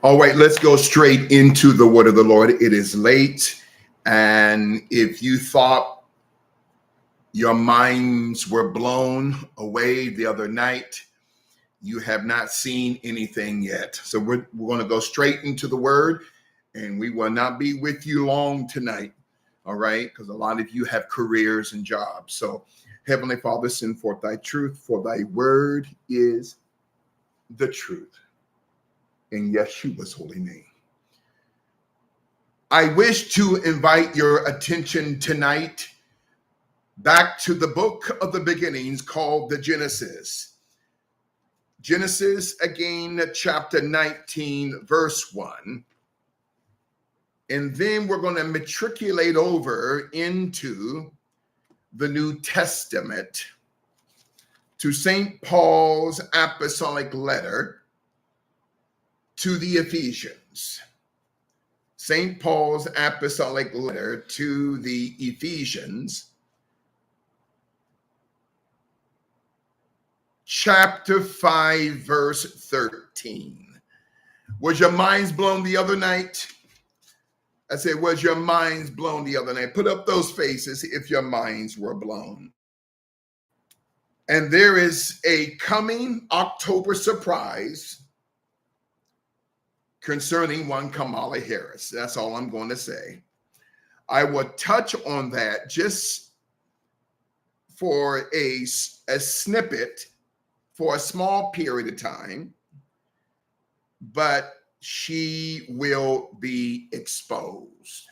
All right, let's go straight into the word of the Lord. It is late, and if you thought your minds were blown away the other night, you have not seen anything yet. So we're going to go straight into the word, and we will not be with you long tonight, all right? Because a lot of you have careers and jobs. So Heavenly Father, send forth thy truth, for thy word is the truth. In Yeshua's holy name. I wish to invite your attention tonight back to the book of the beginnings called the Genesis. Genesis, again, chapter 19, verse 1. And then we're going to matriculate over into the New Testament to St. Paul's apostolic letter to the Ephesians. St. Paul's apostolic letter to the Ephesians, chapter 5, verse 13. Was your minds blown the other night? I said, was your minds blown the other night? Put up those faces if your minds were blown. And there is a coming October surprise concerning one Kamala Harris. That's all I'm going to say. I will touch on that just for a snippet for a small period of time, but she will be exposed.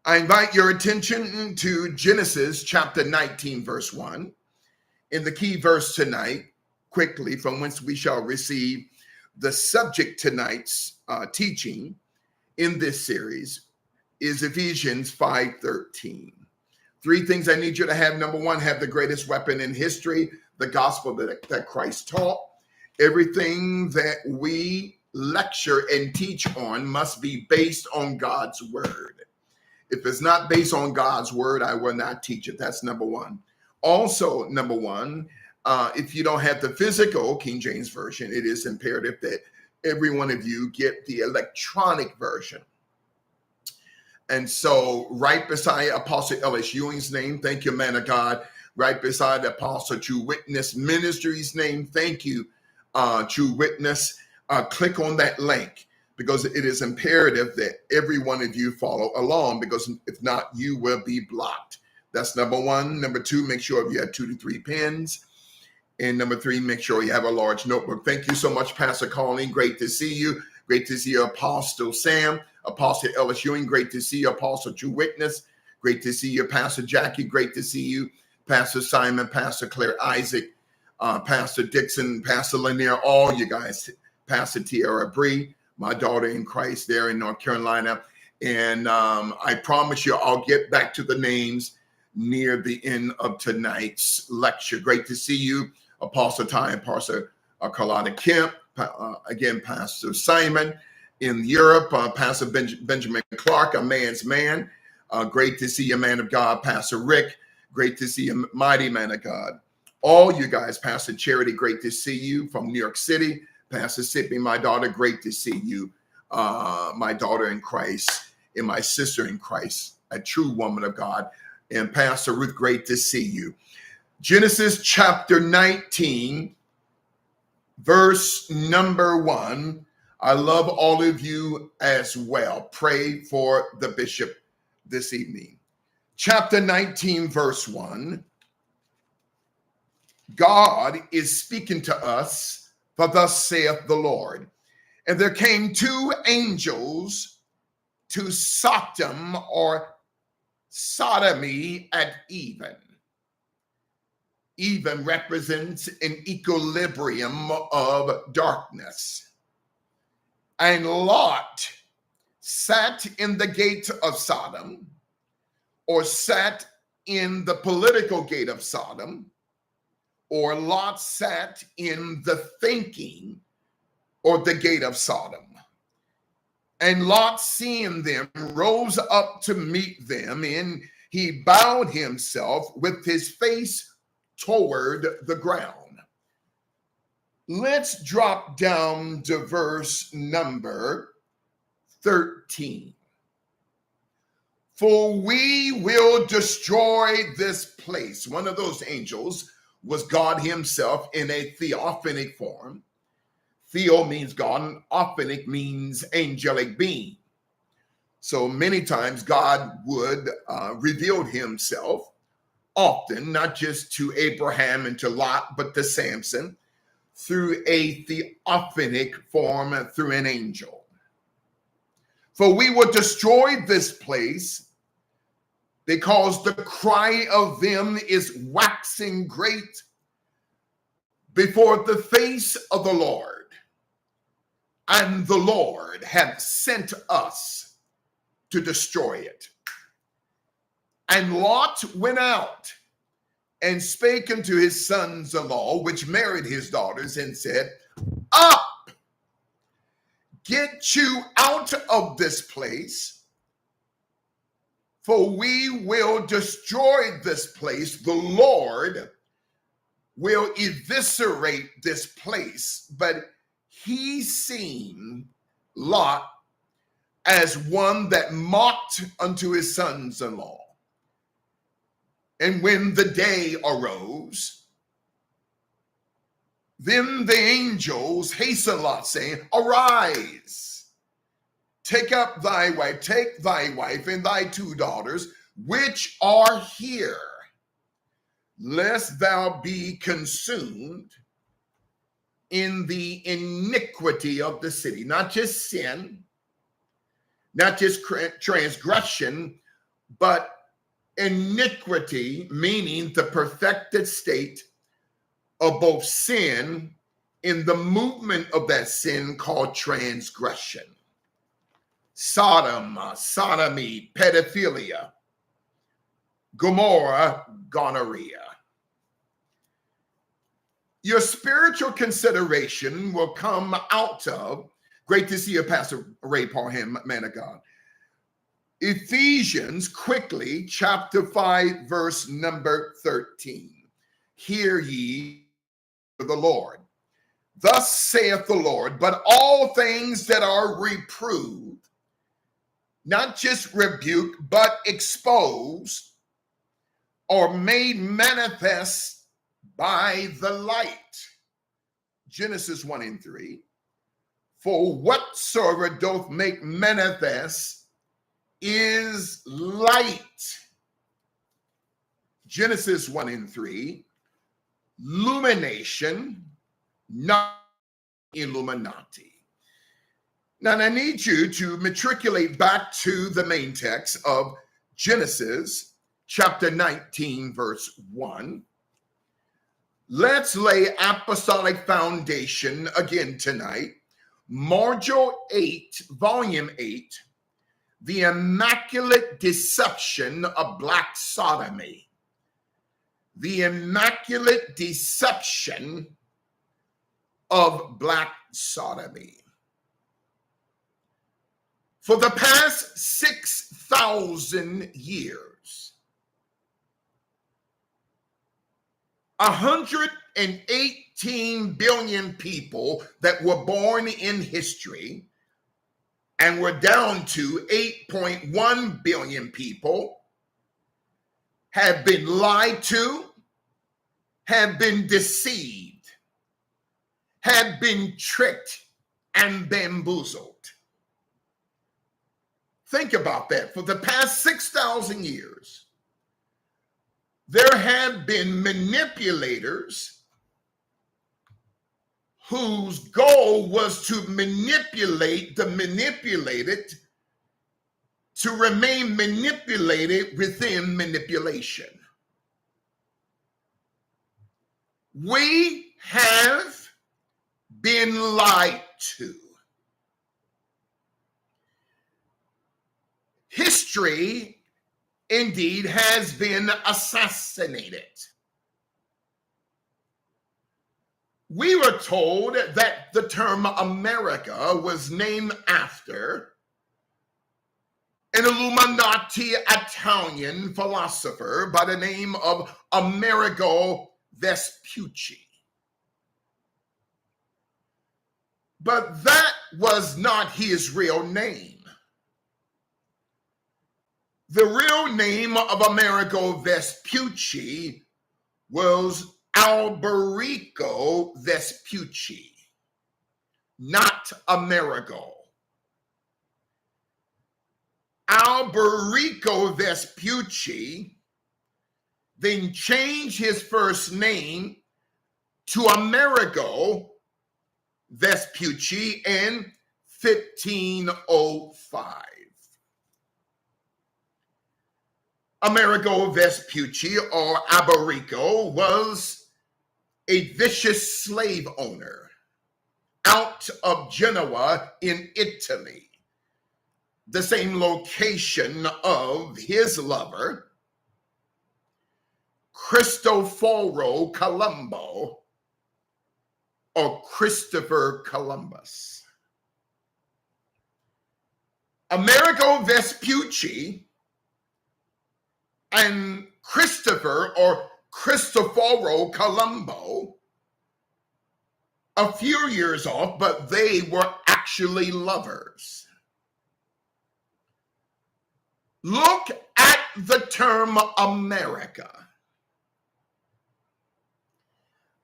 I invite your attention to Genesis chapter 19, verse 1. In the key verse tonight, quickly, from whence we shall receive the subject tonight's teaching in this series is Ephesians 5:13. Three things I need you to have. Number one, have the greatest weapon in history, the gospel that Christ taught. Everything that we lecture and teach on must be based on God's word. If it's not based on God's word, I will not teach it. That's number one. Also, number one, if you don't have the physical King James Version, it is imperative that every one of you get the electronic version. And so right beside Apostle Ellis Ewing's name, thank you, man of God. Right beside Apostle True Witness Ministries name, thank you, True Witness. Click on that link because it is imperative that every one of you follow along, because if not, you will be blocked. That's number one. Number two, make sure you have 2 to 3 pens. And number three, make sure you have a large notebook. Thank you so much, Pastor Colleen. Great to see you. Great to see you, Apostle Sam, Apostle Ellis Ewing. Great to see you, Apostle True Witness. Great to see you, Pastor Jackie. Great to see you, Pastor Simon, Pastor Claire Isaac, Pastor Dixon, Pastor Lanier, all you guys, Pastor Tierra Bree, my daughter in Christ there in North Carolina. And I promise you, I'll get back to the names near the end of tonight's lecture. Great to see you, Apostle Ty and Pastor Carlotta Kemp, again, Pastor Simon in Europe, Pastor Benjamin Clark, a man's man. Great to see you, man of God, Pastor Rick. Great to see you, mighty man of God. All you guys, Pastor Charity, great to see you from New York City. Pastor Sippy, my daughter, great to see you, my daughter in Christ and my sister in Christ, a true woman of God. And Pastor Ruth, great to see you. Genesis chapter 19, verse number 1. I love all of you as well. Pray for the bishop this evening. Chapter 19, verse 1. God is speaking to us, for thus saith the Lord. And there came 2 angels to Sodom, or Sodomy, at even. Even represents an equilibrium of darkness. And Lot sat in the gate of Sodom, or sat in the political gate of Sodom, or Lot sat in the thinking or the gate of Sodom. And Lot, seeing them, rose up to meet them, and he bowed himself with his face toward the ground. Let's drop down to verse number 13. For we will destroy this place. One of those angels was God himself in a theophanic form. Theo means God, and ophanic means angelic being. So many times God would reveal himself often, not just to Abraham and to Lot, but to Samson, through a theophanic form, through an angel. For we will destroy this place because the cry of them is waxing great before the face of the Lord. And the Lord hath sent us to destroy it. And Lot went out and spake unto his sons-in-law, which married his daughters, and said, Up, get you out of this place, for we will destroy this place. The Lord will eviscerate this place. But he seen Lot as one that mocked unto his sons-in-law. And when the day arose, then the angels hastened Lot, saying, Arise, take up thy wife, take thy wife and thy two daughters, which are here, lest thou be consumed in the iniquity of the city. Not just sin, not just transgression, but iniquity, meaning the perfected state of both sin in the movement of that sin called transgression. Sodom, sodomy, pedophilia, Gomorrah, gonorrhea. Your spiritual consideration will come out of, great to see you, Pastor Ray Paul, man of God. Ephesians, quickly, chapter 5, verse number 13. Hear ye the Lord. Thus saith the Lord, but all things that are reproved, not just rebuked, but exposed, or made manifest by the light. Genesis 1 and 3. For whatsoever doth make manifest is light. Genesis 1 and 3. Lumination, not Illuminati. Now, I need you to matriculate back to the main text of Genesis chapter 19, verse 1. Let's lay apostolic foundation again tonight. Module 8, volume 8, the Immaculate Deception of Black Sodomy. The Immaculate Deception of Black Sodomy. For the past 6,000 years, 118 billion people that were born in history, and we're down to 8.1 billion people, have been lied to, have been deceived, have been tricked and bamboozled. Think about that. For the past 6,000 years, there have been manipulators whose goal was to manipulate the manipulated to remain manipulated within manipulation. We have been lied to. History, indeed, has been assassinated. We were told that the term America was named after an Illuminati Italian philosopher by the name of Amerigo Vespucci. But that was not his real name. The real name of Amerigo Vespucci was Alberico Vespucci, not Amerigo. Alberico Vespucci then changed his first name to Amerigo Vespucci in 1505. Amerigo Vespucci, or Alberico, was a vicious slave owner out of Genoa in Italy, the same location of his lover, Cristoforo Colombo, or Christopher Columbus. Amerigo Vespucci and Christopher, or Cristoforo Colombo, a few years off, but they were actually lovers. Look at the term America.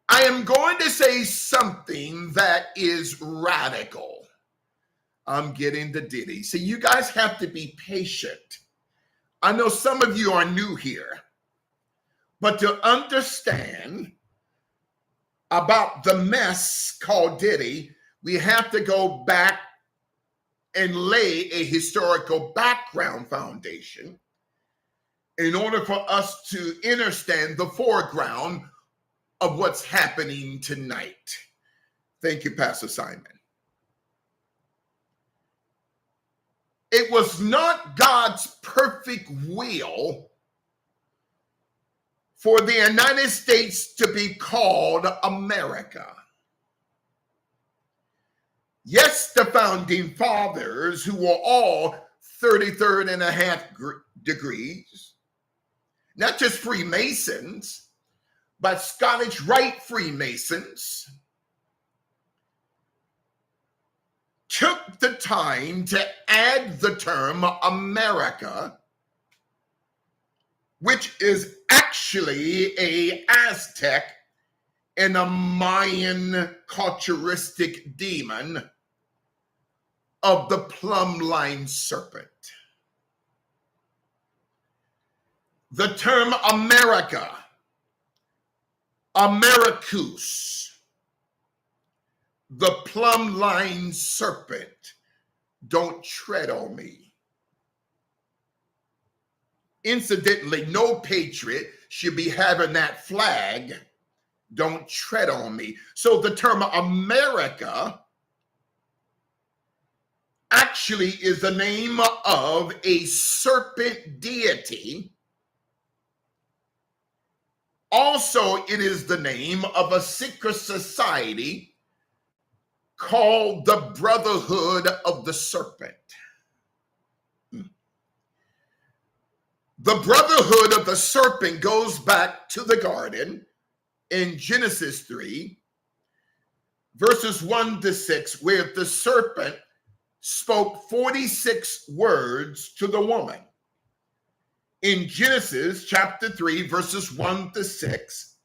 I am going to say something that is radical. I'm getting the Diddy. So you guys have to be patient. I know some of you are new here, but to understand about the mess called Diddy, we have to go back and lay a historical background foundation in order for us to understand the foreground of what's happening tonight. Thank you, Pastor Simon. It was not God's perfect will for the United States to be called America. Yes, the founding fathers, who were all 33rd and a half degrees, not just Freemasons, but Scottish Rite Freemasons, took the time to add the term America, which is actually a Aztec and a Mayan culturistic demon of the plumb-line serpent. The term America, Americus, the plumb-line serpent, don't tread on me. Incidentally, no patriot should be having that flag, don't tread on me. So the term America actually is the name of a serpent deity. Also, it is the name of a secret society called the Brotherhood of the Serpent. The Brotherhood of the Serpent goes back to the garden in Genesis 3, verses 1 to 6, where the serpent spoke 46 words to the woman. In Genesis chapter 3, verses 1 to 6,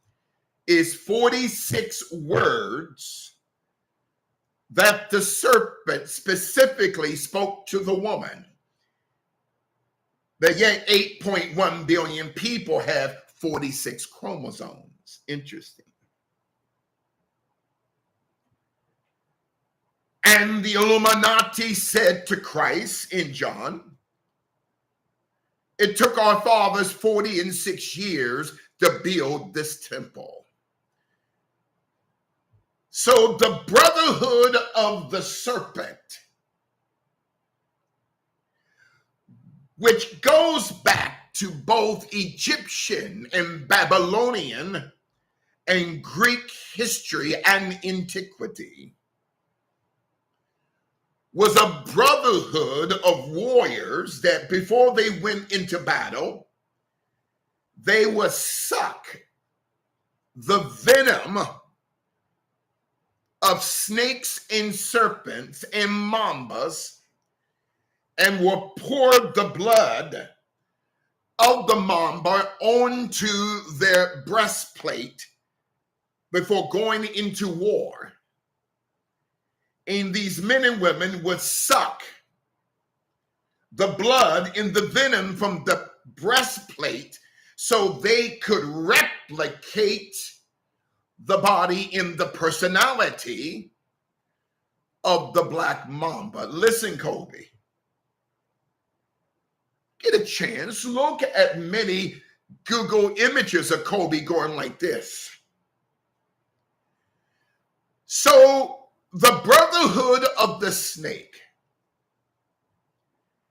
is 46 words that the serpent specifically spoke to the woman. But yet 8.1 billion people have 46 chromosomes. Interesting. And the Illuminati said to Christ in John, it took our fathers 46 years to build this temple. So the Brotherhood of the Serpent, which goes back to both Egyptian and Babylonian and Greek history and antiquity, was a brotherhood of warriors that before they went into battle, they would suck the venom of snakes and serpents and mambas, and will pour the blood of the mamba onto their breastplate before going into war. And these men and women would suck the blood and the venom from the breastplate so they could replicate the body and the personality of the black mamba. Listen, Kobe. Get a chance, look at many Google images of Kobe going like this. So the Brotherhood of the Snake.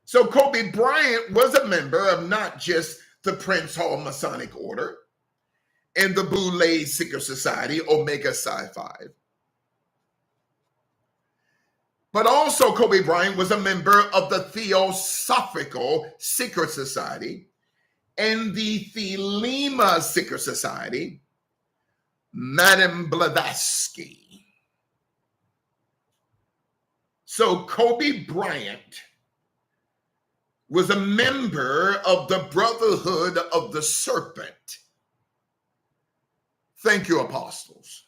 So Kobe Bryant was a member of not just the Prince Hall Masonic Order and the Boule Secret Society, Omega Psi Phi, but also Kobe Bryant was a member of the Theosophical Secret Society and the Thelema Secret Society, Madame Blavatsky. So Kobe Bryant was a member of the Brotherhood of the Serpent. Thank you, apostles.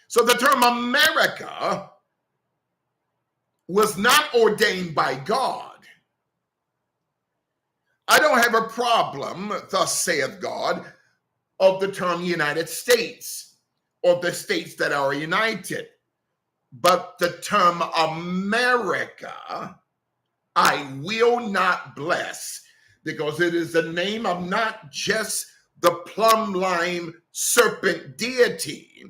So the term America was not ordained by God. I don't have a problem, thus saith God, of the term United States or the states that are united. But the term America, I will not bless, because it is the name of not just the plumb line serpent deity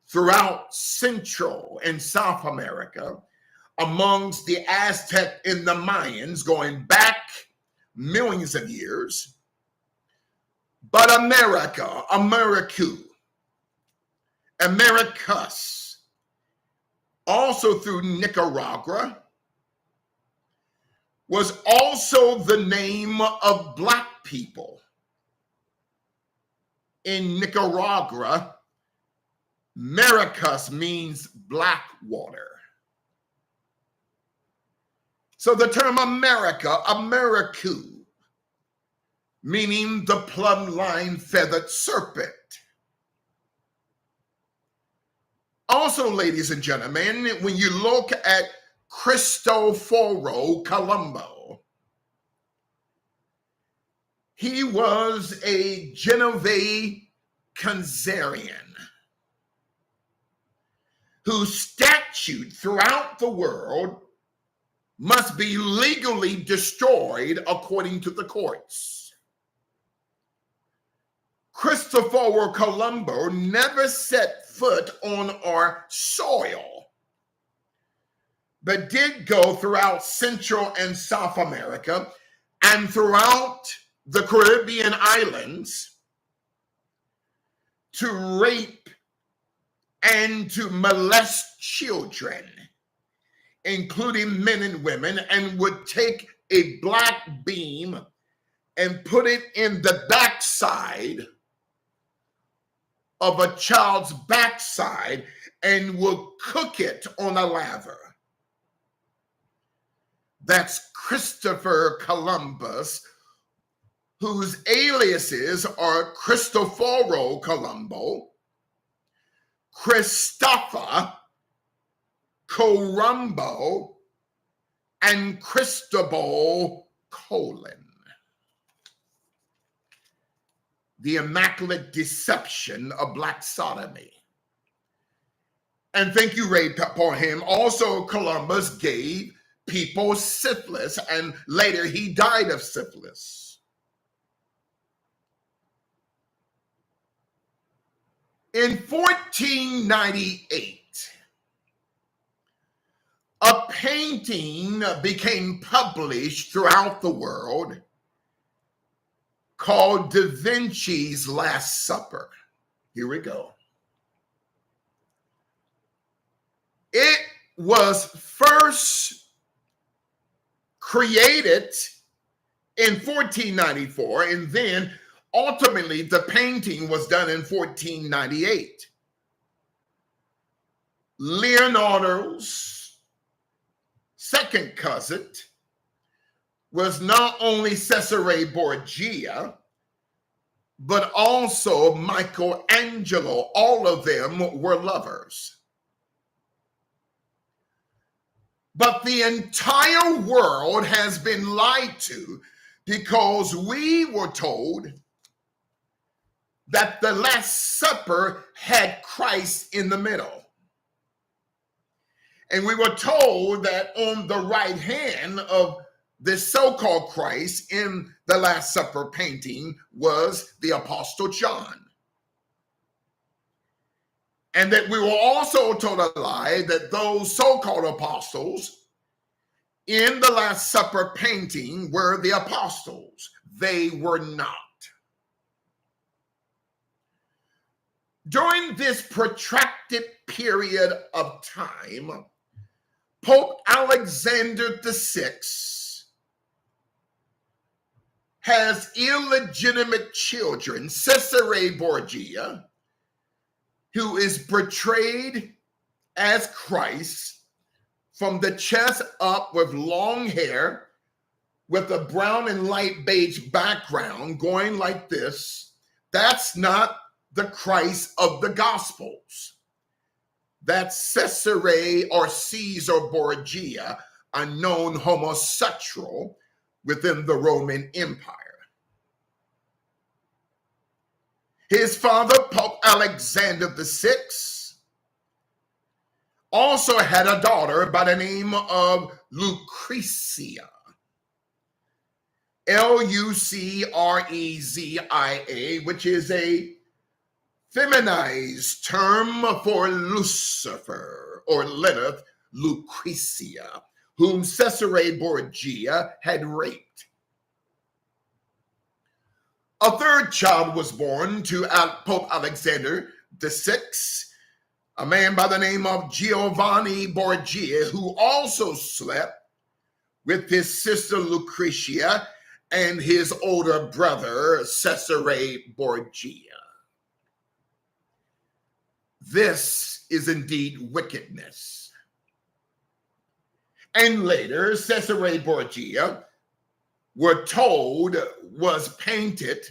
throughout Central and South America, amongst the Aztec and the Mayans going back millions of years, but America, Americu, Americus, also through Nicaragua, was also the name of black people. In Nicaragua, Maracus means black water. So the term America, Americu, meaning the plumb line feathered serpent. Also, ladies and gentlemen, when you look at Cristoforo Colombo, he was a Genovese Khazarian whose statute throughout the world must be legally destroyed according to the courts. Cristoforo Colombo never set foot on our soil, but did go throughout Central and South America and throughout the Caribbean islands to rape and to molest children, including men and women, and would take a black beam and put it in the backside of a child's backside and will cook it on a laver. That's Christopher Columbus, whose aliases are Cristoforo Colombo, Christopher Colombo, and Cristobal Colon. The Immaculate Deception of Black Sodomy. And thank you, Ray Parham. Also, Columbus gave people syphilis, and later he died of syphilis. In 1498, a painting became published throughout the world called Da Vinci's Last Supper. Here we go. It was first created in 1494, and then ultimately the painting was done in 1498. Leonardo's second cousin was not only Cesare Borgia, but also Michelangelo. All of them were lovers. But the entire world has been lied to because we were told that the Last Supper had Christ in the middle. And we were told that on the right hand of the so-called Christ in the Last Supper painting was the Apostle John. And that we were also told a lie that those so-called apostles in the Last Supper painting were the apostles. They were not. During this protracted period of time, Pope Alexander VI has illegitimate children, Cesare Borgia, who is portrayed as Christ from the chest up with long hair, with a brown and light beige background going like this. That's not the Christ of the Gospels. That's Cesare or Caesar Borgia, a known homosexual within the Roman Empire. His father, Pope Alexander VI, also had a daughter by the name of Lucrezia. Lucrezia, which is a feminized term for Lucifer or Lilith, Lucrezia, whom Cesare Borgia had raped. A third child was born to Pope Alexander VI, a man by the name of Giovanni Borgia, who also slept with his sister Lucrezia and his older brother Cesare Borgia. This is indeed wickedness. And later, Cesare Borgia, we're told, was painted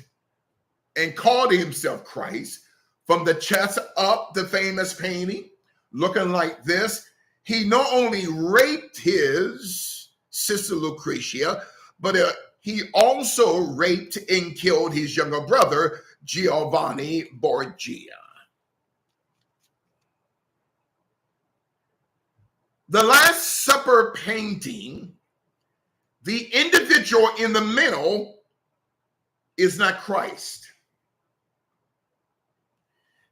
and called himself Christ from the chest up, the famous painting, looking like this. He not only raped his sister Lucrezia, but he also raped and killed his younger brother, Giovanni Borgia. The Last Supper painting, the individual in the middle is not Christ.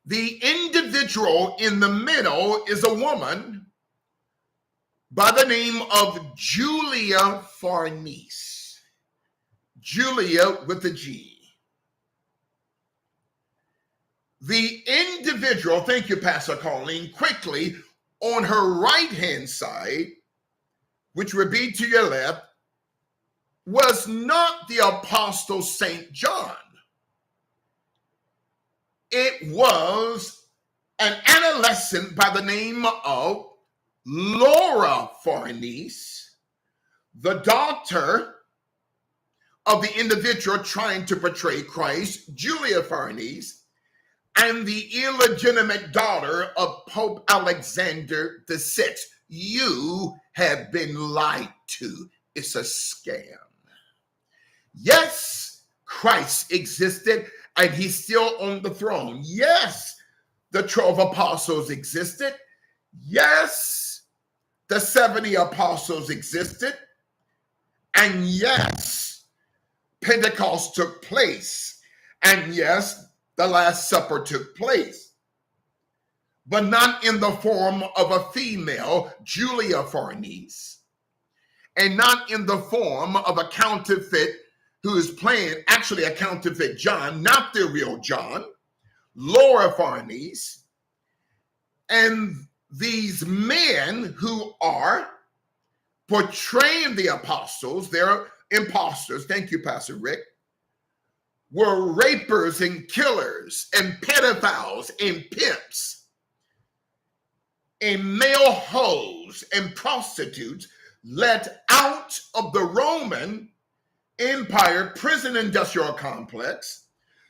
The individual in the middle is a woman by the name of Julia Farnese. Julia with a G. The individual, thank you, Pastor Colleen, quickly, on her right-hand side, which would be to your left, was not the Apostle St. John. It was an adolescent by the name of Laura Farnese, the daughter of the individual trying to portray Christ, Julia Farnese, and the illegitimate daughter of Pope Alexander VI. You have been lied to. It's a scam. Yes, Christ existed and he's still on the throne. Yes, the 12 apostles existed. Yes, the 70 apostles existed. And yes, Pentecost took place. And yes, the Last Supper took place, but not in the form of a female, Julia Farnese, and not in the form of a counterfeit who is playing, actually a counterfeit John, not the real John, Laura Farnese, and these men who are portraying the apostles, they're imposters, thank you, Pastor Rick, were rapers and killers and pedophiles and pimps. and male hoes and prostitutes let out of the Roman Empire prison industrial complex,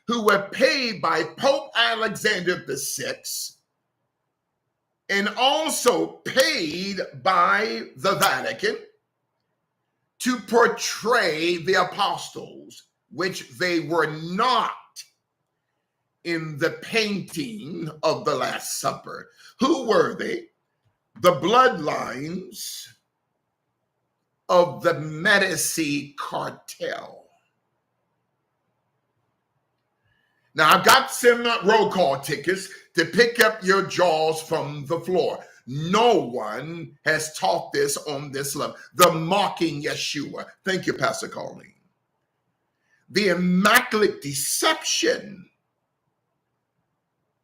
who were paid by Pope Alexander VI and also paid by the Vatican to portray the apostles, which they were not in the painting of the Last Supper. Who were they? The bloodlines of the Medici cartel. Now, I've got some roll call tickets to pick up your jaws from the floor. No one has taught this on this level. The mocking Yeshua. Thank you, Pastor Colleen. The Immaculate Deception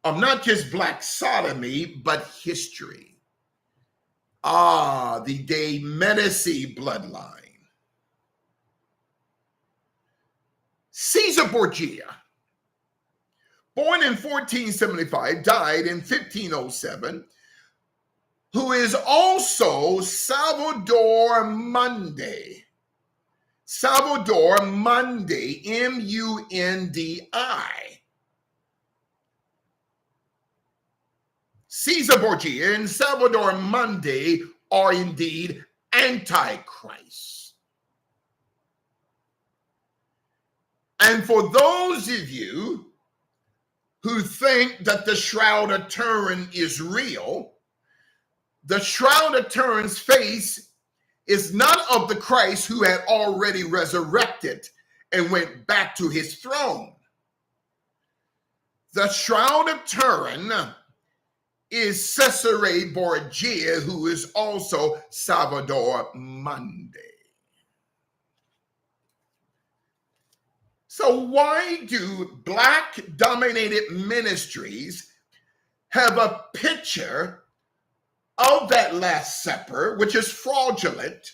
of not just black sodomy, but history. The De Medici bloodline. Caesar Borgia, born in 1475, died in 1507, who is also Salvador Mundi. Salvador Mundi, M-U-N-D-I. Caesar Borgia and Salvador Mundi are indeed antichrists. And for those of you who think that the Shroud of Turin is real, the Shroud of Turin's face is not of the Christ who had already resurrected and went back to his throne. The Shroud of Turin is Cesare Borgia, who is also Salvador Mundi. So why do black-dominated ministries have a picture of that Last Supper, which is fraudulent?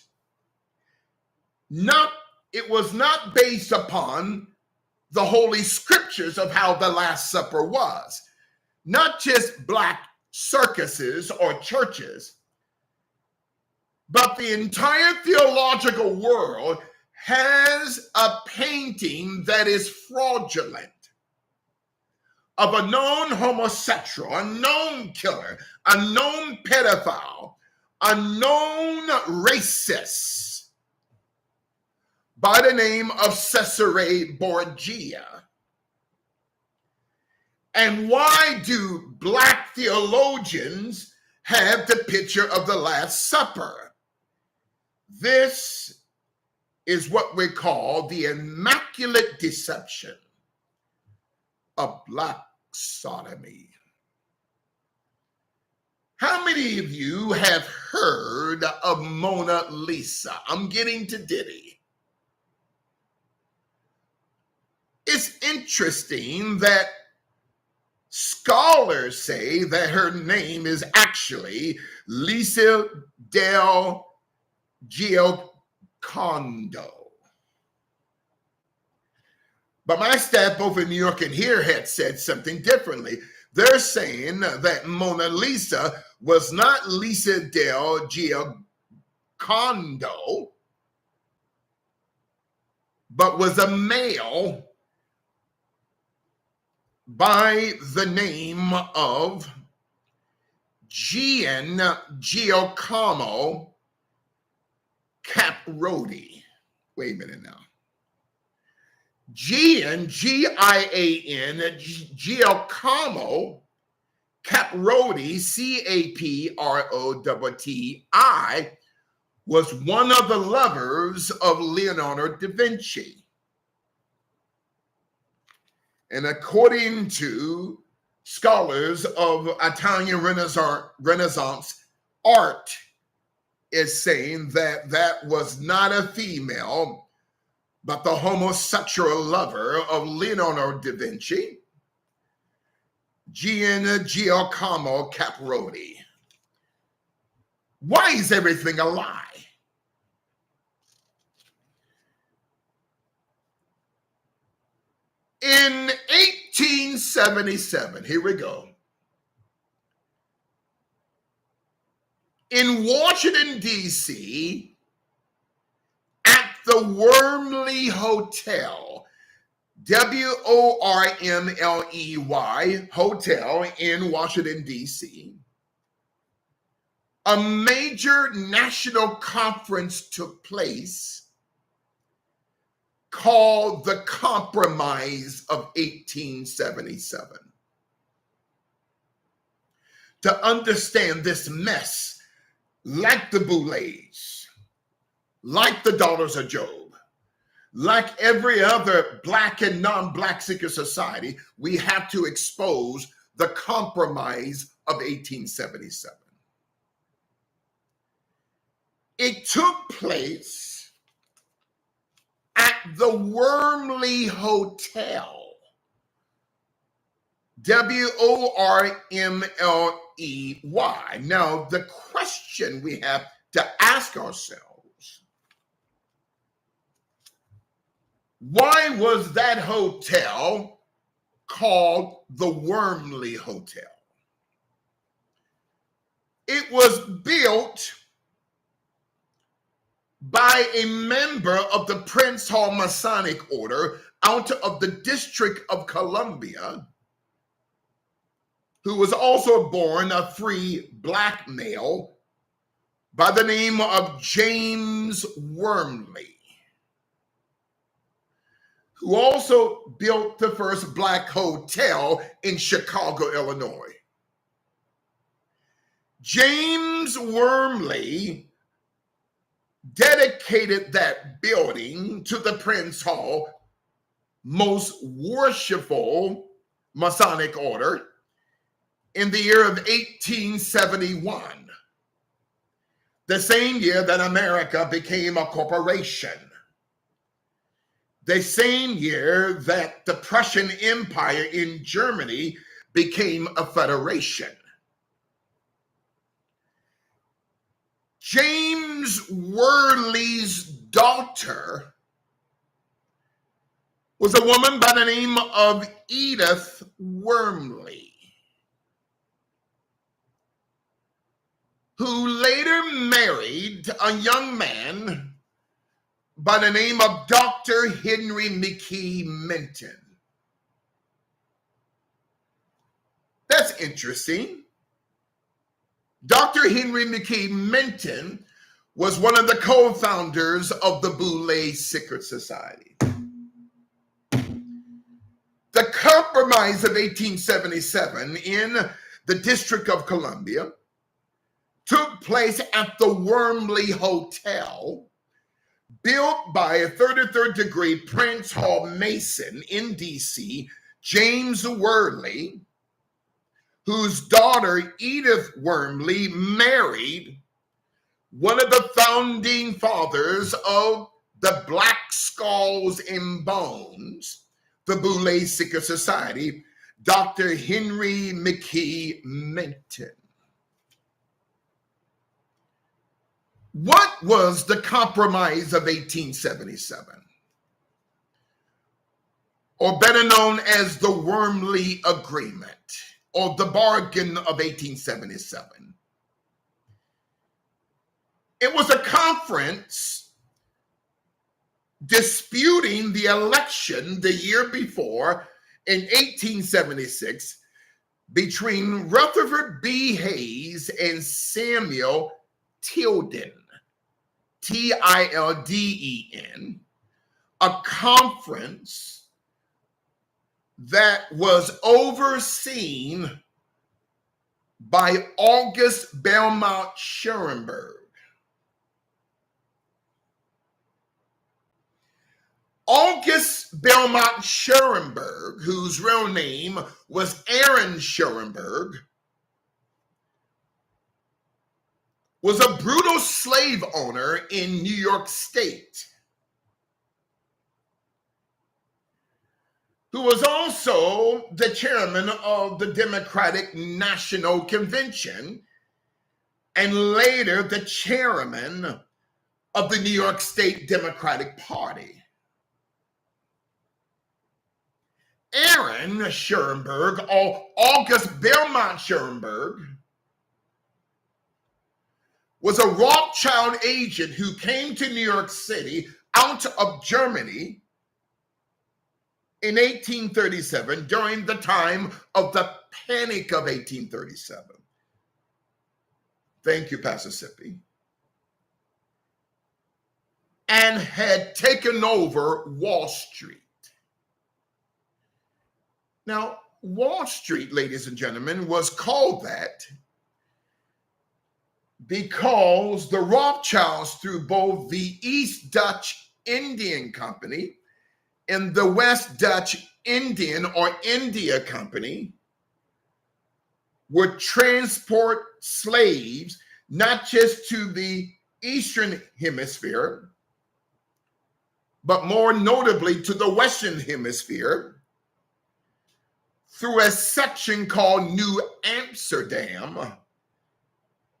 It was not based upon the Holy Scriptures of how the Last Supper was. Not just black circuses or churches, but the entire theological world has a painting that is fraudulent of a known homosexual, a known killer, a known pedophile, a known racist by the name of Cesare Borgia. And why do black theologians have the picture of the Last Supper? This is what we call the Immaculate Deception of black sodomy. How many of you have heard of Mona Lisa? I'm getting to Diddy. It's interesting that scholars say that her name is actually Lisa del Giocondo. But my staff both in New York and here had said something differently. They're saying that Mona Lisa was not Lisa del Giocondo, but was a male by the name of Giacomo Caproti. Wait a minute now. Gian, G-I-A-N, Giacomo Caproti, C-A-P-R-O-T-T-I, was one of the lovers of Leonardo da Vinci. And according to scholars of Italian Renaissance art, is saying that that was not a female, but the homosexual lover of Leonardo da Vinci, Giacomo Caproti. Why is everything a lie? In 1877, here we go. in Washington, D.C., at the Wormley Hotel, WORMLEY Hotel in Washington, D.C., a major national conference took place called the Compromise of 1877. To understand this mess, like the Boulets, like the Daughters of Job, like every other Black and non-Black secret society, we have to expose the Compromise of 1877. It took place at the Wormley Hotel, WORMLEY. Now, the question we have to ask ourselves, why was that hotel called the Wormley Hotel? It was built by a member of the Prince Hall Masonic Order out of the District of Columbia, who was also born a free Black male by the name of James Wormley, who also built the first Black hotel in Chicago, Illinois. James Wormley dedicated that building to the Prince Hall, most worshipful Masonic order, in the year of 1871, the same year that America became a corporation, the same year that the Prussian Empire in Germany became a federation. James Wormley's daughter was a woman by the name of Edith Wormley, who later married a young man by the name of Dr. Henry McKee Minton. That's interesting. Dr. Henry McKee Minton was one of the co-founders of the Boulay Secret Society. The Compromise of 1877 in the District of Columbia took place at the Wormley Hotel, built by a 33rd degree Prince Hall Mason in D.C., James Wormley, whose daughter Edith Wormley married one of the founding fathers of the Black Skulls and Bones, the Boulay Secret Society, Dr. Henry McKee Minton. What was the Compromise of 1877? Or better known as the Wormley Agreement, or the Bargain of 1877. It was a conference disputing the election the year before in 1876 between Rutherford B. Hayes and Samuel Tilden, Tilden, a conference that was overseen by August Belmont Schurenberg. August Belmont Schurenberg, whose real name was Aaron Schurenberg, was a brutal slave owner in New York State, who was also the chairman of the Democratic National Convention and later the chairman of the New York State Democratic Party. Aaron Schurenberg, or August Belmont Schurenberg, was a Rothschild agent who came to New York City out of Germany in 1837 during the time of the Panic of 1837. Thank you, Pastor Sippy. And had taken over Wall Street. Now, Wall Street, ladies and gentlemen, was called that because the Rothschilds, through both the East Dutch Indian Company and the West Dutch Indian or India Company, would transport slaves not just to the Eastern Hemisphere, but more notably to the Western Hemisphere through a section called New Amsterdam,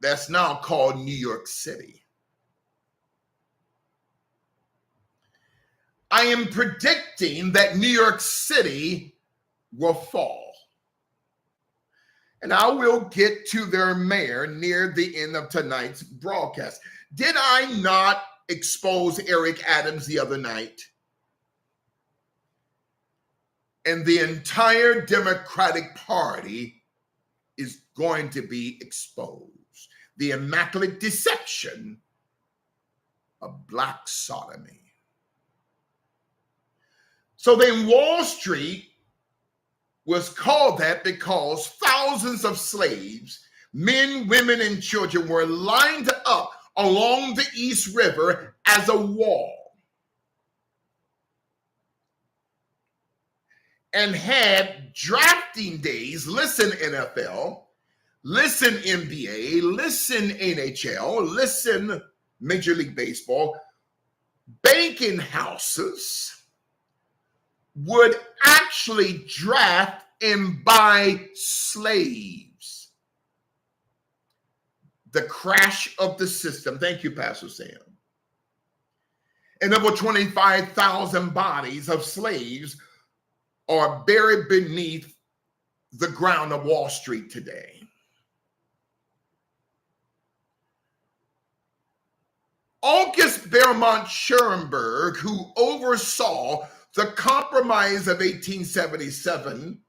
that's now called New York City. I am predicting that New York City will fall. And I will get to their mayor near the end of tonight's broadcast. Did I not expose Eric Adams the other night? And the entire Democratic Party is going to be exposed. The Immaculate Deception of Black Sodomy. So then Wall Street was called that because thousands of slaves, men, women, and children, were lined up along the East River as a wall and had drafting days. Listen, NFL, listen, NBA, listen, NHL, listen, Major League Baseball. Banking houses would actually draft and buy slaves. The crash of the system. Thank you, Pastor Sam. And over 25,000 bodies of slaves are buried beneath the ground of Wall Street today. August Belmont Schoenberg, who oversaw the Compromise of 1877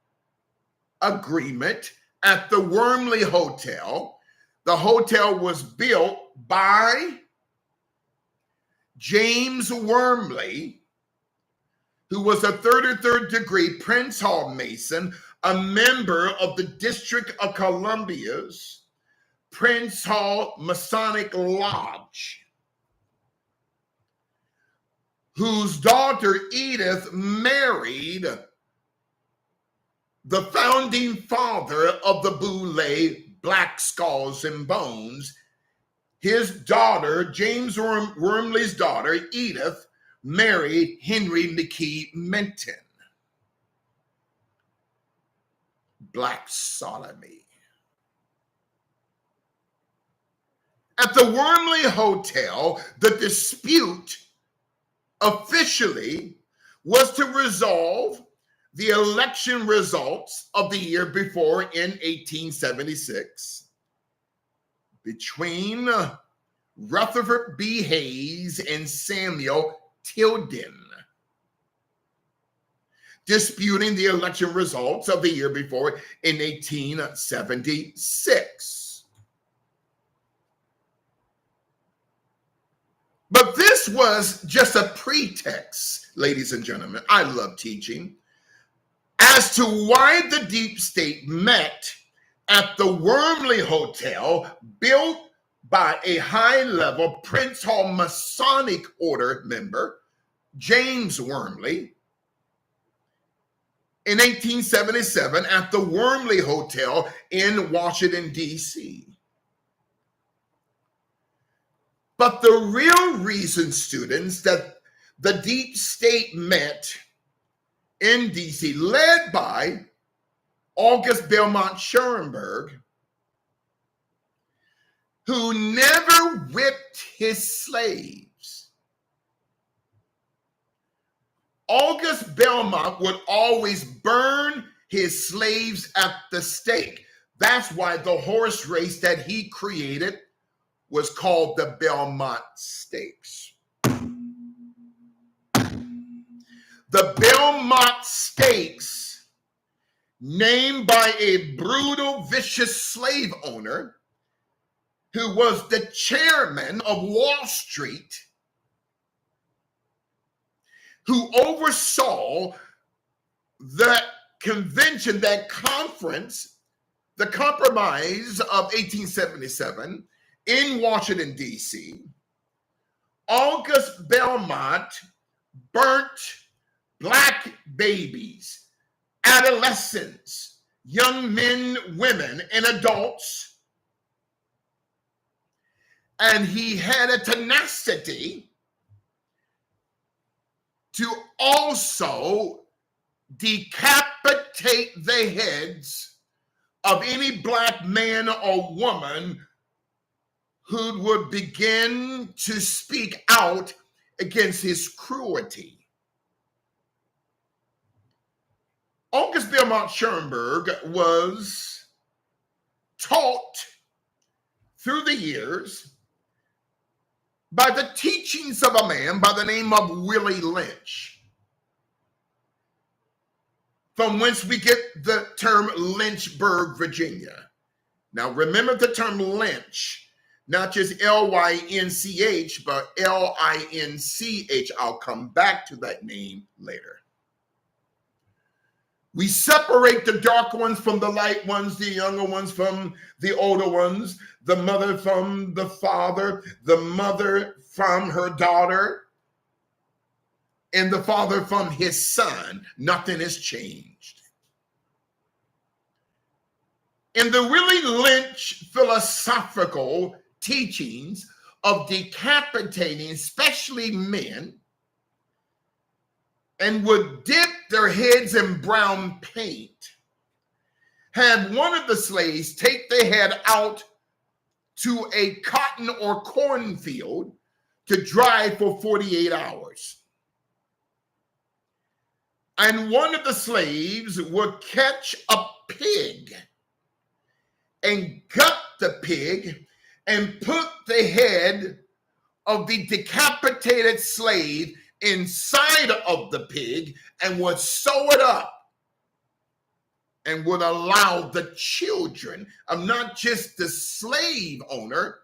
agreement at the Wormley Hotel. The hotel was built by James Wormley, who was a 33rd degree Prince Hall Mason, a member of the District of Columbia's Prince Hall Masonic Lodge, whose daughter Edith married the founding father of the Boule Black Skulls and Bones. His daughter, James Wormley's daughter, Edith, married Henry McKee Menton. Black sodomy. At the Wormley Hotel, the dispute officially was to resolve the election results of the year before in 1876 between Rutherford B. Hayes and Samuel Tilden, disputing the election results of the year before in 1876. But this was just a pretext, ladies and gentlemen. I love teaching. As to why the deep state met at the Wormley Hotel, built by a high-level Prince Hall Masonic Order member, James Wormley, in 1877 at the Wormley Hotel in Washington, D.C. But the real reason, students, that the deep state met in D.C., led by August Belmont Schoenberg, who never whipped his slaves. August Belmont would always burn his slaves at the stake. That's why the horse race that he created was called the Belmont Stakes. The Belmont Stakes, named by a brutal, vicious slave owner who was the chairman of Wall Street, who oversaw that convention, that conference, the Compromise of 1877 in Washington, D.C. August Belmont burnt Black babies, adolescents, young men, women, and adults. And he had a tenacity to also decapitate the heads of any Black man or woman who would begin to speak out against his cruelty. August Belmont Schoenberg was taught through the years by the teachings of a man by the name of Willie Lynch, from whence we get the term Lynchburg, Virginia. Now remember the term Lynch, not just L-Y-N-C-H, but L-I-N-C-H. I'll come back to that name later. We separate the dark ones from the light ones, the younger ones from the older ones, the mother from the father, the mother from her daughter, and the father from his son. Nothing has changed. In the Willie Lynch philosophical teachings of decapitating, especially men, and would dip their heads in brown paint, had one of the slaves take the head out to a cotton or cornfield to dry for 48 hours. And one of the slaves would catch a pig and gut the pig and put the head of the decapitated slave inside of the pig and would sew it up and would allow the children of not just the slave owner,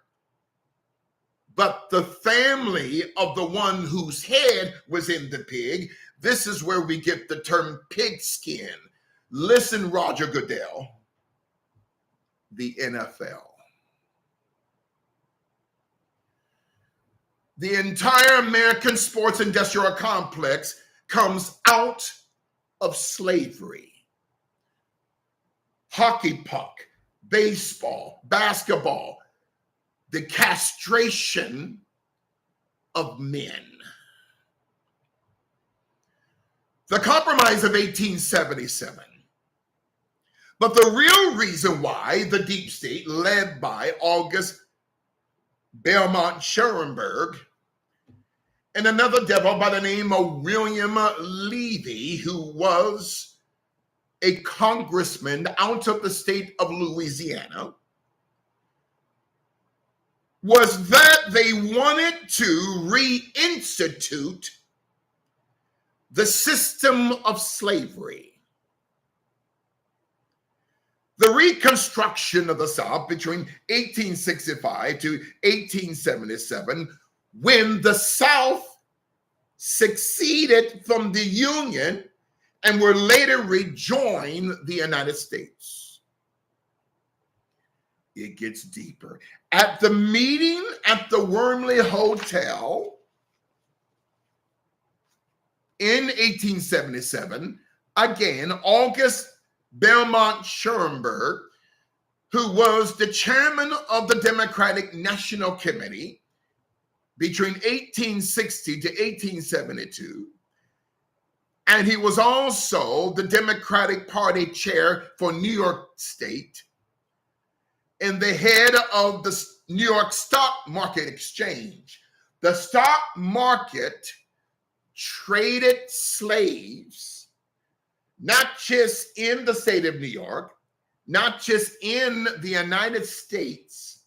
but the family of the one whose head was in the pig. This is where we get the term pigskin. Listen, Roger Goodell, the NFL. The entire American sports industrial complex comes out of slavery. Hockey puck, baseball, basketball, the castration of men. The Compromise of 1877. But the real reason why the deep state, led by August Belmont Schoenberg and another devil by the name of William Levy, who was a congressman out of the state of Louisiana, was that they wanted to reinstitute the system of slavery. The Reconstruction of the South between 1865 to 1877, when the South seceded from the Union and were later rejoined the United States. It gets deeper. At the meeting at the Wormley Hotel in 1877, again, August Belmont Schoenberg, who was the chairman of the Democratic National Committee between 1860 to 1872, and he was also the Democratic Party chair for New York State and the head of the New York Stock Market Exchange. The stock market traded slaves, not just in the state of New York, not just in the United States,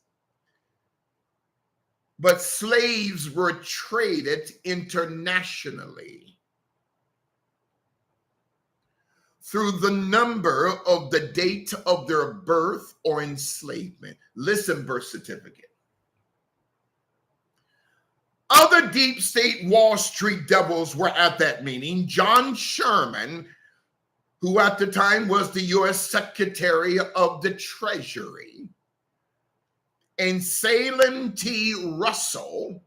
but slaves were traded internationally through the number of the date of their birth or enslavement. Listen, birth certificate. Other deep state Wall Street devils were at that meeting. John Sherman, who at the time was the U.S. Secretary of the Treasury, and Salem T. Russell,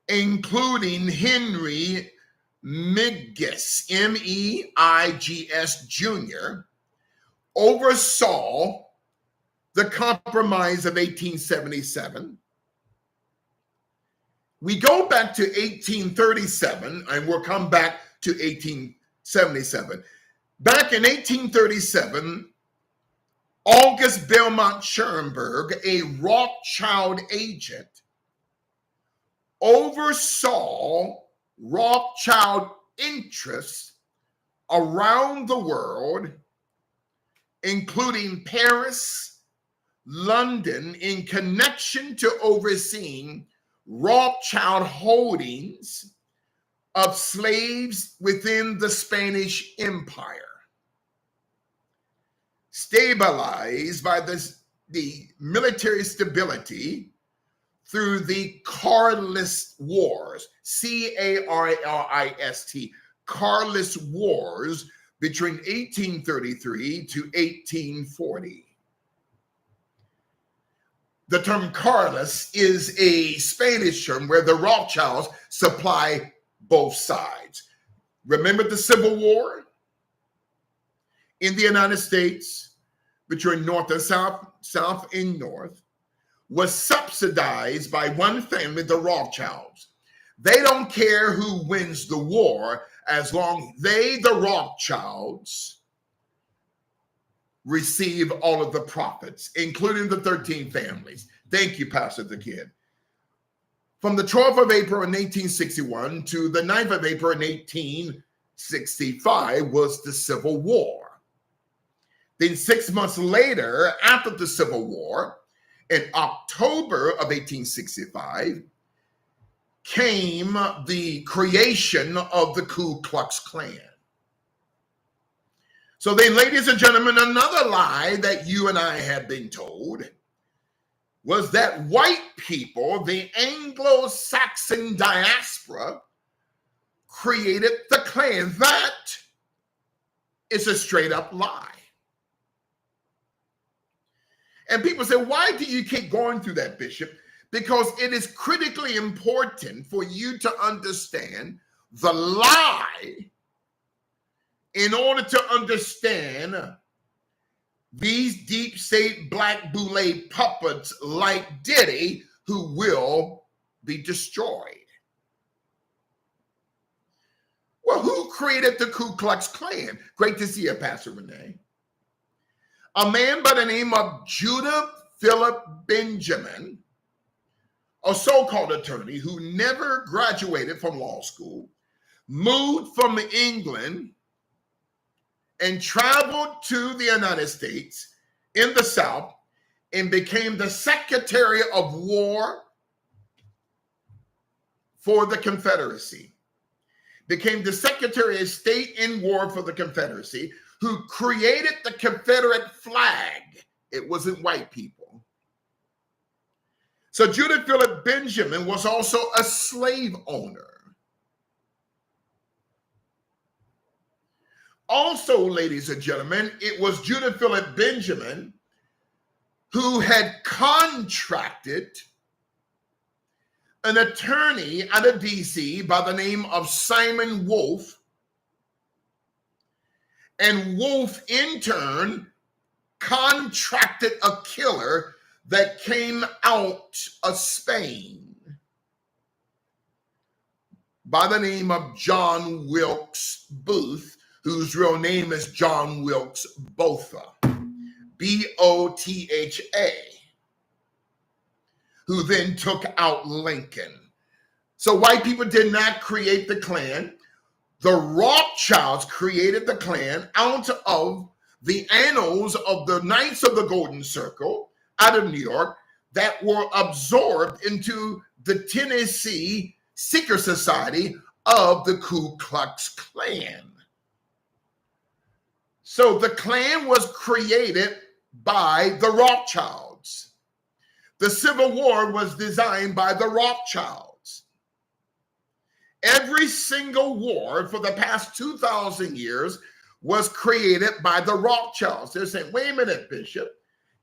including Henry Meigs, M-E-I-G-S Jr., oversaw the Compromise of 1877. We go back to 1837, and we'll come back to 1877. Back in 1837, August Belmont Schoenberg, a Rothschild agent, oversaw Rothschild interests around the world, including Paris, London, in connection to overseeing Rothschild holdings of slaves within the Spanish Empire, stabilized by the military stability through the Carlist Wars, C-A-R-L-I-S-T, Carlist Wars between 1833 to 1840. The term Carlist is a Spanish term where the Rothschilds supply both sides. Remember the Civil War in the United States between North and South, South and North, was subsidized by one family, the Rothschilds. They don't care who wins the war as long as they, the Rothschilds, receive all of the profits, including the 13 families. Thank you, Pastor the Kid. From the 12th of April in 1861 to the 9th of April in 1865 was the Civil War. Then 6 months later, after the Civil War, in October of 1865, came the creation of the Ku Klux Klan. So then, ladies and gentlemen, another lie that you and I have been told was that white people, the Anglo-Saxon diaspora, created the Klan. That is a straight up lie. And people say, why do you keep going through that, Bishop? Because it is critically important for you to understand the lie in order to understand these deep state black boule puppets like Diddy, who will be destroyed. Well, who created the Ku Klux Klan? Great to see you, Pastor Renee. A man by the name of Judah Philip Benjamin, a so-called attorney who never graduated from law school, moved from England and traveled to the United States in the South and became the Secretary of War for the Confederacy. Became the Secretary of State in War for the Confederacy, who created the Confederate flag. It wasn't white people. So Judah Philip Benjamin was also a slave owner. Also, ladies and gentlemen, it was Judah Philip Benjamin who had contracted an attorney out of DC by the name of Simon Wolf. And Wolf, in turn, contracted a killer that came out of Spain by the name of John Wilkes Booth, whose real name is John Wilkes Botha, B-O-T-H-A, who then took out Lincoln. So white people did not create the Klan. The Rothschilds created the Klan out of the annals of the Knights of the Golden Circle out of New York, that were absorbed into the Tennessee secret society of the Ku Klux Klan. So the Klan was created by the Rothschilds. The Civil War was designed by the Rothschilds. Every single war for the past 2,000 years was created by the Rothschilds. They're saying, wait a minute, Bishop,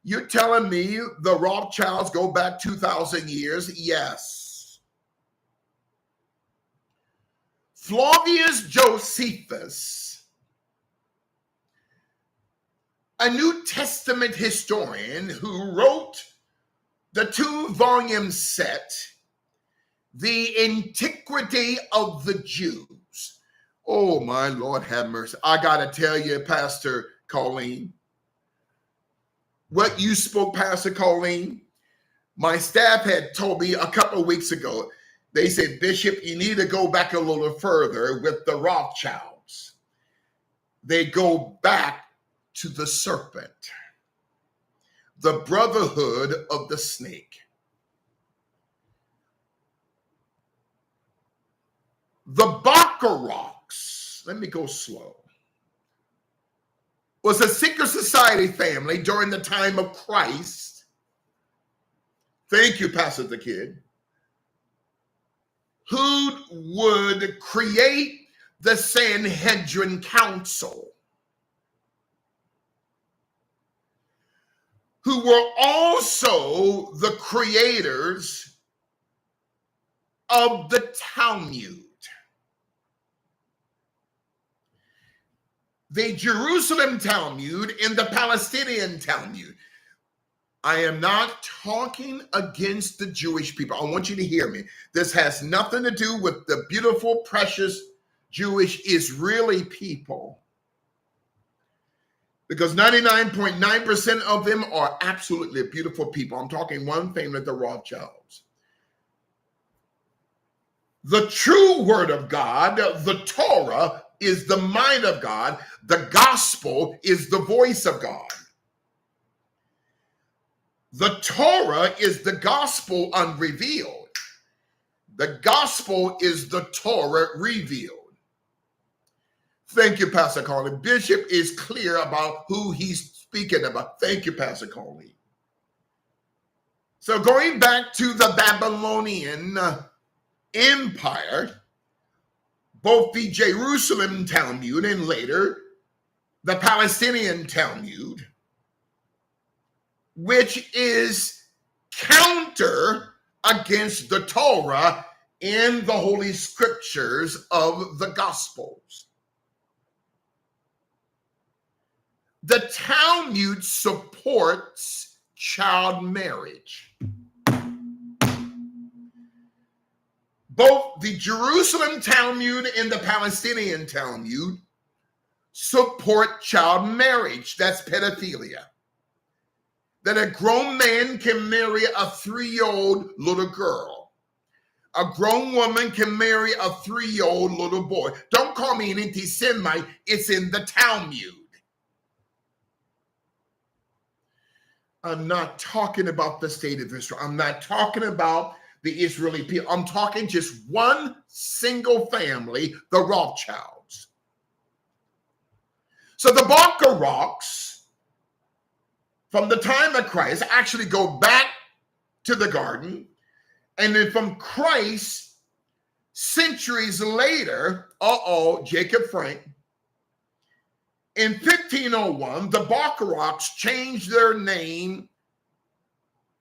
you're telling me the Rothschilds go back 2,000 years? Yes. Flavius Josephus, a New Testament historian who wrote the 2-volume set, The Antiquity of the Jews. Oh, my Lord, have mercy. I got to tell you, Pastor Colleen, what you spoke, Pastor Colleen, my staff had told me a couple of weeks ago. They said, Bishop, you need to go back a little further with the Rothschilds. They go back to the serpent, the brotherhood of the snake. The Bacharachs, let me go slow, was a secret society family during the time of Christ. Thank you, Pastor the Kid. Who would create the Sanhedrin Council, who were also the creators of the Talmud. The Jerusalem Talmud and the Palestinian Talmud. I am not talking against the Jewish people. I want you to hear me. This has nothing to do with the beautiful, precious Jewish Israeli people, because 99.9% of them are absolutely beautiful people. I'm talking one family, the Rothschilds. The true word of God, the Torah, is the mind of God. The gospel is the voice of God. The Torah is the gospel unrevealed. The gospel is the Torah revealed. Thank you, Pastor Carly. Bishop is clear about who he's speaking about. Thank you, Pastor Carly. So going back to the Babylonian Empire, both the Jerusalem Talmud and later the Palestinian Talmud, which is counter against the Torah and the Holy Scriptures of the Gospels. The Talmud supports child marriage. Both the Jerusalem Talmud and the Palestinian Talmud support child marriage. That's pedophilia. That a grown man can marry a 3-year-old little girl. A grown woman can marry a 3-year-old little boy. Don't call me an anti-Semite. It's in the Talmud. I'm not talking about the state of Israel. I'm not talking about the Israeli people. I'm talking just one single family, the Rothschilds. So the Bacharachs, from the time of Christ, actually go back to the garden. And then from Christ, centuries later, Jacob Frank, in 1501, the Bacharachs changed their name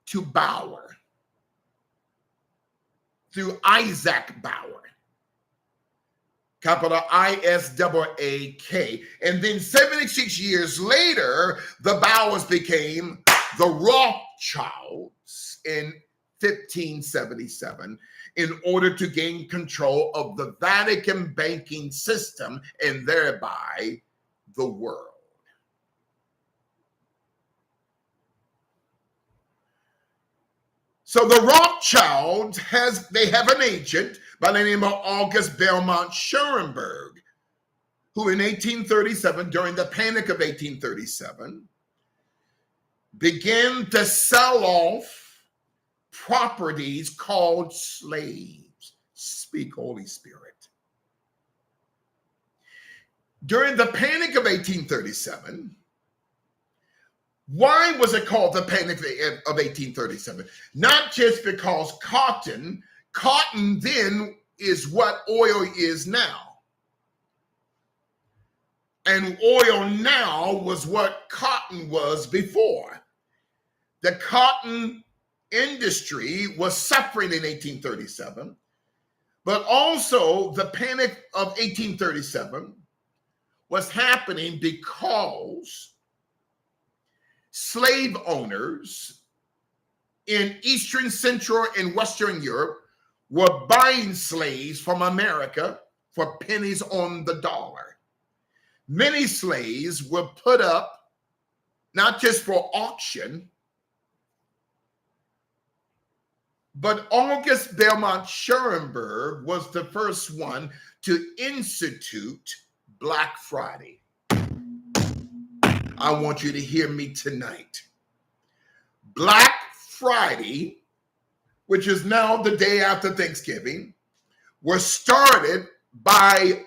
to Bauer, through Isaac Bauer, capital I-S-A-A-K. And then 76 years later, the Bauers became the Rothschilds in 1577 in order to gain control of the Vatican banking system and thereby the world. So the Rothschilds they have an agent by the name of August Belmont Schurenberg, who in 1837, during the Panic of 1837, began to sell off properties called slaves. Speak, Holy Spirit. During the Panic of 1837, why was it called the Panic of 1837? Not just because cotton then is what oil is now. And oil now was what cotton was before. The cotton industry was suffering in 1837, but also the Panic of 1837 was happening because slave owners in Eastern, Central, and Western Europe were buying slaves from America for pennies on the dollar. Many slaves were put up not just for auction, but August Belmont Schurenberg was the first one to institute Black Friday. I want you to hear me tonight. Black Friday, which is now the day after Thanksgiving, was started by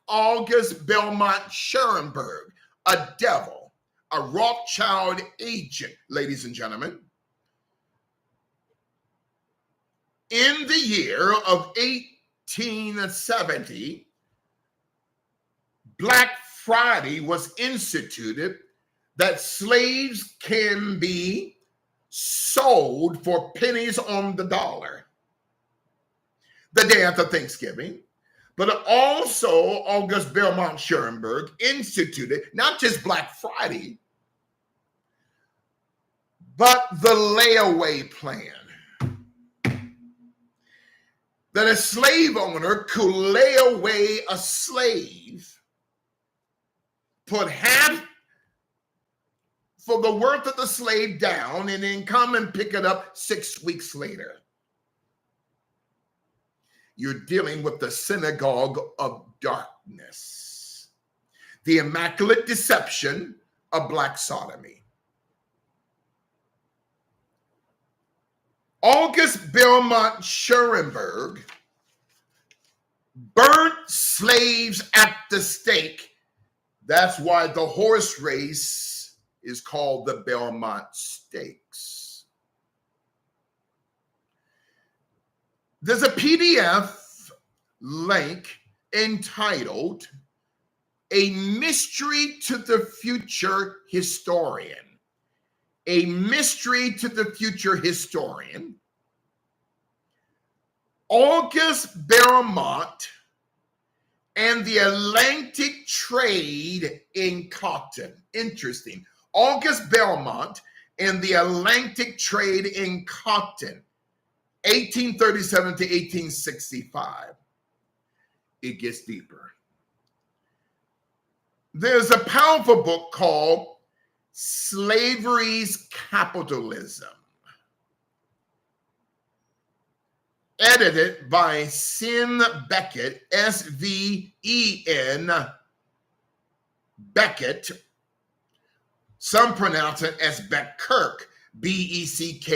August Belmont Schurenberg, a devil, a Rothschild agent, ladies and gentlemen. In the year of 1870, Black Friday was instituted that slaves can be sold for pennies on the dollar the day after Thanksgiving. But also August Belmont Schurenberg instituted not just Black Friday, but the layaway plan. That a slave owner could lay away a slave, put half for the worth of the slave down, and then come and pick it up 6 weeks later. You're dealing with the synagogue of darkness, the Immaculate Deception of Black Sodomy. August Belmont Schurenberg burnt slaves at the stake. That's why the horse race is called the Belmont Stakes. There's a PDF link entitled A Mystery to the Future Historian. A Mystery to the Future Historian. August Belmont and the Atlantic Trade in Cotton. Interesting. August Belmont and the Atlantic Trade in Cotton, 1837 to 1865. It gets deeper. There's a powerful book called Slavery's Capitalism, edited by Sven Beckett, S-V-E-N Beckett. Some pronounce it as Beckert, B-E-C-K-E-R-T,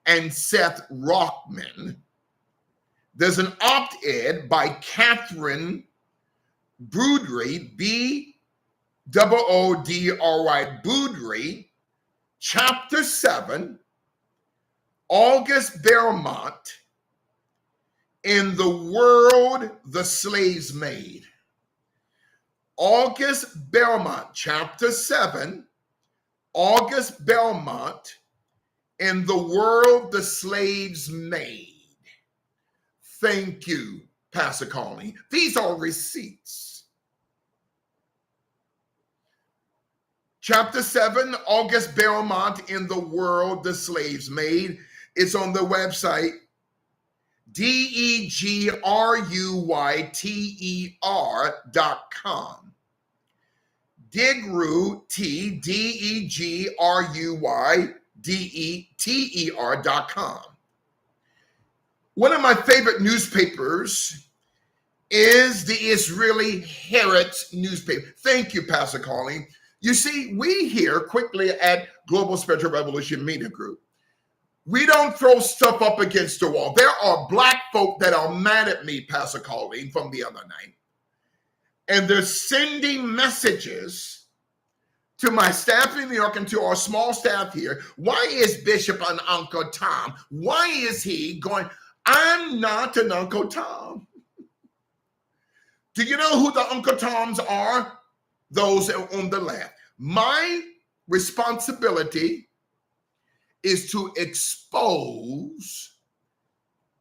and Seth Rockman. There's an op-ed by Catherine Boudry, B-O-O-D-R-Y, Boudry, Chapter 7, August Belmont, In the World the Slaves Made. August Belmont, Chapter 7, August Belmont, In the World the Slaves Made. Thank you, Pastor Colleen. These are receipts. Chapter 7, August Belmont, In the World the Slaves Made. It's on the website DEGRUYTER.com. DEGRUYTER.com. One of my favorite newspapers is the Israeli Haaretz newspaper. Thank you, Pastor Colleen. You see, we here quickly at Global Spiritual Revolution Media Group, we don't throw stuff up against the wall. There are black folk that are mad at me, Pastor Colleen, from the other night. And they're sending messages to my staff in New York and to our small staff here. Why is Bishop an Uncle Tom? Why is he going? I'm not an Uncle Tom. Do you know who the Uncle Toms are? Those on the left. My responsibility is to expose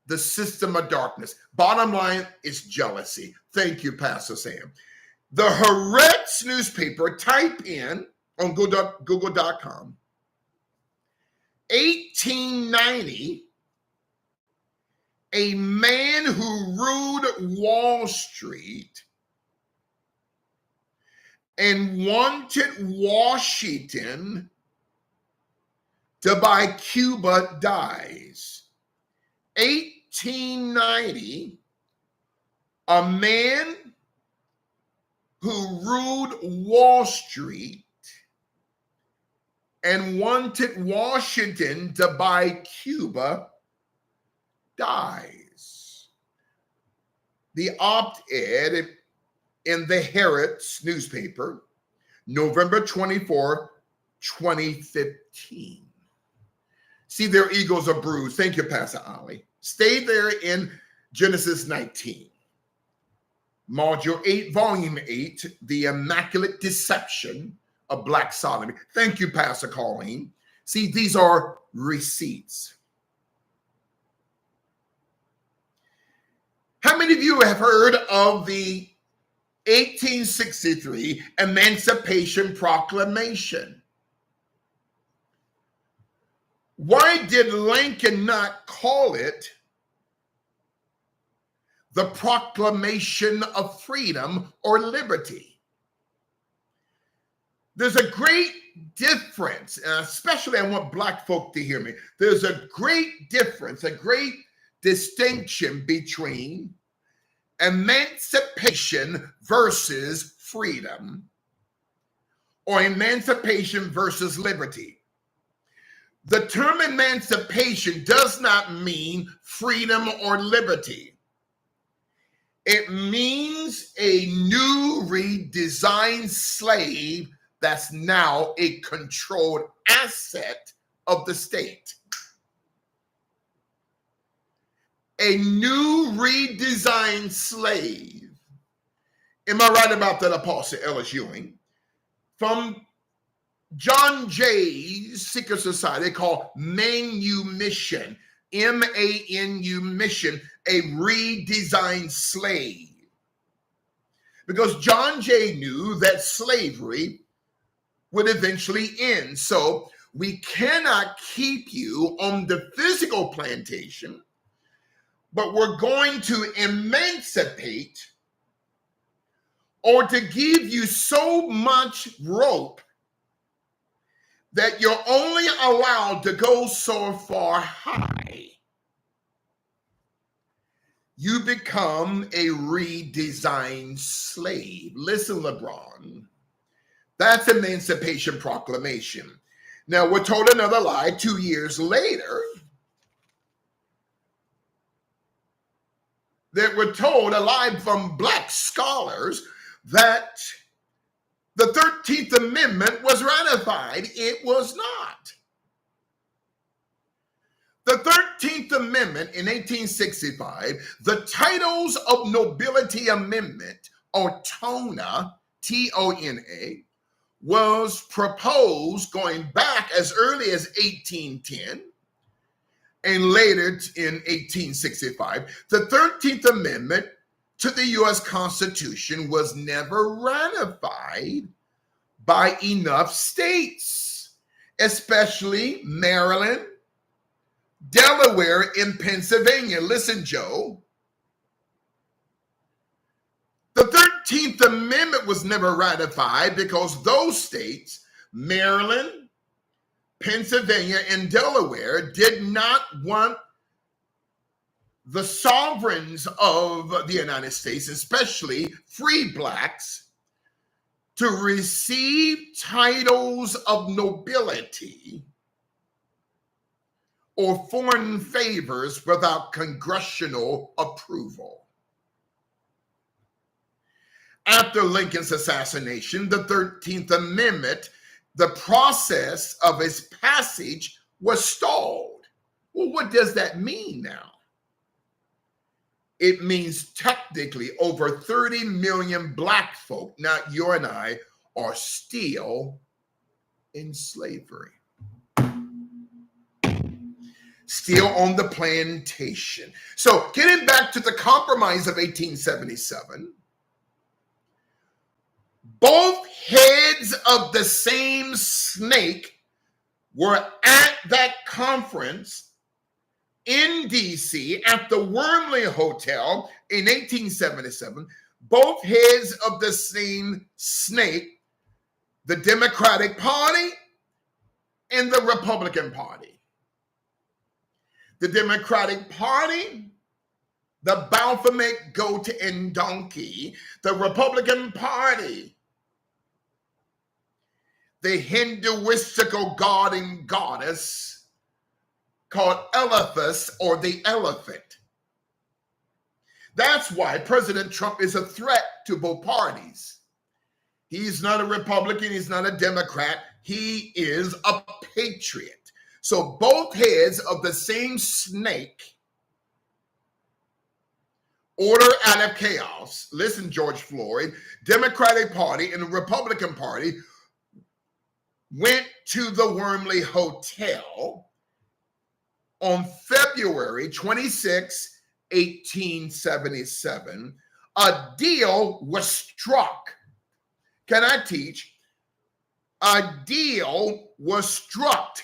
the system of darkness. Bottom line is jealousy. Thank you, Pastor Sam. The Haaretz newspaper, type in on Google.com, 1890, a man who ruled Wall Street and wanted Washington to buy Cuba dies. 1890, a man who ruled Wall Street and wanted Washington to buy Cuba dies. The op-ed in the Haaretz newspaper, November 24, 2015. See, their egos are bruised. Thank you, Pastor Ali. Stay there in Genesis 19. Module 8, Volume 8, The Immaculate Deception of Black Sodomy. Thank you, Pastor Colleen. See, these are receipts. How many of you have heard of the 1863 Emancipation Proclamation? Why did Lincoln not call it the Proclamation of Freedom or Liberty? There's a great difference, and especially I want black folk to hear me. There's a great difference, a great distinction between emancipation versus freedom, or emancipation versus liberty. The term emancipation does not mean freedom or liberty. It means a new redesigned slave that's now a controlled asset of the state. A new redesigned slave. Am I right about that, Apostle Ellis Ewing? From John Jay's secret society called manumission, M-A-N-U mission, a redesigned slave. Because John Jay knew that slavery would eventually end. So we cannot keep you on the physical plantation, but we're going to emancipate, or to give you so much rope that you're only allowed to go so far high. You become a redesigned slave. Listen, LeBron, that's Emancipation Proclamation. Now, we're told another lie 2 years later, that we're told a lie from black scholars that the 13th Amendment was ratified. It was not. The 13th Amendment in 1865, the Titles of Nobility Amendment, or TONA, T-O-N-A, was proposed going back as early as 1810 and later in 1865. The 13th Amendment to the U.S. Constitution was never ratified by enough states, especially Maryland, Delaware, and Pennsylvania. Listen, Joe. The 13th Amendment was never ratified because those states, Maryland, Pennsylvania, and Delaware, did not want the sovereigns of the United States, especially free blacks, to receive titles of nobility or foreign favors without congressional approval. After Lincoln's assassination, the 13th Amendment, the process of its passage was stalled. Well, what does that mean now? It means technically over 30 million Black folk, not you and I, are still in slavery. Still on the plantation. So getting back to the Compromise of 1877, both heads of the same snake were at that conference in D.C. at the Wormley Hotel in 1877. Both heads of the same snake, the Democratic Party and the Republican Party. The Democratic Party, the Baphomet goat and donkey. The Republican Party, the Hinduistical god and goddess called Elephas, or the elephant. That's why President Trump is a threat to both parties. He's not a Republican, he's not a Democrat, he is a patriot. So both heads of the same snake, order out of chaos. Listen, George Floyd, Democratic Party and the Republican Party went to the Wormley Hotel on February 26, 1877. A deal was struck. Can I teach? A deal was struck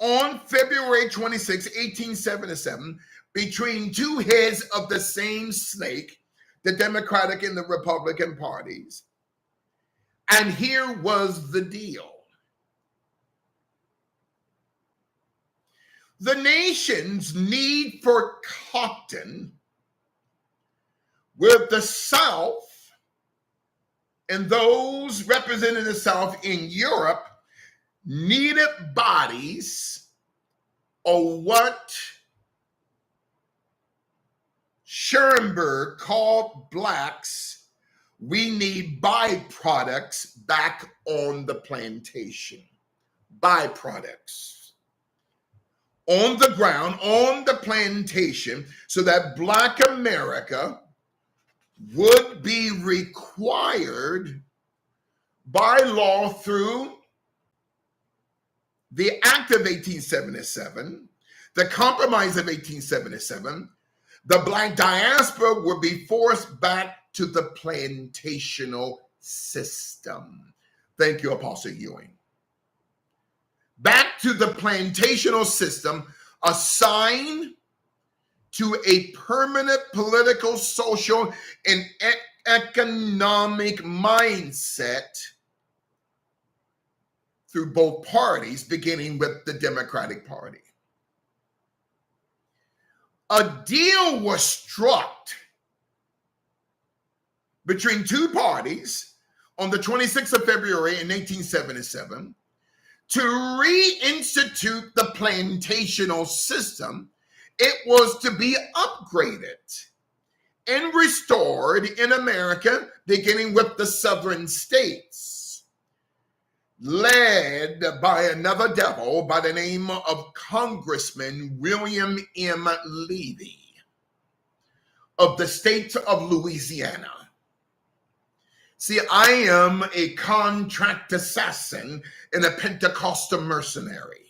on February 26, 1877, between two heads of the same snake, the Democratic and the Republican parties. And here was the deal. The nation's need for cotton, with the South and those representing the South in Europe needed bodies, or what Schoenberg called blacks, we need byproducts back on the plantation. Byproducts. On the ground, on the plantation, so that Black America would be required by law through the Act of 1877, the Compromise of 1877, the Black diaspora would be forced back to the plantational system. Thank you, Apostle Ewing. Back to the plantational system, assigned to a permanent political, social, and economic mindset through both parties, beginning with the Democratic Party. A deal was struck between two parties on the 26th of February in 1877 to reinstitute the plantational system. It was to be upgraded and restored in America, beginning with the southern states, led by another devil by the name of Congressman William M. Levy of the state of Louisiana. See, I am a contract assassin and a Pentecostal mercenary.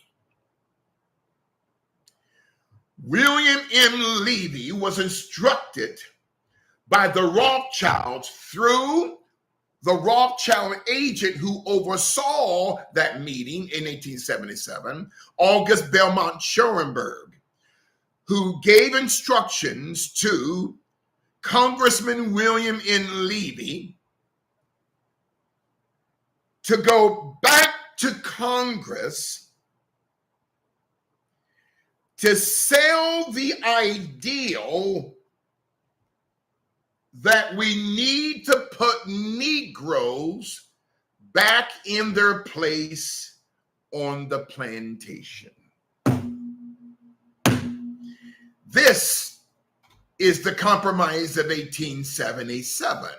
William M. Levy was instructed by the Rothschilds through the Rothschild agent who oversaw that meeting in 1877, August Belmont Schoenberg, who gave instructions to Congressman William M. Levy to go back to Congress to sell the ideal that we need to put Negroes back in their place on the plantation. This is the Compromise of 1877.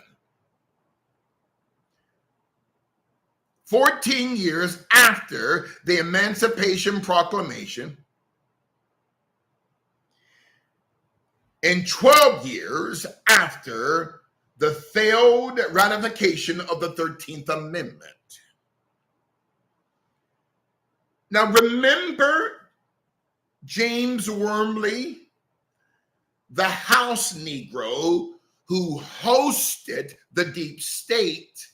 14 years after the Emancipation Proclamation and 12 years after the failed ratification of the 13th Amendment. Now remember James Wormley, the House Negro who hosted the deep state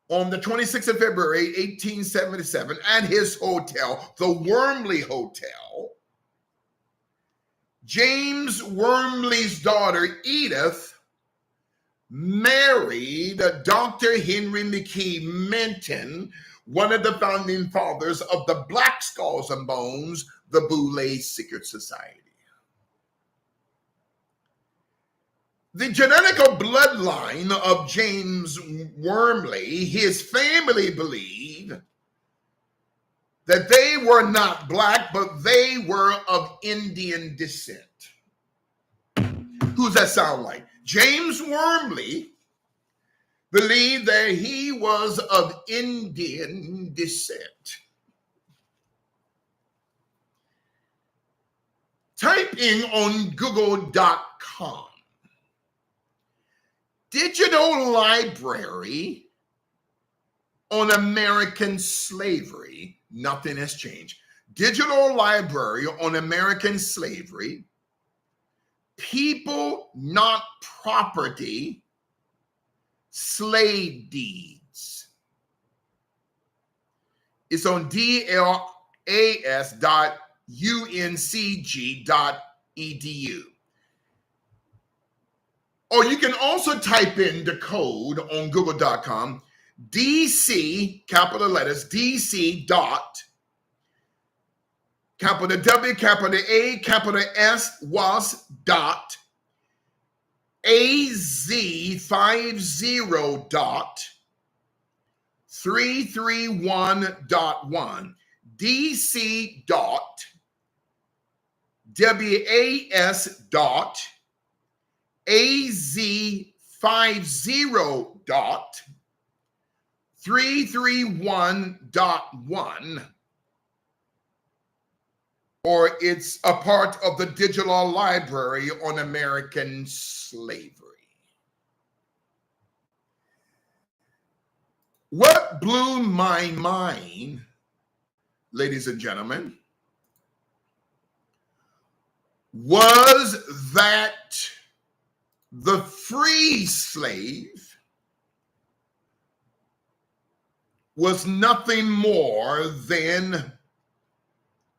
on the 26th of February, 1877 at his hotel, the Wormley Hotel. James Wormley's daughter, Edith, married Dr. Henry McKee Minton, one of the founding fathers of the Black Skulls and Bones, the Boule Secret Society. The genetical bloodline of James Wormley, his family believed that they were not black, but they were of Indian descent. Who's that sound like? James Wormley believed that he was of Indian descent. Type in on Google.com. Digital library on American slavery. Nothing has changed. Digital library on American slavery. People, not property. Slave deeds. It's on dlas.uncg.edu. Or you can also type in the code on google.com, DC, capital letters, DC dot, capital W, capital A, capital S, was dot, AZ50 dot, 331.1, DC dot, WAS dot, AZ50 dot 331.1, or it's a part of the digital library on American slavery. What blew my mind, ladies and gentlemen, was that the free slave was nothing more than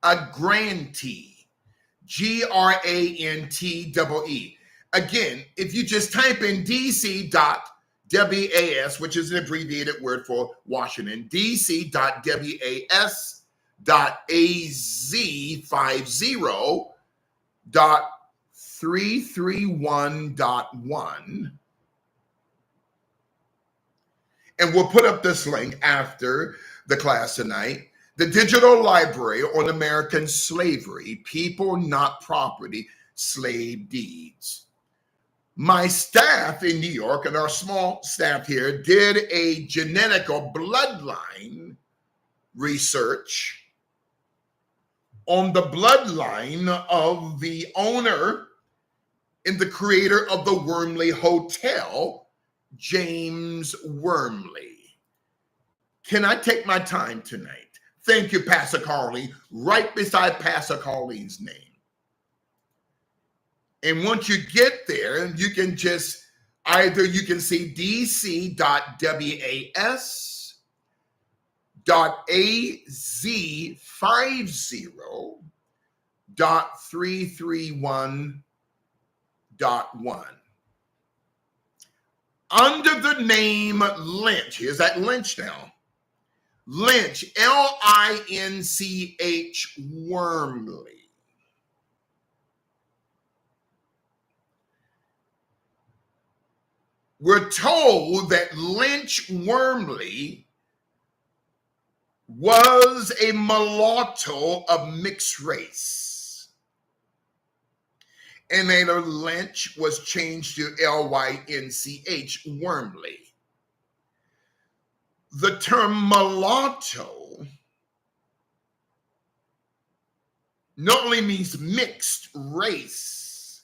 a grantee, Grantee. Again, if you just type in DC.WAS, which is an abbreviated word for Washington, DC.WAS.AZ50.331.1. And we'll put up this link after the class tonight. The Digital Library on American Slavery, People Not Property, Slave Deeds. My staff in New York and our small staff here did a genetical bloodline research on the bloodline of the owner and the creator of the Wormley Hotel, James Wormley. Can I take my time tonight? Thank you, Pastor Carly, right beside Pastor Carly's name. And once you get there, you can just, either you can see dc.WAS.AZ50.331.1. Under the name Lynch, here's that Lynch now. Lynch, L-I-N-C-H, Wormley. we're told that Lynch Wormley was a mulatto of mixed race. And later Lynch was changed to Lynch, Wormley. The term mulatto not only means mixed race,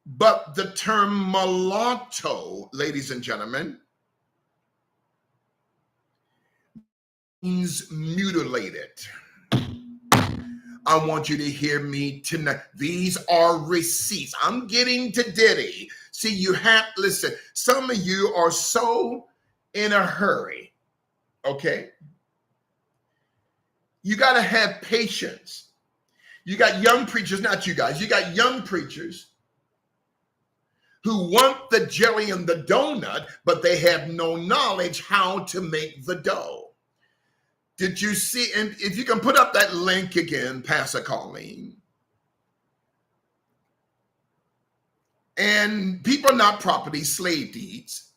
but the term mulatto, ladies and gentlemen, means mutilated. I want you to hear me tonight. These are receipts. I'm getting to Diddy. See, you have, listen, some of you are so in a hurry, okay? You got to have patience. You got young preachers, not you guys, you got young preachers who want the jelly and the donut, but they have no knowledge how to make the dough. Did you see, and if you can put up that link again, Pastor Colleen. And people not property, slave deeds.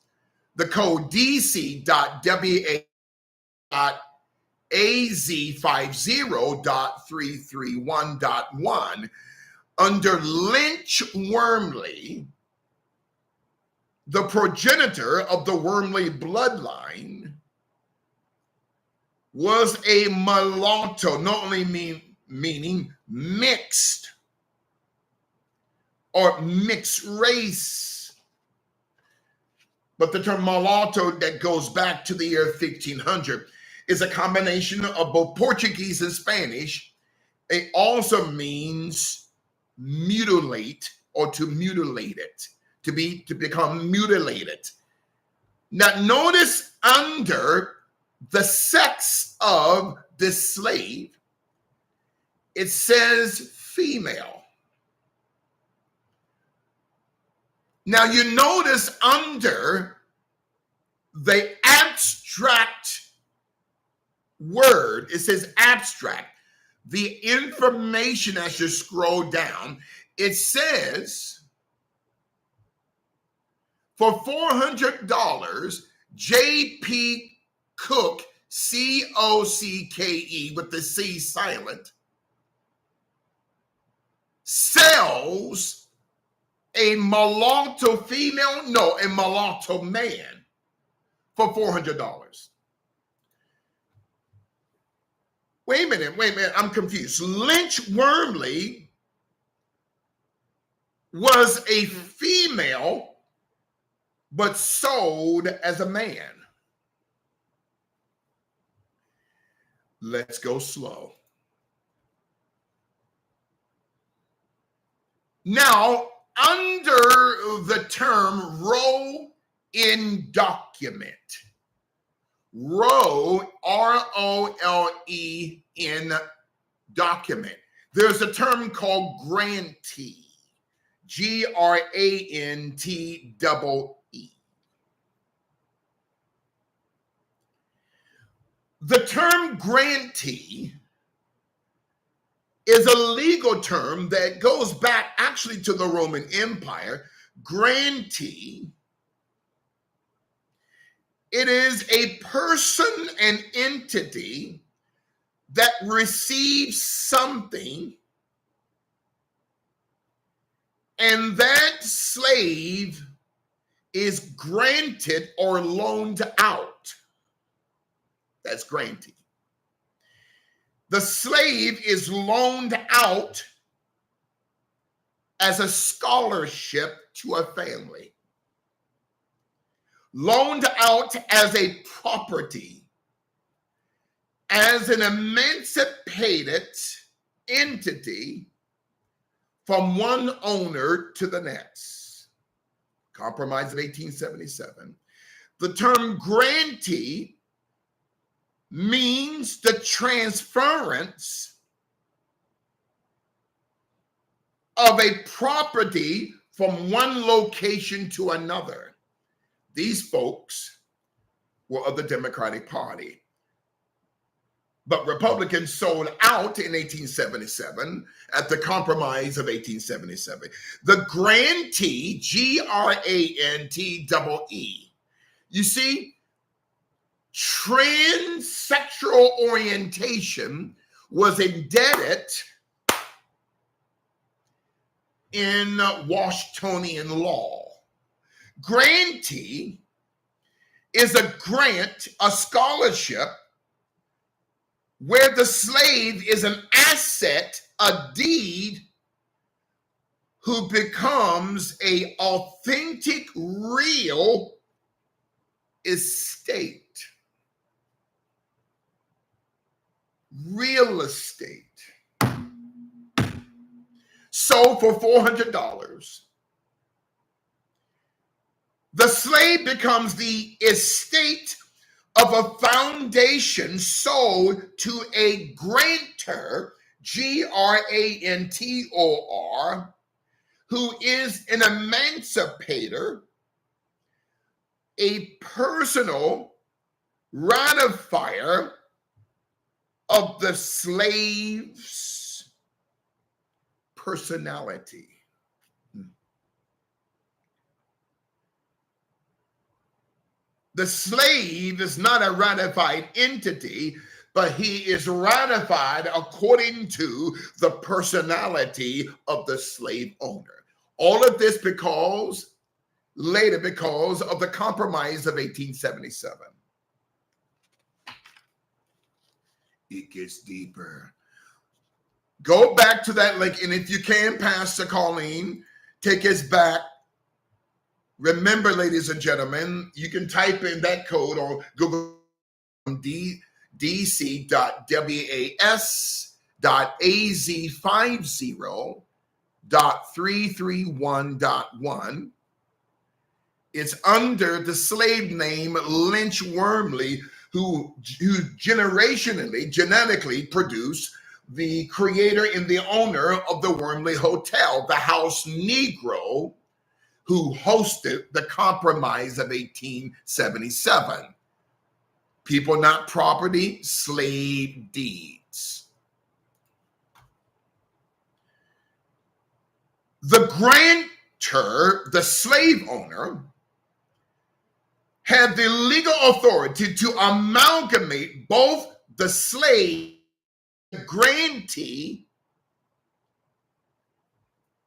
The code DC.WA.AZ50.331.1 under Lynch Wormley, the progenitor of the Wormley bloodline, was a mulatto, not only meaning mixed or mixed race, but the term mulatto that goes back to the year 1500 is a combination of both Portuguese and Spanish. It also means mutilate or to mutilate it, to become mutilated. Now notice under the sex of this slave, it says female. Now you notice under the abstract word, it says abstract. The information as you scroll down, it says for $400, J.P. Cook, C-O-C-K-E with the C silent, sells a mulatto female, no, a mulatto man for $400. Wait a minute, I'm confused. Lynch Wormley was a female, but sold as a man. Let's go slow. Now, under the term role in document, role, R-O-L-E in document, there's a term called grantee, G-R-A-N-T-E-E. The term grantee is a legal term that goes back actually to the Roman Empire. Grantee, it is a person and entity that receives something, and that slave is granted or loaned out. That's grantee. The slave is loaned out as a scholarship to a family, loaned out as a property, as an emancipated entity from one owner to the next. Compromise of 1877. The term grantee means the transference of a property from one location to another. These folks were of the Democratic Party. but Republicans sold out in 1877 at the Compromise of 1877. The grantee, Grantee. You see, transsexual orientation was indebted in Washingtonian law. Grantee is a grant, a scholarship, where the slave is an asset, a deed, who becomes a authentic, real estate. Real estate. Sold for $400. The slave becomes the estate of a foundation sold to a grantor, Grantor, who is an emancipator, a personal ratifier of the slave's personality. The slave is not a ratified entity, but he is ratified according to the personality of the slave owner. All of this because of the Compromise of 1877. It gets deeper. Go back to that link, and if you can, Pastor Colleen, take us back. Remember, ladies and gentlemen, you can type in that code on Google dc.was.az50.331.1. It's under the slave name Lynch Wormley, who genetically produced the creator and the owner of the Wormley Hotel, the house Negro, who hosted the Compromise of 1877. People not property, slave deeds. The grantor, the slave owner, had the legal authority to amalgamate both the slave, the grantee,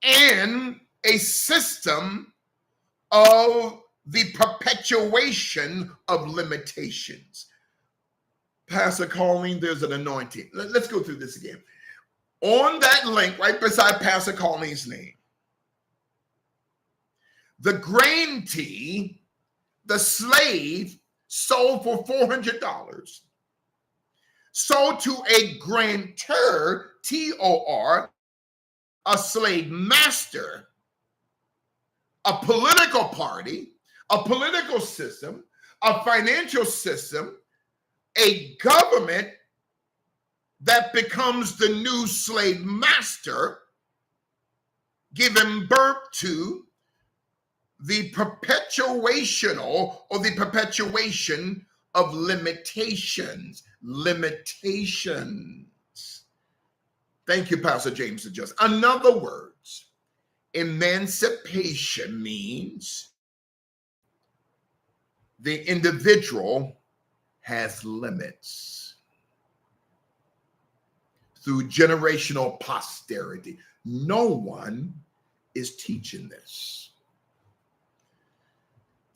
and a system of the perpetuation of limitations. Pastor Colleen, there's an anointing. Let's go through this again. On that link, right beside Pastor Colleen's name, the grantee, the slave, sold for $400, sold to a grantor, Tor, a slave master, a political party, a political system, a financial system, a government that becomes the new slave master, giving birth to the perpetuation of limitations. Thank you, Pastor James and Justice. In other words, emancipation means the individual has limits through generational posterity. No one is teaching this.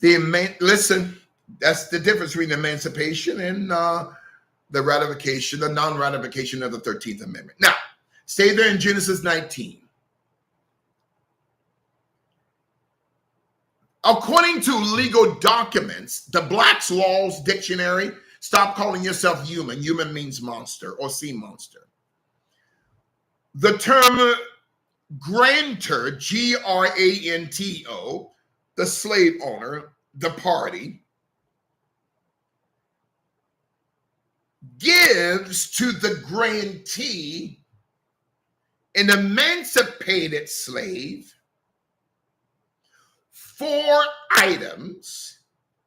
Listen, that's the difference between emancipation and the non-ratification of the 13th Amendment. Now, stay there in Genesis 19. According to legal documents, the Black's Laws Dictionary, stop calling yourself human. Human means monster or sea monster. The term grantor, Granto, the slave owner, the party, gives to the grantee, an emancipated slave, 4 items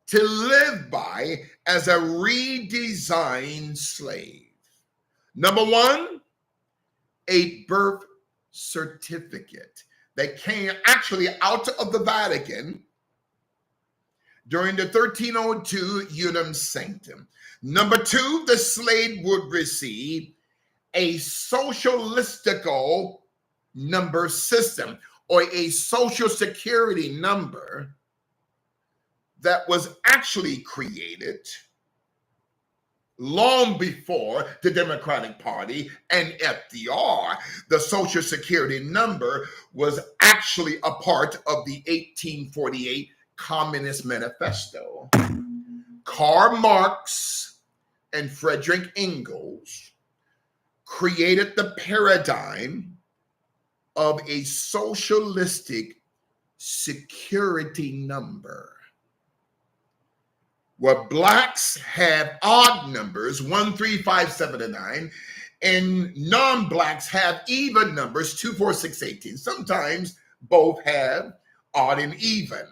to live by as a redesigned slave. Number one, a birth certificate that came actually out of the Vatican during the 1302 Unum Sanctum. Number two, the slave would receive a socialistical number system, or a social security number that was actually created long before the Democratic Party and FDR. The Social Security number was actually a part of the 1848 Communist Manifesto. Karl Marx and Friedrich Engels created the paradigm of a socialistic security number, where blacks have odd numbers, 1, 3, 5, 7, and 9, and non-blacks have even numbers, 2, 4, 6, 18. Sometimes both have odd and even.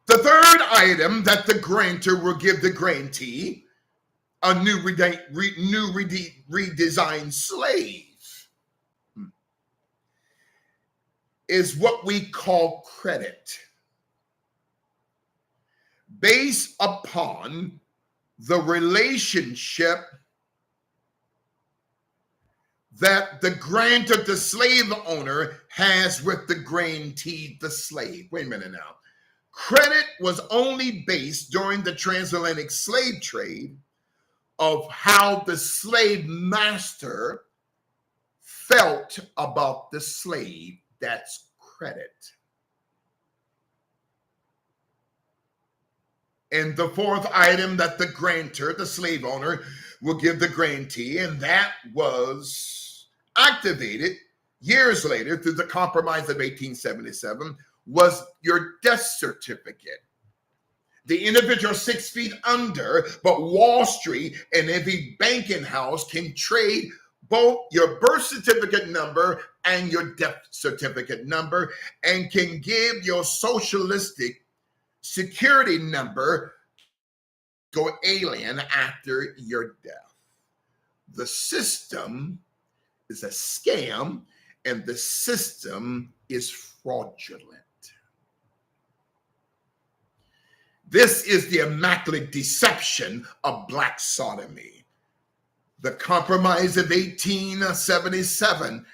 The third item that the grantor will give the grantee, a new redesigned slave, is what we call credit, based upon the relationship that the grantor, the slave owner, has with the grantee, the slave. Wait a minute now. Credit was only based during the transatlantic slave trade of how the slave master felt about the slave. That's credit. And the fourth item that the grantor, the slave owner, will give the grantee, and that was activated years later through the Compromise of 1877, was your death certificate. The individual 6 feet under, but Wall Street and every banking house can trade both your birth certificate number and your death certificate number, and can give your socialistic security number go alien after your death. The system is a scam, and the system is fraudulent. This is the Immaculate Deception of Black Sodomy. The Compromise of 1877.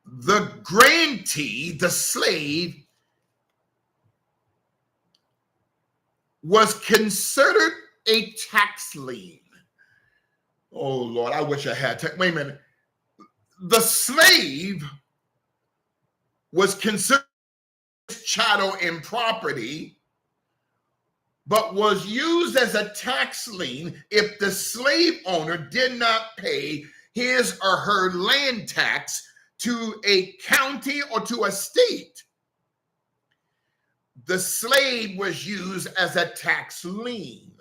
The grantee, the slave, was considered a tax lien. Oh, Lord, I wish I had. Wait a minute. The slave was considered chattel and property, but was used as a tax lien if the slave owner did not pay his or her land tax to a county or to a state. The slave was used as a tax lien,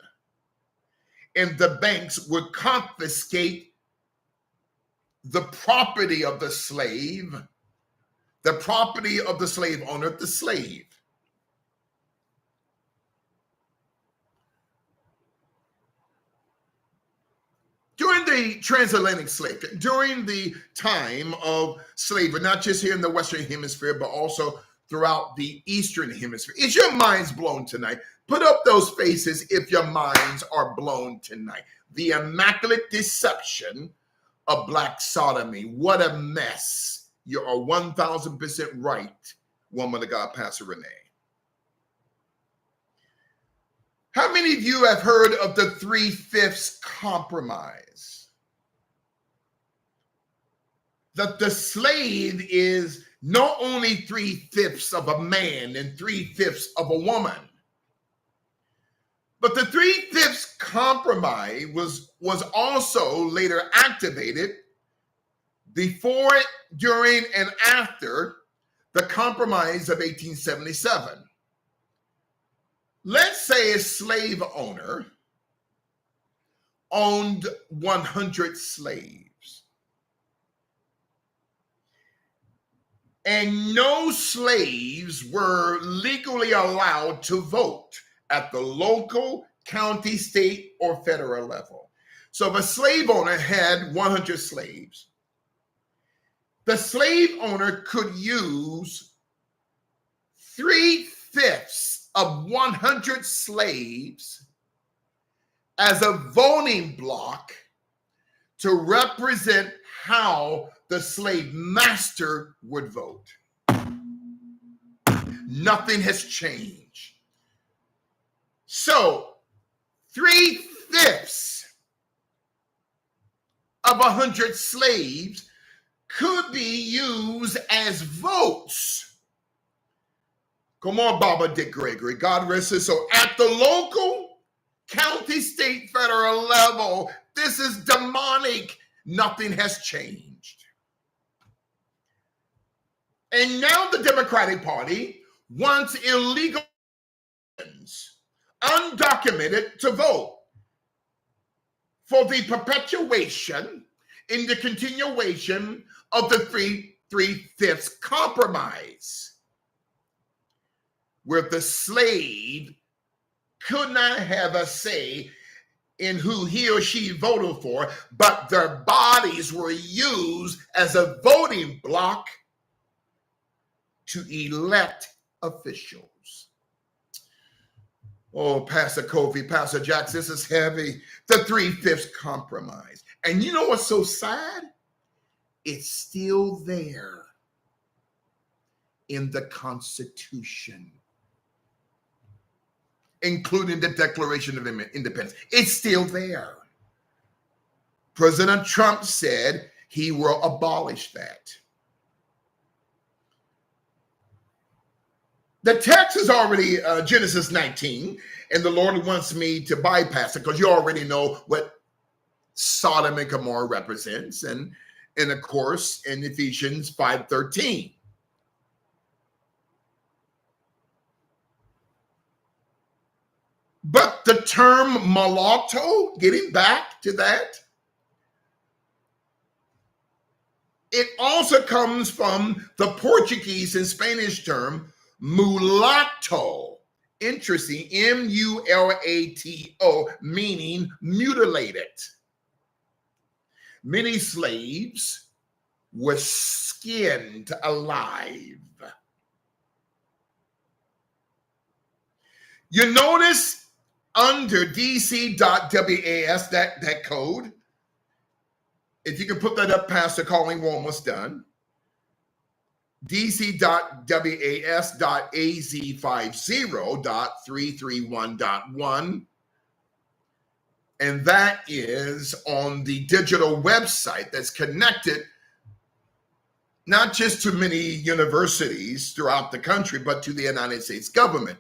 and the banks would confiscate the property of the slave, the property of the slave owner, the slave. During the transatlantic slave trade, during the time of slavery, not just here in the Western Hemisphere, but also throughout the Eastern Hemisphere. Is your minds blown tonight? Put up those faces if your minds are blown tonight. The Immaculate Deception of Black Sodomy. What a mess. You are 1,000% right, woman of God, Pastor Renee. How many of you have heard of the 3/5 compromise? That the slave is not only 3/5 of a man and 3/5 of a woman, but the 3/5 compromise was also later activated before, during, and after the Compromise of 1877. Let's say a slave owner owned 100 slaves, and no slaves were legally allowed to vote at the local, county, state, or federal level. So if a slave owner had 100 slaves, the slave owner could use 3/5 of 100 slaves as a voting block to represent how the slave master would vote. Nothing has changed. So 3/5 of 100 slaves could be used as votes. Come on, Baba Dick Gregory. God rest his soul. At the local, county, state, federal level, this is demonic. Nothing has changed. And now the Democratic Party wants illegal, undocumented, to vote for the perpetuation in the continuation of the 3/5 compromise, where the slave could not have a say in who he or she voted for, but their bodies were used as a voting block to elect officials. Oh, Pastor Kofi, Pastor Jax, this is heavy. The 3/5 compromise. And you know what's so sad? It's still there in the Constitution, including the Declaration of Independence. It's still there. President Trump said he will abolish that. The text is already Genesis 19, and the Lord wants me to bypass it because you already know what Sodom and Gomorrah represents, and of course in Ephesians 5:13. But the term mulatto, getting back to that, it also comes from the Portuguese and Spanish term mulatto. Interesting, M-U-L-A-T-O, meaning mutilated. Many slaves were skinned alive. You notice under dc.was, that code, if you can put that up, Pastor, calling we're almost done. dc.was.az50.331.1. And that is on the digital website that's connected not just to many universities throughout the country, but to the United States government.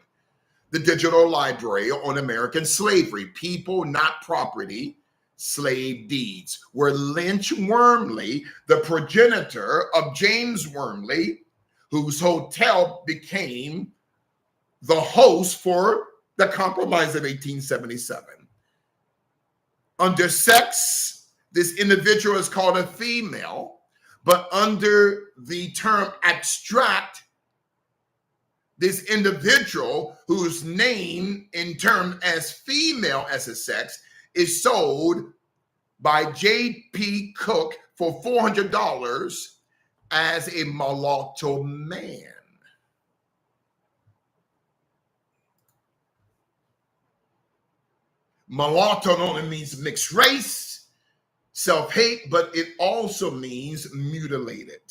The digital library on American slavery, people, not property, slave deeds, where Lynch Wormley, the progenitor of James Wormley, whose hotel became the host for the Compromise of 1877. Under sex, this individual is called a female, but under the term abstract, this individual whose name in term as female as a sex is sold by J.P. Cook for $400 as a mulatto man. Mulatto not only means mixed race, self-hate, but it also means mutilated.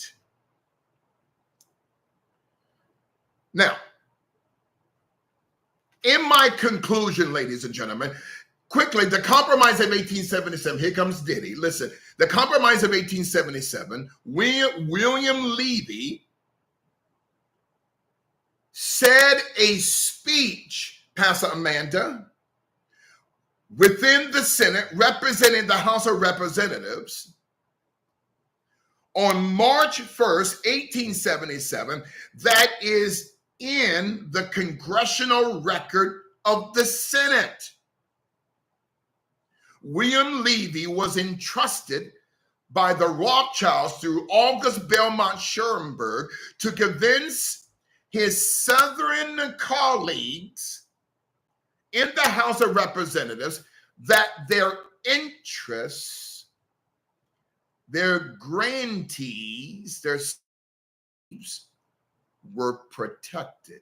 Now, in my conclusion, ladies and gentlemen, quickly, the Compromise of 1877, here comes Diddy. Listen, the Compromise of 1877, William Levy said a speech, Pastor Amanda, within the Senate, representing the House of Representatives, on March 1st, 1877, that is in the congressional record of the Senate. William Levy was entrusted by the Rothschilds through August Belmont Schurenberg to convince his Southern colleagues in the House of Representatives that their interests, their grantees, their slaves were protected.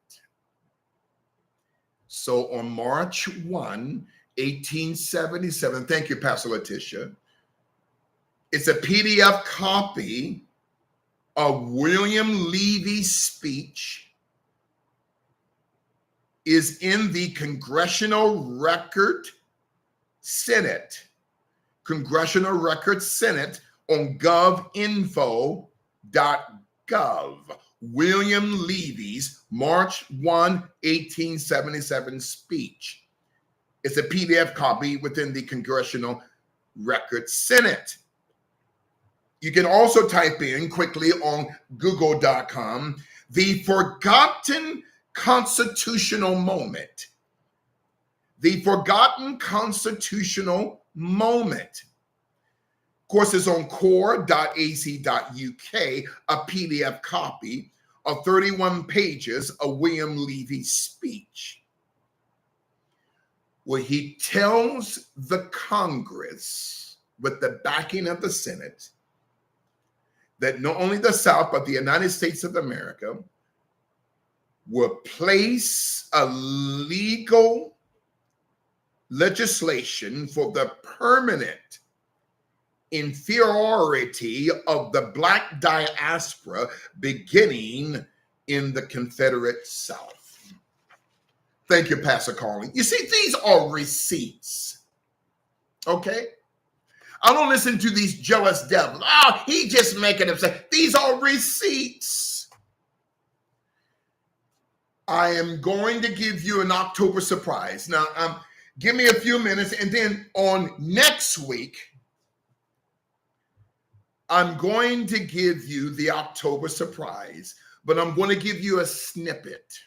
So on March 1, 1877, thank you, Pastor Letitia, it's a PDF copy of William Levy's speech, is in the Congressional Record Senate, Congressional Record Senate on govinfo.gov. William Levy's March 1, 1877 speech. It's a PDF copy within the Congressional Record Senate. You can also type in quickly on google.com, the forgotten constitutional moment. The forgotten constitutional moment. Of course, it's on core.ac.uk, a PDF copy of 31 pages of William Levy's speech, where he tells the Congress, with the backing of the Senate, that not only the South, but the United States of America will place a legal legislation for the permanent inferiority of the Black diaspora beginning in the Confederate South. Thank you, Pastor Carlin. You see, these are receipts, okay? I don't listen to these jealous devils. Oh, he just making them say. These are receipts. I am going to give you an October surprise. Now, give me a few minutes, and then on next week, I'm going to give you the October surprise, but I'm going to give you a snippet.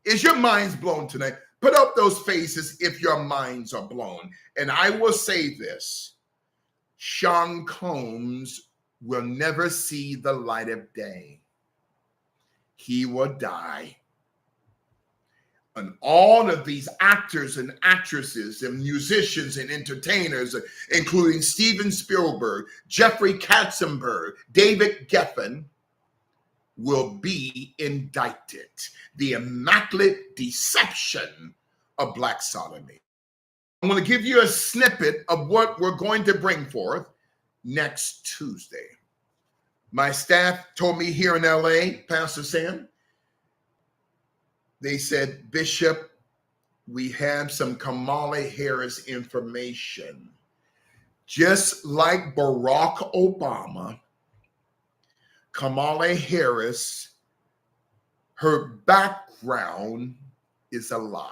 Is your minds blown tonight? Put up those faces if your minds are blown. And I will say this. Sean Combs will never see the light of day. He will die. And all of these actors and actresses and musicians and entertainers, including Steven Spielberg, Jeffrey Katzenberg, David Geffen, will be indicted. The Immaculate Deception of Black Sodomy. I'm going to give you a snippet of what we're going to bring forth next Tuesday. My staff told me here in LA, Pastor Sam, they said, Bishop, we have some Kamala Harris information. Just like Barack Obama, Kamala Harris, her background is a lie.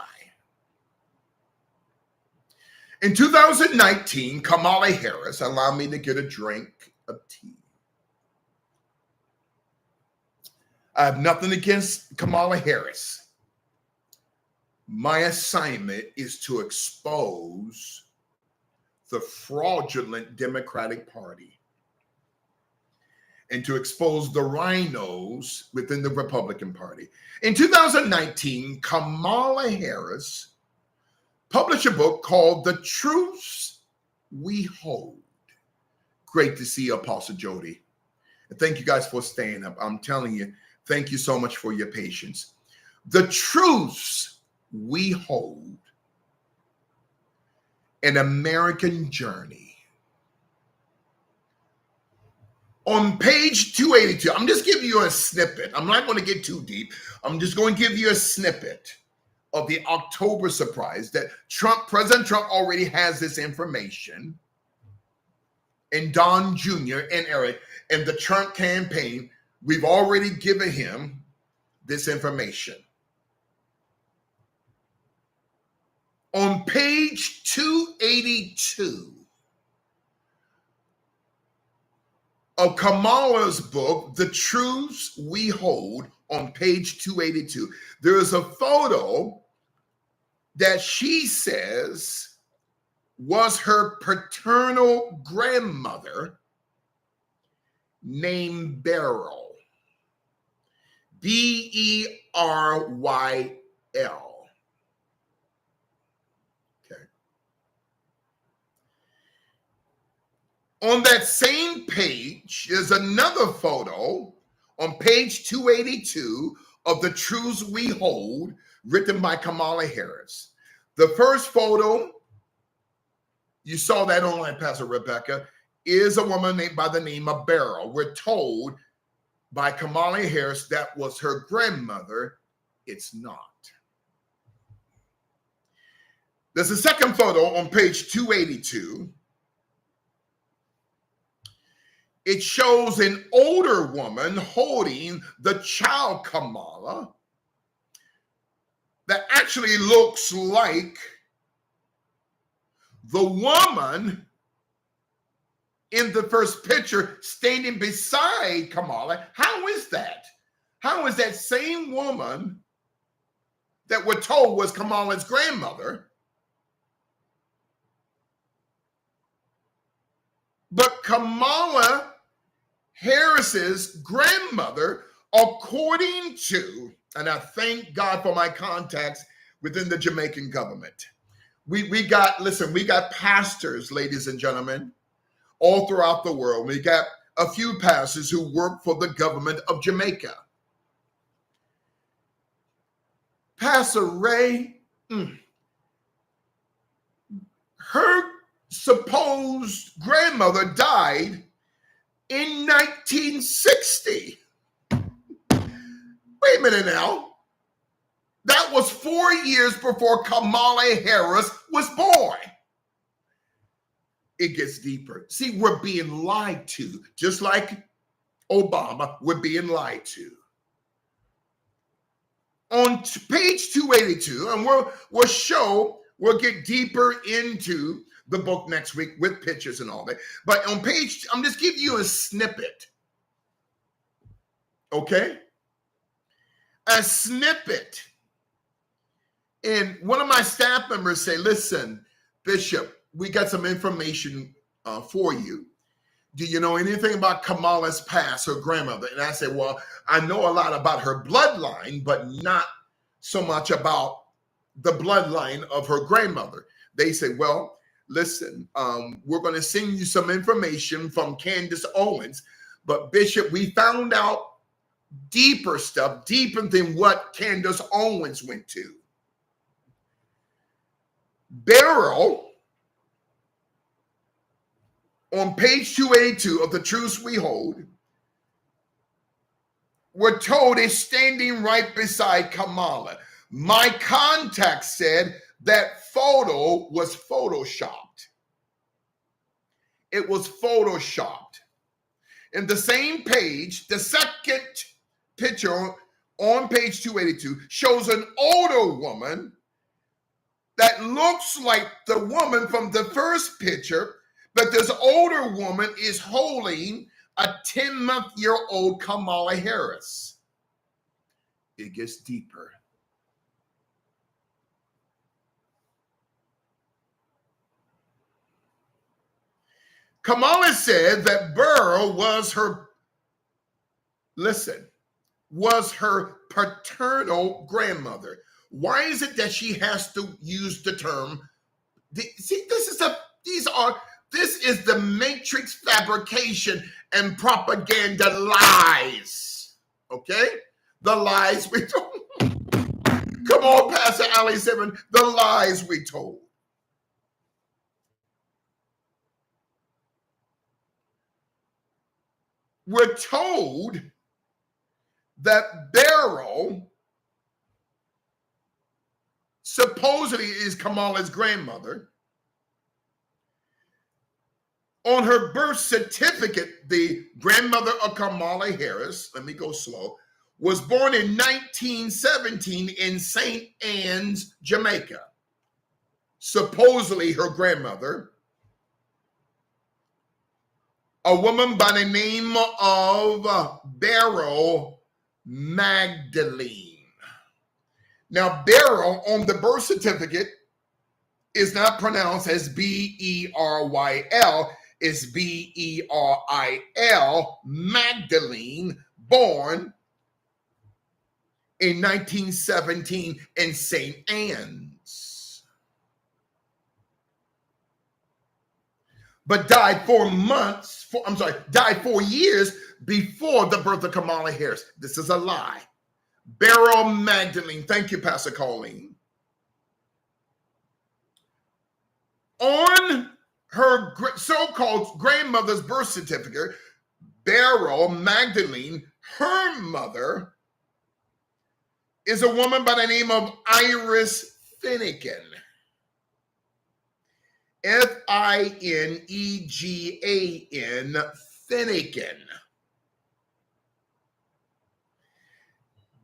In 2019, Kamala Harris, allow me to get a drink of tea. I have nothing against Kamala Harris. My assignment is to expose the fraudulent Democratic Party and to expose the rhinos within the Republican Party. In 2019, Kamala Harris published a book called The Truths We Hold. Great to see you, Apostle Jody. And thank you guys for staying up. I'm telling you, thank you so much for your patience. The Truths We Hold. An American Journey. On page 282, I'm just giving you a snippet. I'm not going to get too deep. I'm just going to give you a snippet of the October surprise that President Trump already has this information, and Don Jr. and Eric and the Trump campaign, we've already given him this information. On page 282 of Kamala's book, The Truths We Hold, on page 282, there is a photo that she says was her paternal grandmother named Beryl. Beryl. On that same page is another photo on page 282 of The Truths We Hold, written by Kamala Harris. The first photo, you saw that online, Pastor Rebecca, is a woman named by the name of Beryl. We're told by Kamala Harris that was her grandmother. It's not. There's a second photo on page 282. It shows an older woman holding the child Kamala that actually looks like the woman in the first picture standing beside Kamala. How is that? How is that same woman that we're told was Kamala's grandmother, but Kamala Harris's grandmother, according to, and I thank God for my contacts within the Jamaican government. We got pastors, ladies and gentlemen, all throughout the world. We got a few pastors who work for the government of Jamaica. Pastor Ray, her supposed grandmother died in 1960. Wait a minute now. That was 4 years before Kamala Harris was born. It gets deeper. See, we're being lied to. Just like Obama, we're being lied to. On page 282, and we'll get deeper into the book next week with pictures and all that. But on page, I'm just giving you a snippet. Okay? A snippet. And one of my staff members say, listen, Bishop, we got some information for you. Do you know anything about Kamala's past, her grandmother? And I said, well, I know a lot about her bloodline, but not so much about the bloodline of her grandmother. They say, well, listen, we're going to send you some information from Candace Owens, but Bishop, we found out deeper stuff, deeper than what Candace Owens went to. Beryl, on page 282 of The Truths We Hold, we're told is standing right beside Kamala. My contact said that photo was photoshopped. It was photoshopped. In the same page, the second picture on page 282 shows an older woman that looks like the woman from the first picture, but this older woman is holding a 10-month-old Kamala Harris. It gets deeper. Kamala said that Beryl was her paternal grandmother. Why is it that she has to use the term? See, this is the matrix fabrication and propaganda lies. Okay? The lies we told. Come on, Pastor Ali 7, the lies we told. We're told that Beryl supposedly is Kamala's grandmother. On her birth certificate, the grandmother of Kamala Harris, let me go slow, was born in 1917 in St. Anne's, Jamaica. Supposedly her grandmother, a woman by the name of Beryl Magdalene. Now, Beryl on the birth certificate is not pronounced as B-E-R-Y-L, it's B-E-R-I-L, Magdalene, born in 1917 in St. Anne's. but died 4 months, died 4 years before the birth of Kamala Harris. This is a lie. Beryl Magdalene, thank you, Pastor Colleen. On her so-called grandmother's birth certificate, Beryl Magdalene, her mother, is a woman by the name of Iris Finnegan. Finegan, Finnegan.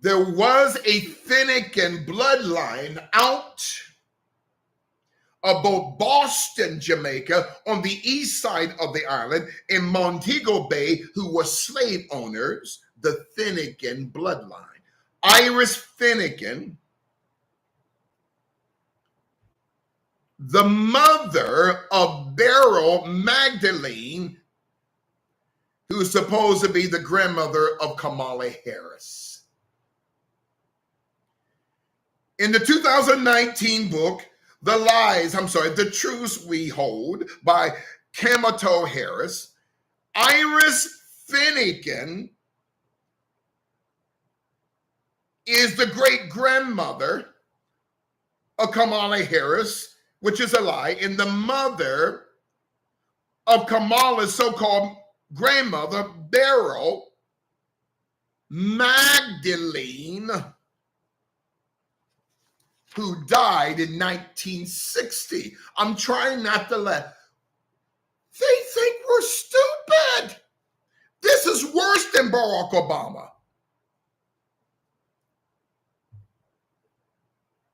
There was a Finnegan bloodline out of both Boston, Jamaica, on the east side of the island, and Montego Bay, who were slave owners, the Finnegan bloodline. Iris Finnegan, the mother of Beryl Magdalene, who is supposed to be the grandmother of Kamala Harris. In the 2019 book, The Truths We Hold by Kamala Harris, Iris Finnegan is the great-grandmother of Kamala Harris, which is a lie, and the mother of Kamala's so-called grandmother, Beryl Magdalene, who died in 1960. I'm trying not to laugh. They think we're stupid. This is worse than Barack Obama.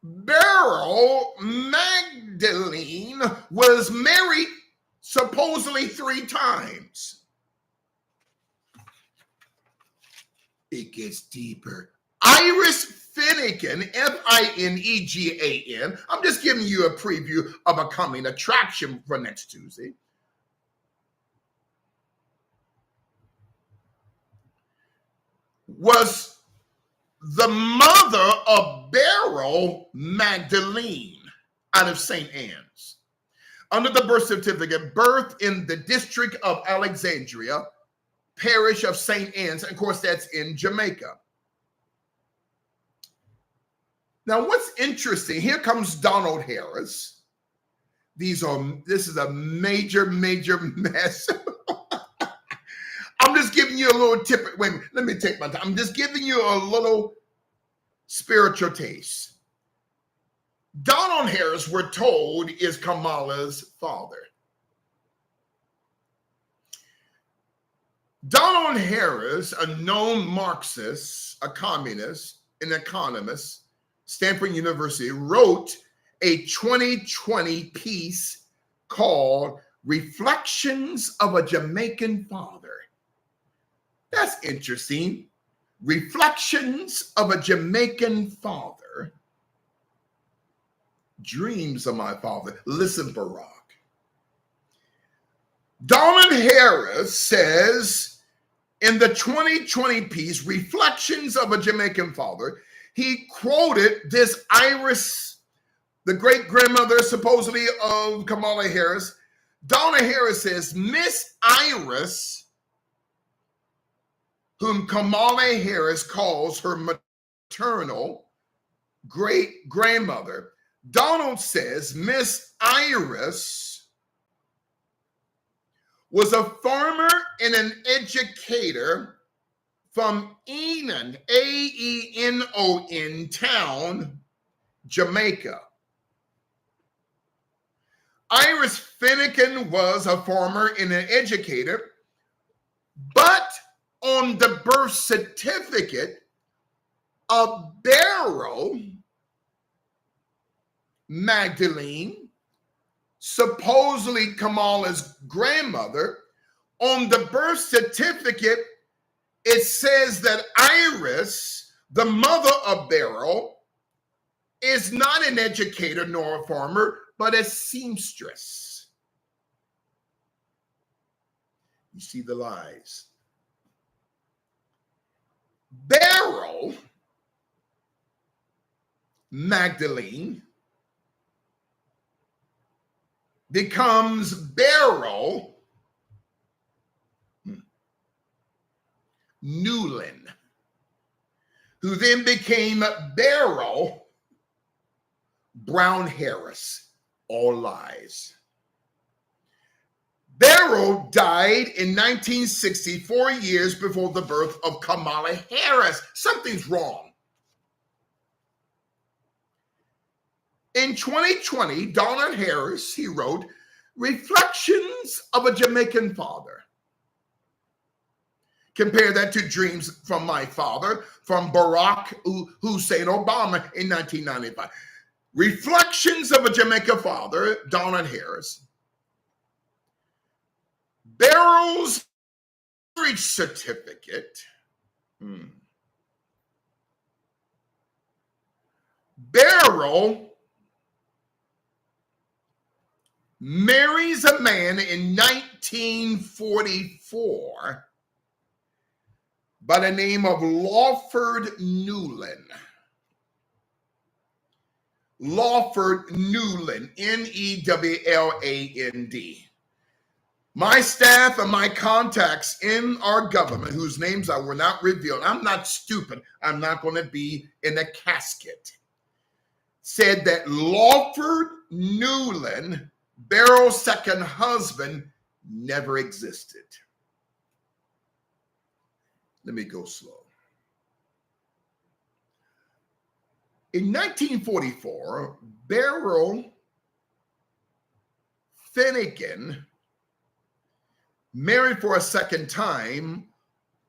Beryl Magdalene was married supposedly 3 times. It gets deeper. Iris Finnegan, Finegan, I'm just giving you a preview of a coming attraction for next Tuesday. Was the mother of Beryl Magdalene out of St. Anne's. Under the birth certificate, birth in the district of Alexandria, parish of St. Anne's. Of course, that's in Jamaica. Now, what's interesting, here comes Donald Harris. This is a major mess. I'm just giving you a little tip. Wait a minute, let me take my time. I'm just giving you a little spiritual taste. Donald Harris, we're told, is Kamala's father. Donald Harris, a known Marxist, a communist, an economist, Stanford University, wrote a 2020 piece called Reflections of a Jamaican Father. That's interesting. Reflections of a Jamaican Father. Dreams of my father. Listen, Barack. Donald Harris says in the 2020 piece, Reflections of a Jamaican Father, he quoted this Iris, the great-grandmother supposedly of Kamala Harris. Donald Harris says, Miss Iris, whom Kamala Harris calls her maternal great-grandmother. Donald says Miss Iris was a farmer and an educator from Enon, Aenon town, Jamaica. Iris Finnegan was a farmer and an educator, but on the birth certificate of Beryl Magdalene, supposedly Kamala's grandmother, on the birth certificate, it says that Iris, the mother of Beryl, is not an educator nor a farmer, but a seamstress. You see the lies. Beryl Magdalene becomes Beryl Newland, who then became Beryl Brown Harris. All lies. Beryl died in 1960, 4 years before the birth of Kamala Harris. Something's wrong. In 2020, Donald Harris, he wrote, Reflections of a Jamaican Father. Compare that to Dreams from My Father from Barack Hussein Obama in 1995. Reflections of a Jamaican Father, Donald Harris. Beryl's marriage certificate. Beryl marries a man in 1944 by the name of Lawford Newland. Lawford Newland, Newland. My staff and my contacts in our government, whose names I will not reveal, I'm not stupid, I'm not going to be in a casket, said that Lawford Newland, Beryl's second husband, never existed. Let me go slow. In 1944, Beryl Finnegan married for a second time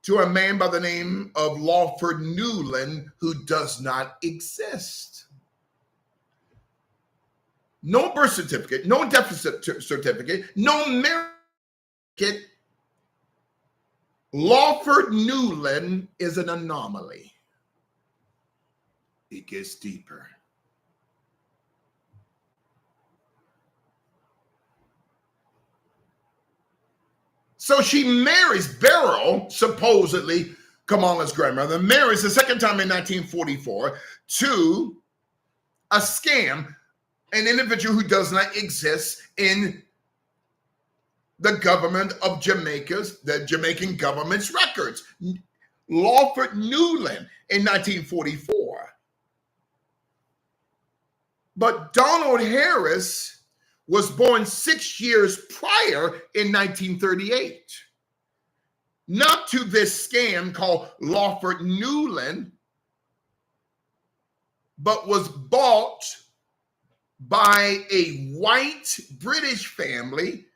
to a man by the name of Lawford Newland, who does not exist. No birth certificate, no death certificate, no marriage certificate. Lawford Newland is an anomaly. It gets deeper. So she marries Beryl, supposedly Kamala's grandmother, marries the second time in 1944 to a scam, an individual who does not exist in the government of Jamaica's, the Jamaican government's records. Lawford Newland in 1944. But Donald Harris was born 6 years prior in 1938. Not to this scam called Lawford Newland, but was bought by a white British family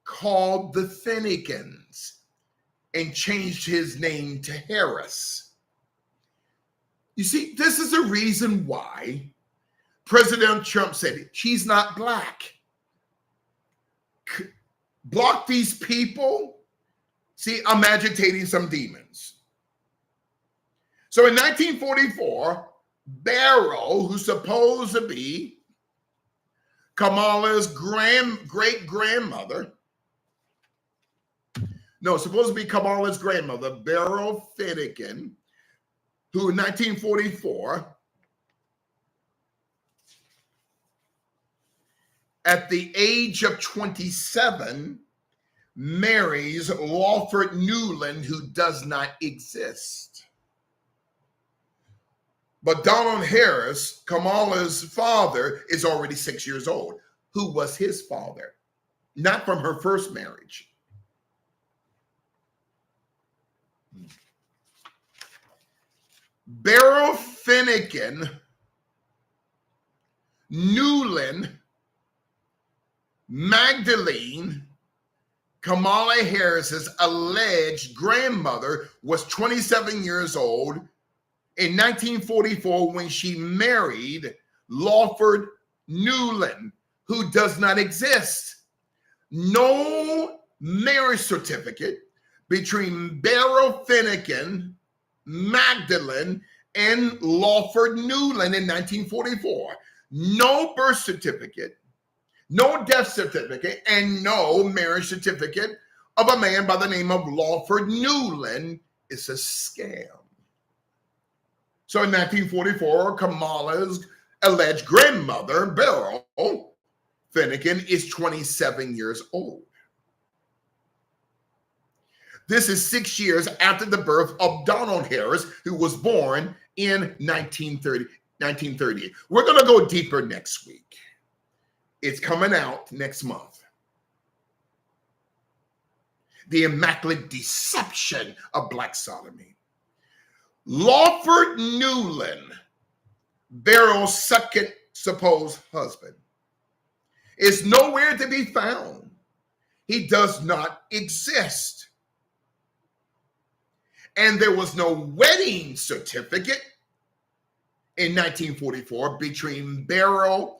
called the Finnegans and changed his name to Harris. You see, this is the reason why President Trump said, she's not black. Block these people. See, I'm agitating some demons. So in 1944, Beryl, who's supposed to be Kamala's great-grandmother, supposed to be Kamala's grandmother, Beryl Finnegan, who in 1944, at the age of 27, marries Lawford Newland, who does not exist. But Donald Harris, Kamala's father, is already 6 years old. Who was his father? Not from her first marriage. Beryl Finnegan Newland Magdalene, Kamala Harris's alleged grandmother, was 27 years old in 1944 when she married Lawford Newland, who does not exist. No marriage certificate between Beryl Finnegan, Magdalene, and Lawford Newland in 1944. No birth certificate, no death certificate, and no marriage certificate of a man by the name of Lawford Newland. Is a scam. So in 1944, Kamala's alleged grandmother, Beryl Finnegan is 27 years old. This is 6 years after the birth of Donald Harris, who was born in 1938. We're going to go deeper next week. It's coming out next month. The Immaculate Deception of Black Sodomy. Lawford Newland, Barrow's second supposed husband, is nowhere to be found. He does not exist. And there was no wedding certificate in 1944 between Barrow,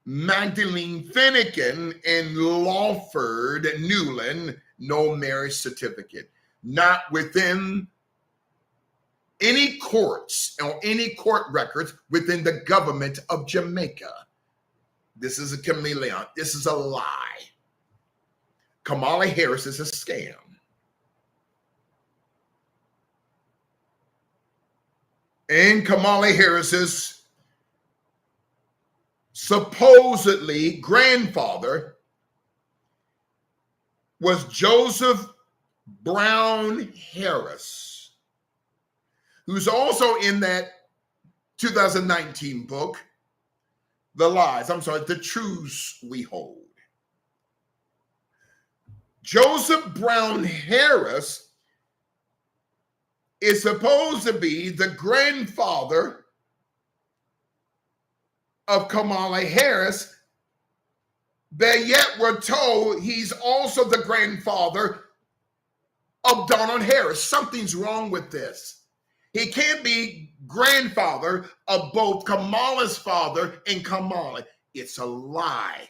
Magdalene Finnegan, and Lawford Newland. No marriage certificate. Not within any courts or any court records within the government of Jamaica. This is a chameleon. This is a lie. Kamala Harris is a scam. And Kamala Harris's supposedly grandfather was Joseph Brown Harris, who's also in that 2019 book, The Truths We Hold. Joseph Brown Harris is supposed to be the grandfather of Kamala Harris, but yet we're told he's also the grandfather of Donald Harris. Something's wrong with this. He can't be grandfather of both Kamala's father and Kamala. It's a lie.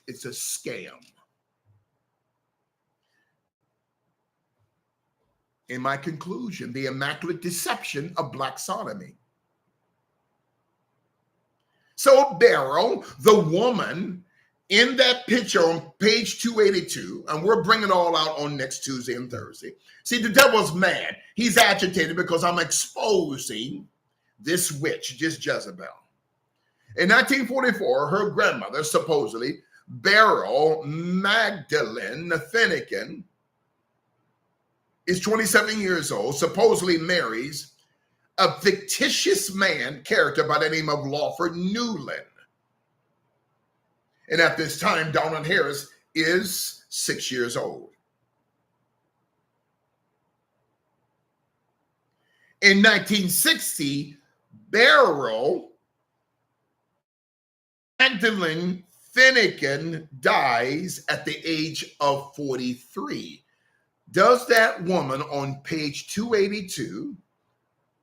It's a scam. In my conclusion, the Immaculate Deception of Black Sodomy. So Barrow, the woman in that picture on page 282, and we're bringing it all out on next Tuesday and Thursday. See, the devil's mad. He's agitated because I'm exposing this witch, this Jezebel. In 1944, her grandmother, supposedly, Barrow Magdalene Finnegan, is 27 years old, supposedly marries a fictitious character by the name of Lawford Newland. And at this time, Donald Harris is 6 years old. In 1960, Barrow Magdalene Finnegan dies at the age of 43. Does that woman on page 282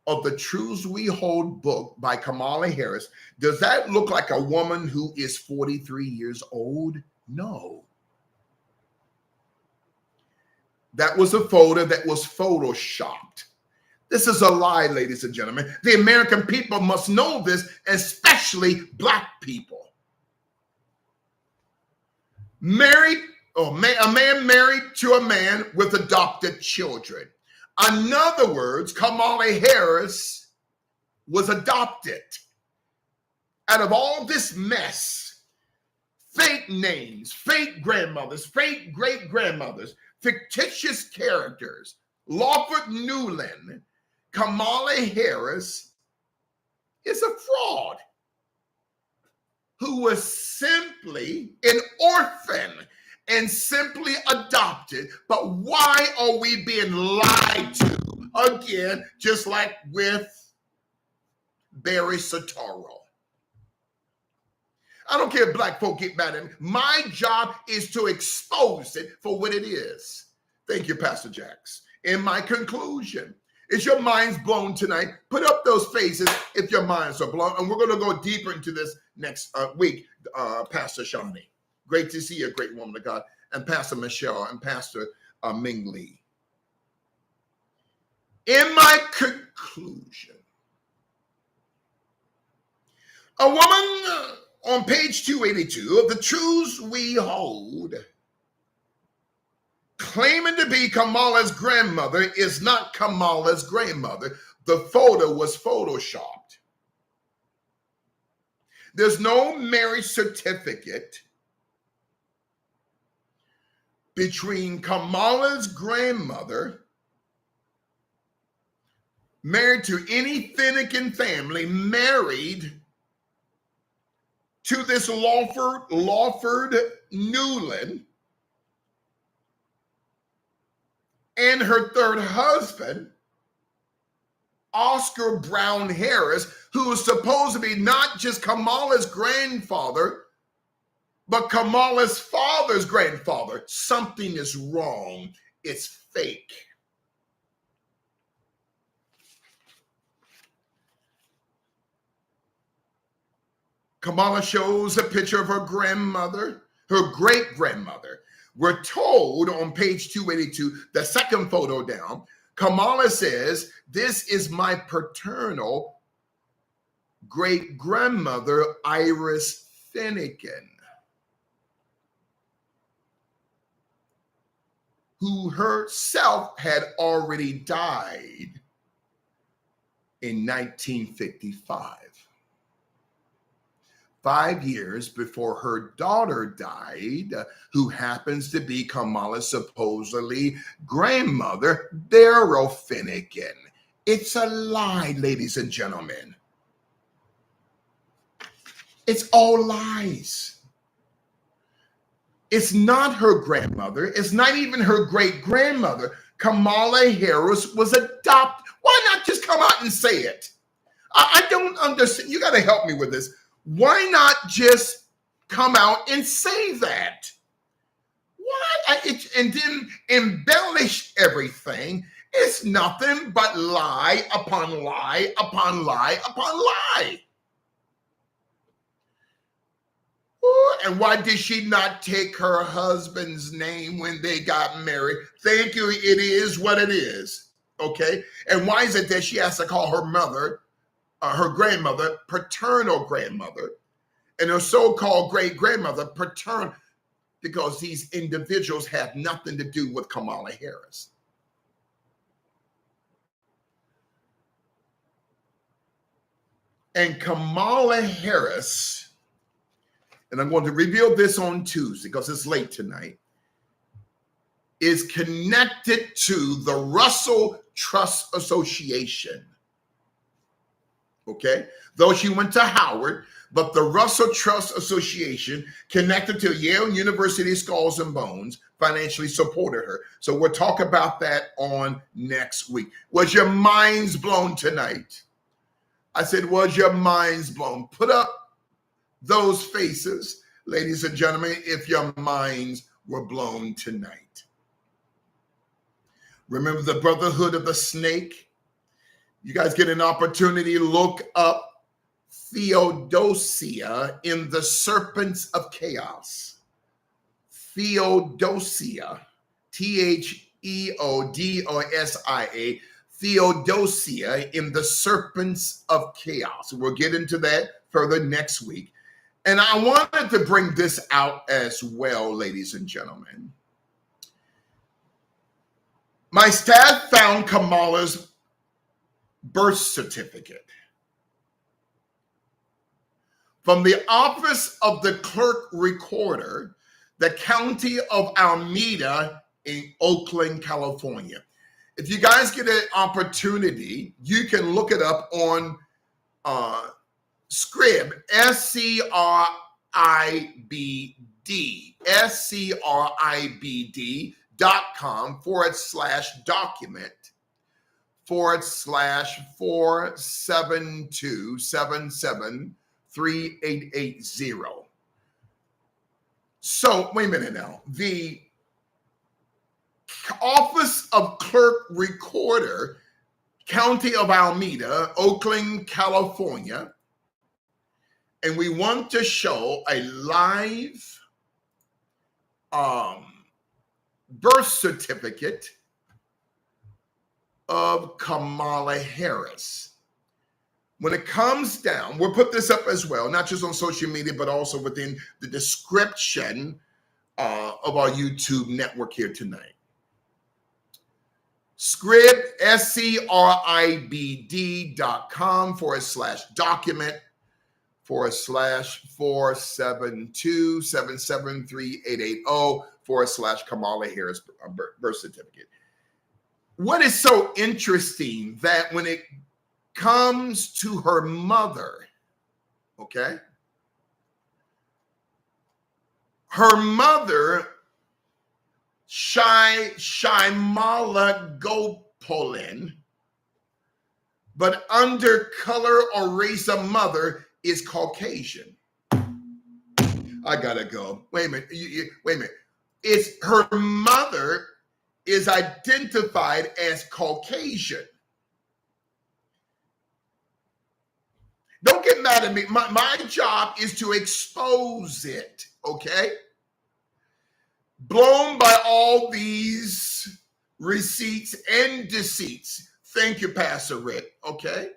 of the Truths We Hold book by Kamala Harris, does that look like a woman who is 43 years old? No. That was a photo that was photoshopped. This is a lie, ladies and gentlemen. The American people must know this, especially Black people. A man married to a man with adopted children. In other words, Kamala Harris was adopted. Out of all this mess, fake names, fake grandmothers, fake great-grandmothers, fictitious characters, Lawford Newland, Kamala Harris is a fraud who was simply an orphan and simply adopted. But why are we being lied to? Again, just like with Barry Soetoro. I don't care if Black folk get mad at me. My job is to expose it for what it is. Thank you, Pastor Jax. In my conclusion, is your minds blown tonight? Put up those faces if your minds are blown. And we're going to go deeper into this next week, Pastor Shawnee. Great to see you, a great woman of God. And Pastor Michelle and Pastor Ming Lee. In my conclusion, a woman on page 282 of the Truths We Hold, claiming to be Kamala's grandmother, is not Kamala's grandmother. The photo was photoshopped. There's no marriage certificate between Kamala's grandmother, married to any Finnegan family, married to this Lawford Newland, and her third husband, Oscar Brown Harris, who was supposed to be not just Kamala's grandfather, but Kamala's father's grandfather. Something is wrong. It's fake. Kamala shows a picture of her grandmother, her great-grandmother. We're told on page 282, the second photo down, Kamala says, "This is my paternal great-grandmother, Iris Finnegan, who herself had already died in 1955. 5 years before her daughter died, who happens to be Kamala's supposedly grandmother, Beryl Finnegan." It's a lie, ladies and gentlemen. It's all lies. It's not her grandmother. It's not even her great-grandmother. Kamala Harris was adopted. Why not just come out and say it? I don't understand. You got to help me with this. Why not just come out and say that? Why? And then embellish everything. It's nothing but lie upon lie upon lie upon lie. Ooh, and why did she not take her husband's name when they got married? Thank you. It is what it is. Okay. And why is it that she has to call her mother, her grandmother, paternal grandmother, and her so-called great-grandmother, paternal? Because these individuals have nothing to do with Kamala Harris. And Kamala Harris, and I'm going to reveal this on Tuesday because it's late tonight, is connected to the Russell Trust Association. Okay? Though she went to Howard, but the Russell Trust Association, connected to Yale University Skulls and Bones, financially supported her. So we'll talk about that on next week. Was your minds blown tonight? I said, was your minds blown? Put up those faces, ladies and gentlemen, if your minds were blown tonight. Remember the Brotherhood of the Snake? You guys get an opportunity, look up Theodosia in the Serpents of Chaos. Theodosia, Theodosia, Theodosia in the Serpents of Chaos. We'll get into that further next week. And I wanted to bring this out as well, ladies and gentlemen. My staff found Kamala's birth certificate from the office of the clerk recorder, the county of Alameda in Oakland, California. If you guys get an opportunity, you can look it up on Scrib, SCRIBD, SCRIBD.com/document/472773880. So wait a minute now. The Office of Clerk Recorder, County of Alameda, Oakland, California. And we want to show a live birth certificate of Kamala Harris. When it comes down, we'll put this up as well, not just on social media, but also within the description of our YouTube network here tonight. Scrib, SCRIBD.com/document /472-773-880 / Kamala Harris birth certificate. What is so interesting that when it comes to her mother, okay, her mother, Shyamala Gopalan, but under color or race of mother is Caucasian. I gotta go. Wait a minute. Wait a minute. It's her mother is identified as Caucasian. Don't get mad at me. My job is to expose it, okay? Blown by all these receipts and deceits. Thank you, Pastor Rick, okay?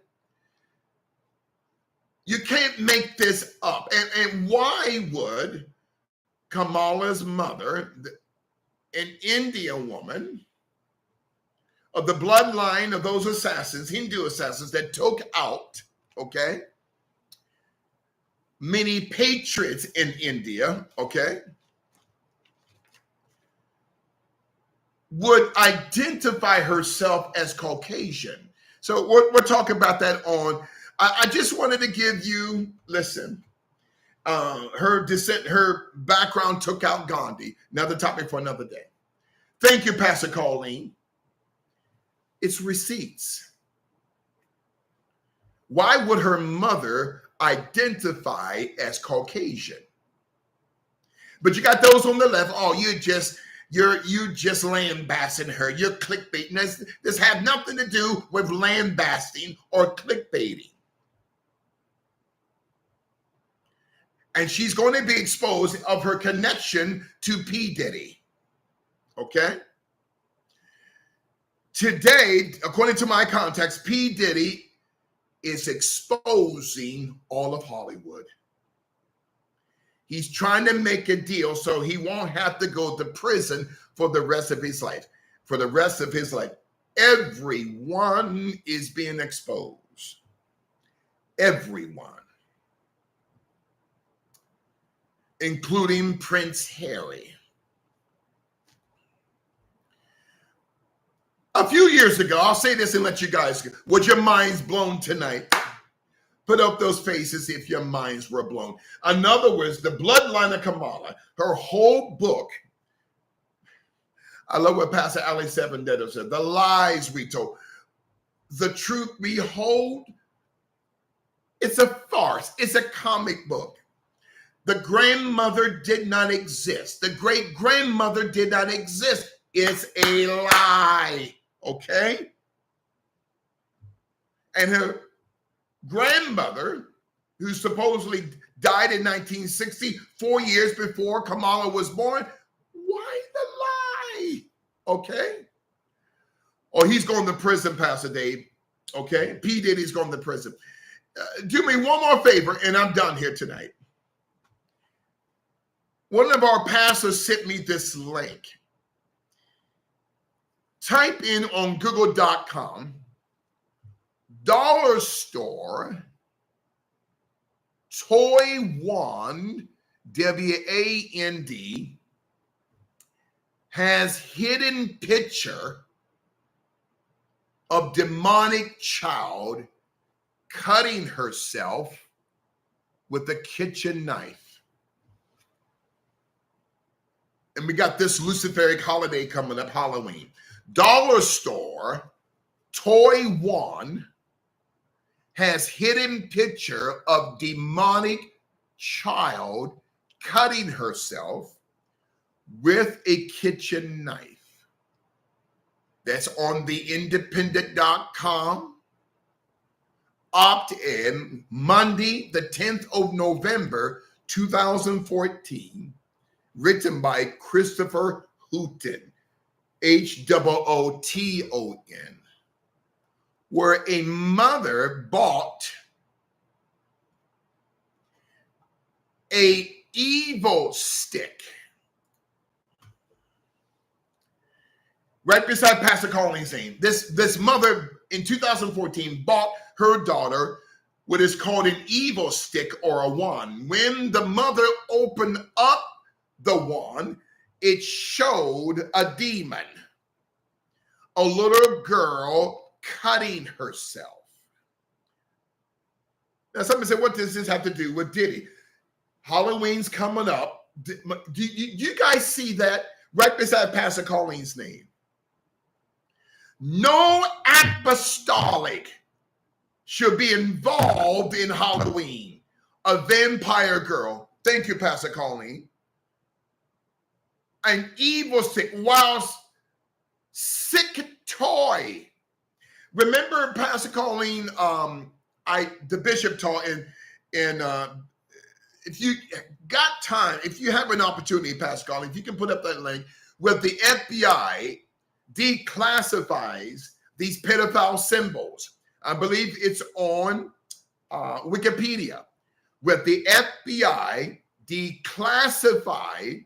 You can't make this up. And why would Kamala's mother, an Indian woman of the bloodline of those assassins, Hindu assassins that took out, okay, many patriots in India, okay, would identify herself as Caucasian? So we're talking about that on, I just wanted to give you, listen, her descent, her background took out Gandhi. Another topic for another day. Thank you, Pastor Colleen. It's receipts. Why would her mother identify as Caucasian? But you got those on the left. Oh, you just lambasting her. You're clickbaiting. This have nothing to do with lambasting or clickbaiting. And she's going to be exposed of her connection to P. Diddy. Okay? Today, according to my contacts, P. Diddy is exposing all of Hollywood. He's trying to make a deal so he won't have to go to prison for the rest of his life. For the rest of his life. Everyone is being exposed. Everyone. Including Prince Harry. A few years ago, I'll say this and let you guys go. Was your minds blown tonight? Put up those faces if your minds were blown. In other words, the bloodline of Kamala, her whole book. I love what Pastor Alex Sevendetto said. The lies we told. The truth we hold. It's a farce. It's a comic book. The grandmother did not exist. The great-grandmother did not exist. It's a lie, okay? And her grandmother, who supposedly died in 1960, 4 years before Kamala was born, why the lie, okay? Or he's going to prison, Pastor Dave, okay? P. Diddy's going to prison. Do me one more favor, and I'm done here tonight. One of our pastors sent me this link. Type in on google.com, dollar store, toy wand, W-A-N-D, has hidden picture of demonic child cutting herself with a kitchen knife. And we got this Luciferic holiday coming up, Halloween. Dollar store, toy wand, has hidden picture of demonic child cutting herself with a kitchen knife. That's on the independent.com. Opt-in Monday, the 10th of November, 2014. Written by Christopher Houghton, Hooton, where a mother bought a evil stick right beside Pastor Colleen's name. This mother in 2014 bought her daughter what is called an evil stick or a wand. When the mother opened up the wand, it showed a demon, a little girl cutting herself. Now, somebody said, what does this have to do with Diddy? Halloween's coming up. Do you guys see that right beside Pastor Colleen's name? No apostolic should be involved in Halloween. A vampire girl. Thank you, Pastor Colleen. An evil stick, whilst sick toy. Remember, Pastor Colleen, the bishop taught in if you got time, if you have an opportunity, Pastor Colleen, if you can put up that link, where the FBI declassifies these pedophile symbols. I believe it's on Wikipedia, where the FBI declassified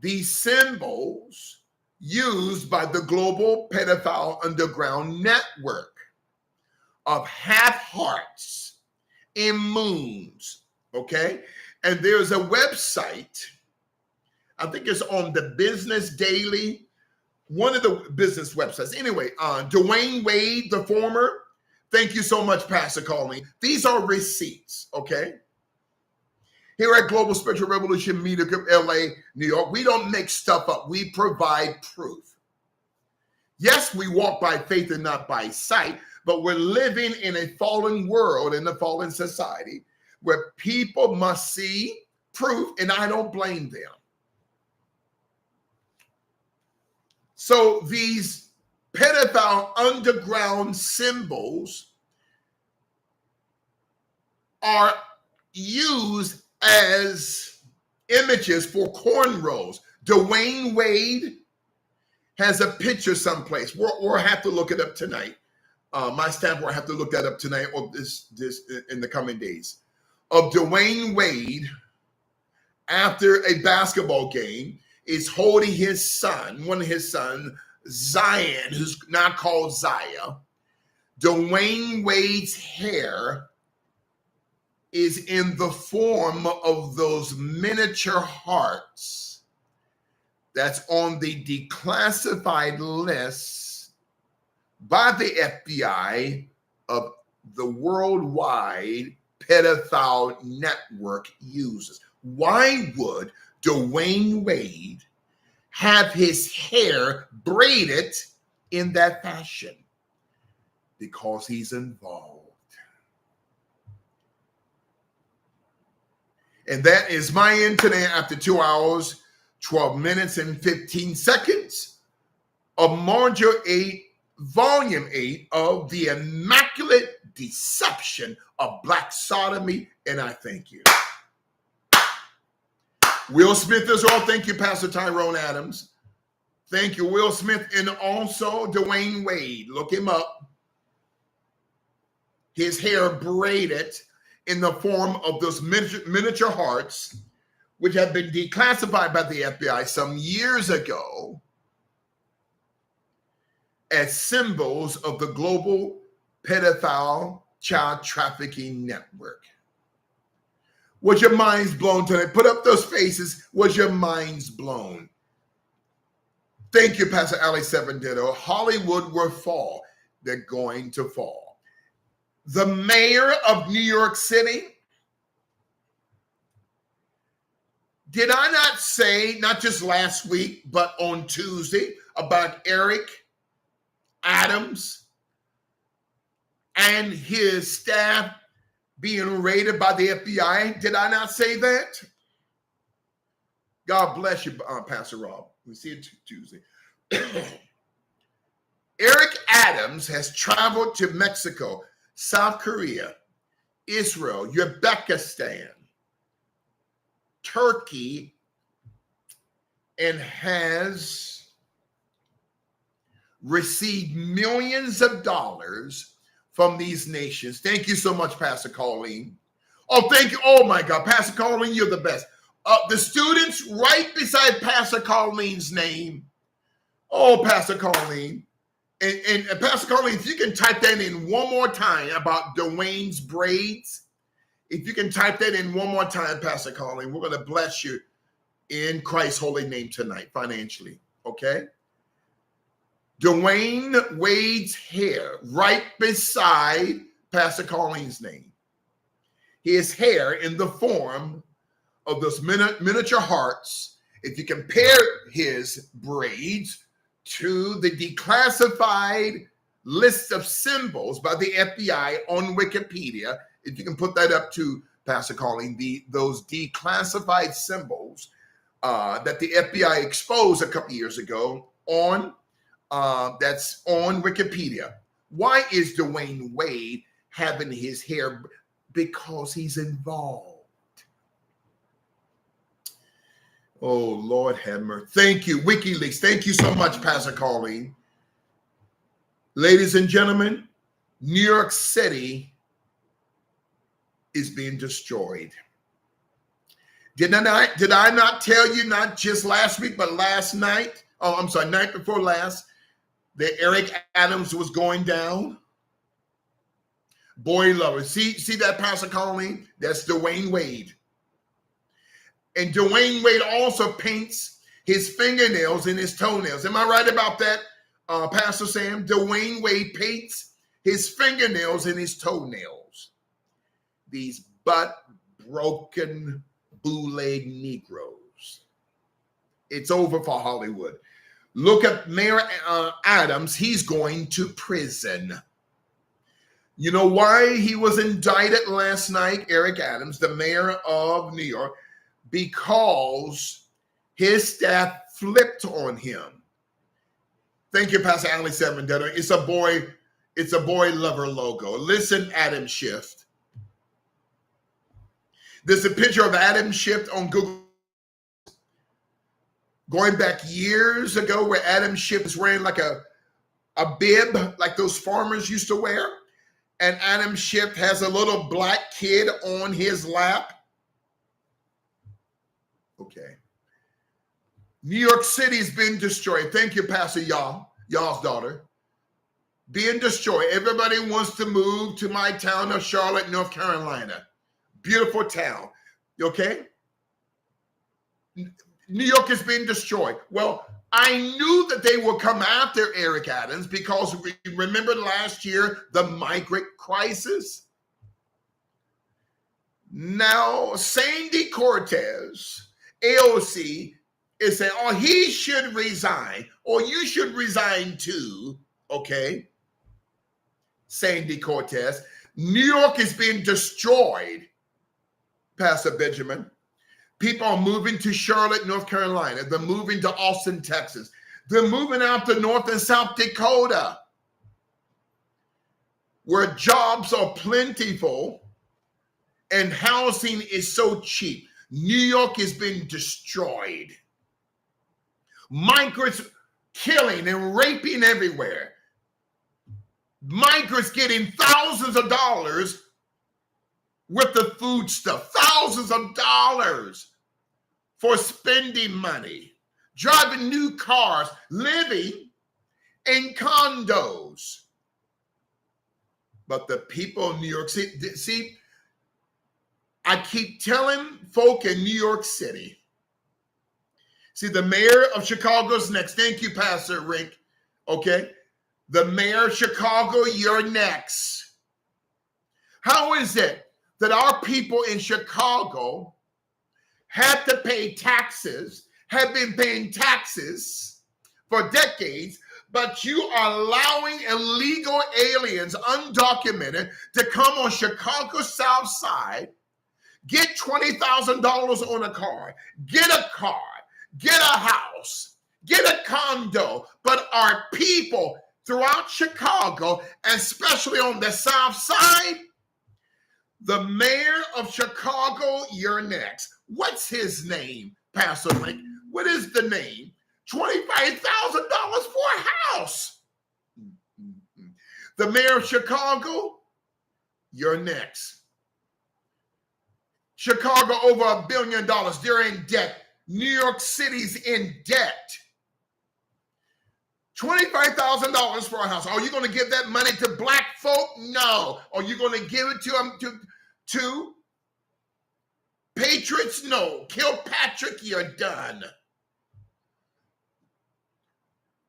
these symbols used by the global pedophile underground network of half hearts and moons. Okay. And there's a website, I think it's on the Business Daily, one of the business websites. Anyway, Dwayne Wade, the former, thank you so much, Pastor Colleen. These are receipts, okay? Here at Global Spiritual Revolution Media Group, LA, New York, we don't make stuff up. We provide proof. Yes, we walk by faith and not by sight, but we're living in a fallen world, in a fallen society, where people must see proof, and I don't blame them. So these pedophile underground symbols are used as images for cornrows. Dwayne Wade has a picture someplace. We'll have to look it up tonight. My staff will have to look that up tonight or this in the coming days. Of Dwayne Wade after a basketball game is holding his son, one of his sons, Zion, who's now called Zaya. Dwayne Wade's hair is in the form of those miniature hearts that's on the declassified list by the FBI of the worldwide pedophile network users. Why would Dwayne Wade have his hair braided in that fashion? Because he's involved. And that is my end today after 2 hours, 12 minutes, and 15 seconds of Module 8, Volume 8 of the Immaculate Deception of Black Sodomy. And I thank you. Will Smith as well. Thank you, Pastor Tyrone Adams. Thank you, Will Smith. And also Dwayne Wade. Look him up. His hair braided in the form of those miniature hearts, which have been declassified by the FBI some years ago as symbols of the global pedophile child trafficking network. Was your minds blown tonight? Put up those faces. Was your minds blown? Thank you, Pastor Ali Sevendito. Hollywood will fall. They're going to fall. The mayor of New York City, did I not say, not just last week, but on Tuesday, about Eric Adams and his staff being raided by the FBI? Did I not say that? God bless you, Pastor Rob. We see it Tuesday. Eric Adams has traveled to Mexico, South Korea, Israel, Uzbekistan, Turkey, and has received millions of dollars from these nations. Thank you so much, Pastor Colleen. Oh, thank you. Oh, my God. Pastor Colleen, you're the best. The students right beside Pastor Colleen's name. Oh, Pastor Colleen. And Pastor Colleen, if you can type that in one more time about Dwayne's braids, if you can type that in one more time, Pastor Colleen, we're going to bless you in Christ's holy name tonight financially, okay? Dwayne Wade's hair right beside Pastor Colleen's name. His hair in the form of those miniature hearts. If you compare his braids to the declassified list of symbols by the FBI on Wikipedia, if you can put that up to Pastor Colleen, those declassified symbols that the FBI exposed a couple years ago on that's on Wikipedia. Why is Dwayne Wade having his hair? Because he's involved. Oh, Lord have mercy. Thank you, WikiLeaks. Thank you so much, Pastor Colleen. Ladies and gentlemen, New York City is being destroyed. Did I not tell you, not just last week, but last night? Oh, I'm sorry, night before last, that Eric Adams was going down? Boy lover. See that, Pastor Colleen? That's Dwayne Wade. And Dwayne Wade also paints his fingernails and his toenails. Am I right about that, Pastor Sam? Dwayne Wade paints his fingernails and his toenails. These butt-broken, bootleg Negroes. It's over for Hollywood. Look at Mayor Adams. He's going to prison. You know why he was indicted last night, Eric Adams, the mayor of New York? Because his staff flipped on him. Thank you, Pastor Ali Sevendetta. It's a boy lover logo. Listen, Adam Schiff. There's a picture of Adam Schiff on Google going back years ago where Adam Schiff was wearing like a bib like those farmers used to wear. And Adam Schiff has a little black kid on his lap. Okay. New York City's been destroyed. Thank you, Pastor Y'all's daughter. Being destroyed. Everybody wants to move to my town of Charlotte, North Carolina. Beautiful town. Okay? New York has been destroyed. Well, I knew that they would come after Eric Adams because remember last year, the migrant crisis? Now, Sandy Cortez, AOC, is saying, oh, he should resign, or you should resign too, okay? Sandy Cortez. New York is being destroyed, Pastor Benjamin. People are moving to Charlotte, North Carolina. They're moving to Austin, Texas. They're moving out to North and South Dakota, where jobs are plentiful and housing is so cheap. New York has been destroyed. Migrants killing and raping everywhere. Migrants getting thousands of dollars with the food stuff. Thousands of dollars for spending money. Driving new cars. Living in condos. But the people in New York City, see, I keep telling folk in New York City. See, the mayor of Chicago's next. Thank you, Pastor Rink. Okay? The mayor of Chicago, you're next. How is it that our people in Chicago had to pay taxes, have been paying taxes for decades, but you are allowing illegal aliens, undocumented, to come on Chicago's South Side, get $20,000 on a car, get a car, get a house, get a condo, but our people throughout Chicago, especially on the South Side, the mayor of Chicago, you're next. What's his name, Pastor Link? What is the name? $25,000 for a house. The mayor of Chicago, you're next. Chicago over $1 billion. They're in debt. New York City's in debt. $25,000 for a house. Are you going to give that money to black folk? No. Are you going to give it to patriots? No. Kilpatrick, you're done.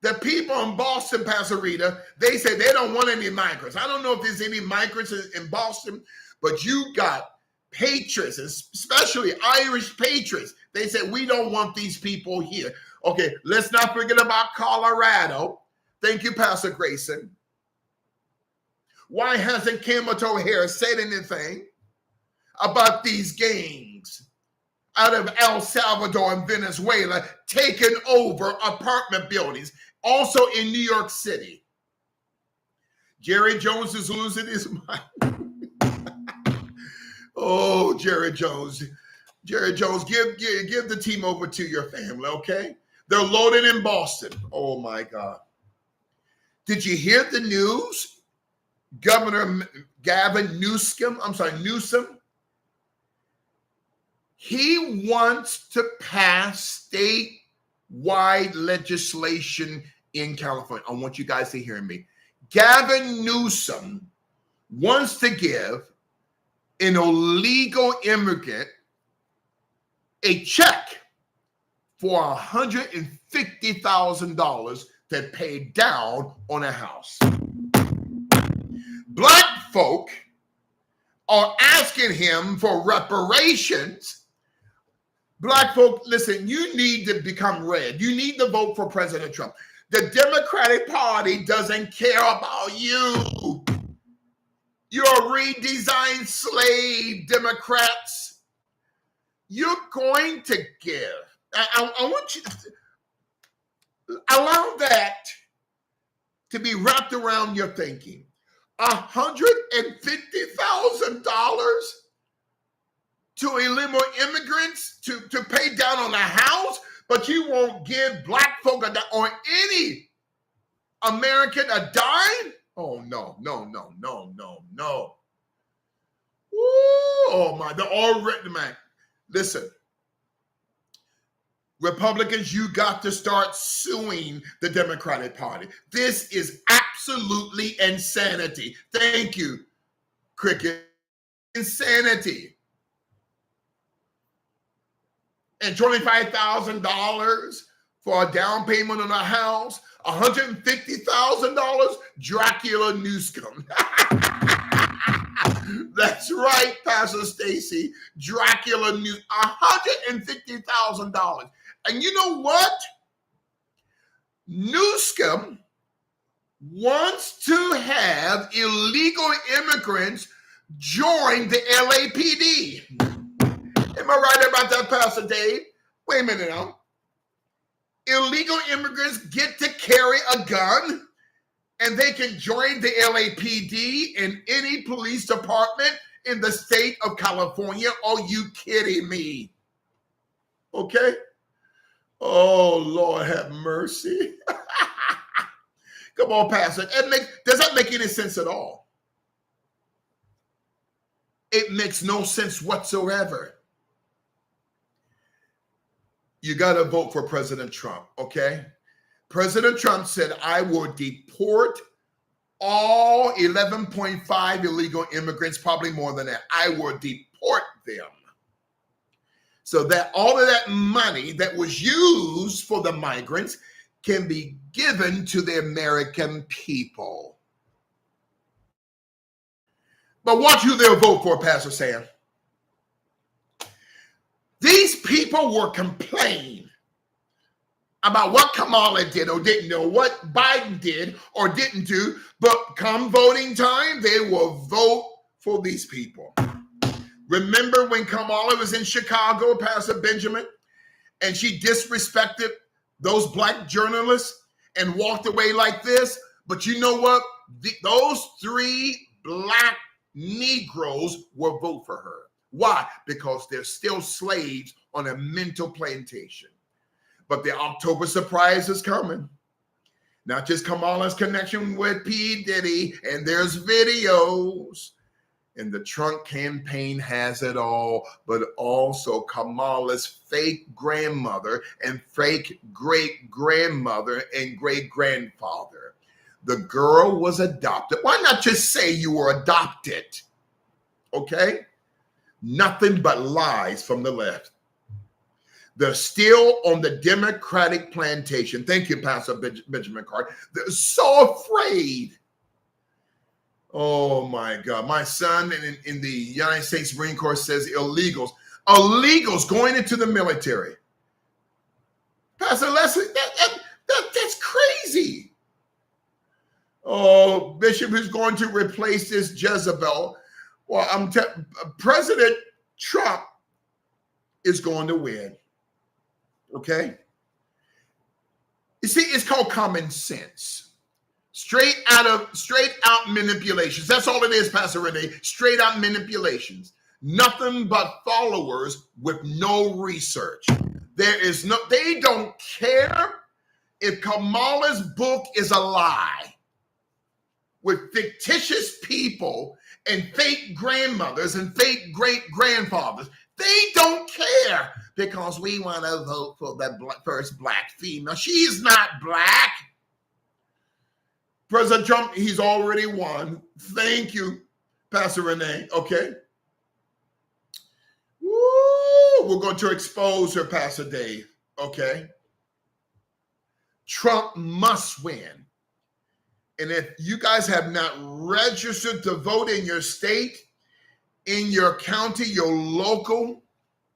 The people in Boston, Pastor Rita, they say they don't want any migrants. I don't know if there's any migrants in Boston, but you got patriots, especially Irish patriots. They said, we don't want these people here. Okay, let's not forget about Colorado. Thank you, Pastor Grayson. Why hasn't Kamala Harris said anything about these gangs out of El Salvador and Venezuela taking over apartment buildings? Also in New York City. Jerry Jones is losing his mind. Oh, Jerry Jones. Jerry Jones, give the team over to your family, okay? They're loaded in Boston. Oh, my God. Did you hear the news? Governor Gavin Newsom, he wants to pass statewide legislation in California. I want you guys to hear me. Gavin Newsom wants to give an illegal immigrant a check for $150,000 to pay down on a house. Black folk are asking him for reparations. Black folk, listen, you need to become red. You need to vote for President Trump. The Democratic Party doesn't care about you. You're redesigned slave Democrats. You're going to give. I want you to allow that to be wrapped around your thinking. $150,000 to illegal immigrants to pay down on a house, but you won't give black folk or any American a dime? Oh, no. Ooh, oh, my. They're already, man. Listen, Republicans, you got to start suing the Democratic Party. This is absolutely insanity. Thank you, Cricket. Insanity. And $25,000 for a down payment on a house, $150,000, Dracula Newsom. That's right, Pastor Stacy. Dracula Newsom, $150,000. And you know what? Newsom wants to have illegal immigrants join the LAPD. Am I right about that, Pastor Dave? Wait a minute now. Illegal immigrants get to carry a gun and they can join the LAPD in any police department in the state of California. Are you kidding me? Okay. Oh, Lord have mercy. Come on, Pastor. Does that make any sense at all? It makes no sense whatsoever. You got to vote for President Trump, okay? President Trump said, I will deport all 11.5 illegal immigrants, probably more than that. I will deport them. So that all of that money that was used for the migrants can be given to the American people. But watch who they'll vote for, Pastor Sam. These people were complaining about what Kamala did or didn't know, what Biden did or didn't do, but come voting time, they will vote for these people. Remember when Kamala was in Chicago, Pastor Benjamin, and she disrespected those black journalists and walked away like this? But you know what? Those 3 black Negroes will vote for her. Why? Because they're still slaves on a mental plantation. But the October surprise is coming. Not just Kamala's connection with P. Diddy, and there's videos. And the Trump campaign has it all, but also Kamala's fake grandmother and fake great-grandmother and great-grandfather. The girl was adopted. Why not just say you were adopted? Okay? Nothing but lies from the left. They're still on the Democratic plantation. Thank you, Pastor Benjamin Carter. They're so afraid. Oh my God. My son in the United States Marine Corps says illegals going into the military. Pastor Leslie, that's crazy. Oh, Bishop is going to replace this Jezebel. Well, President Trump is going to win. Okay? You see, it's called common sense. Straight out manipulations. That's all it is, Pastor Renee. Straight out manipulations. Nothing but followers with no research. They don't care if Kamala's book is a lie with fictitious people and fake grandmothers and fake great-grandfathers. They don't care because we want to vote for the first black female. She's not black. President Trump, he's already won. Thank you, Pastor Renee. Okay. Woo, we're going to expose her, Pastor Dave. Okay. Trump must win. And if you guys have not registered to vote in your state, in your county, your local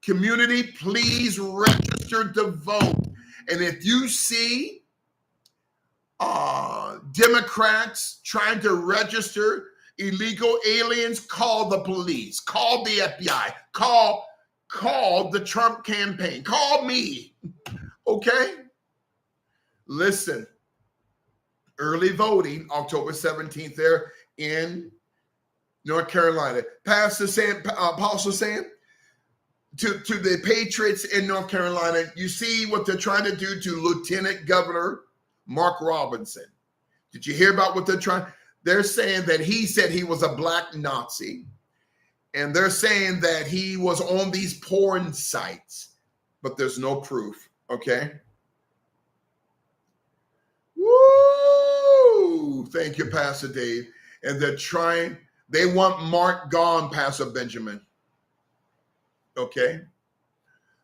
community, please register to vote. And if you see Democrats trying to register illegal aliens, call the police, call the FBI, call the Trump campaign, call me. Okay? Listen, early voting, October 17th there in North Carolina. Pastor Sam, Apostle Sam, to the Patriots in North Carolina, you see what they're trying to do to Lieutenant Governor Mark Robinson. Did you hear about what they're trying? They're saying that he said he was a black Nazi. And they're saying that he was on these porn sites. But there's no proof. Okay? Woo! Thank you, Pastor Dave. And they want Mark gone, Pastor Benjamin. Okay?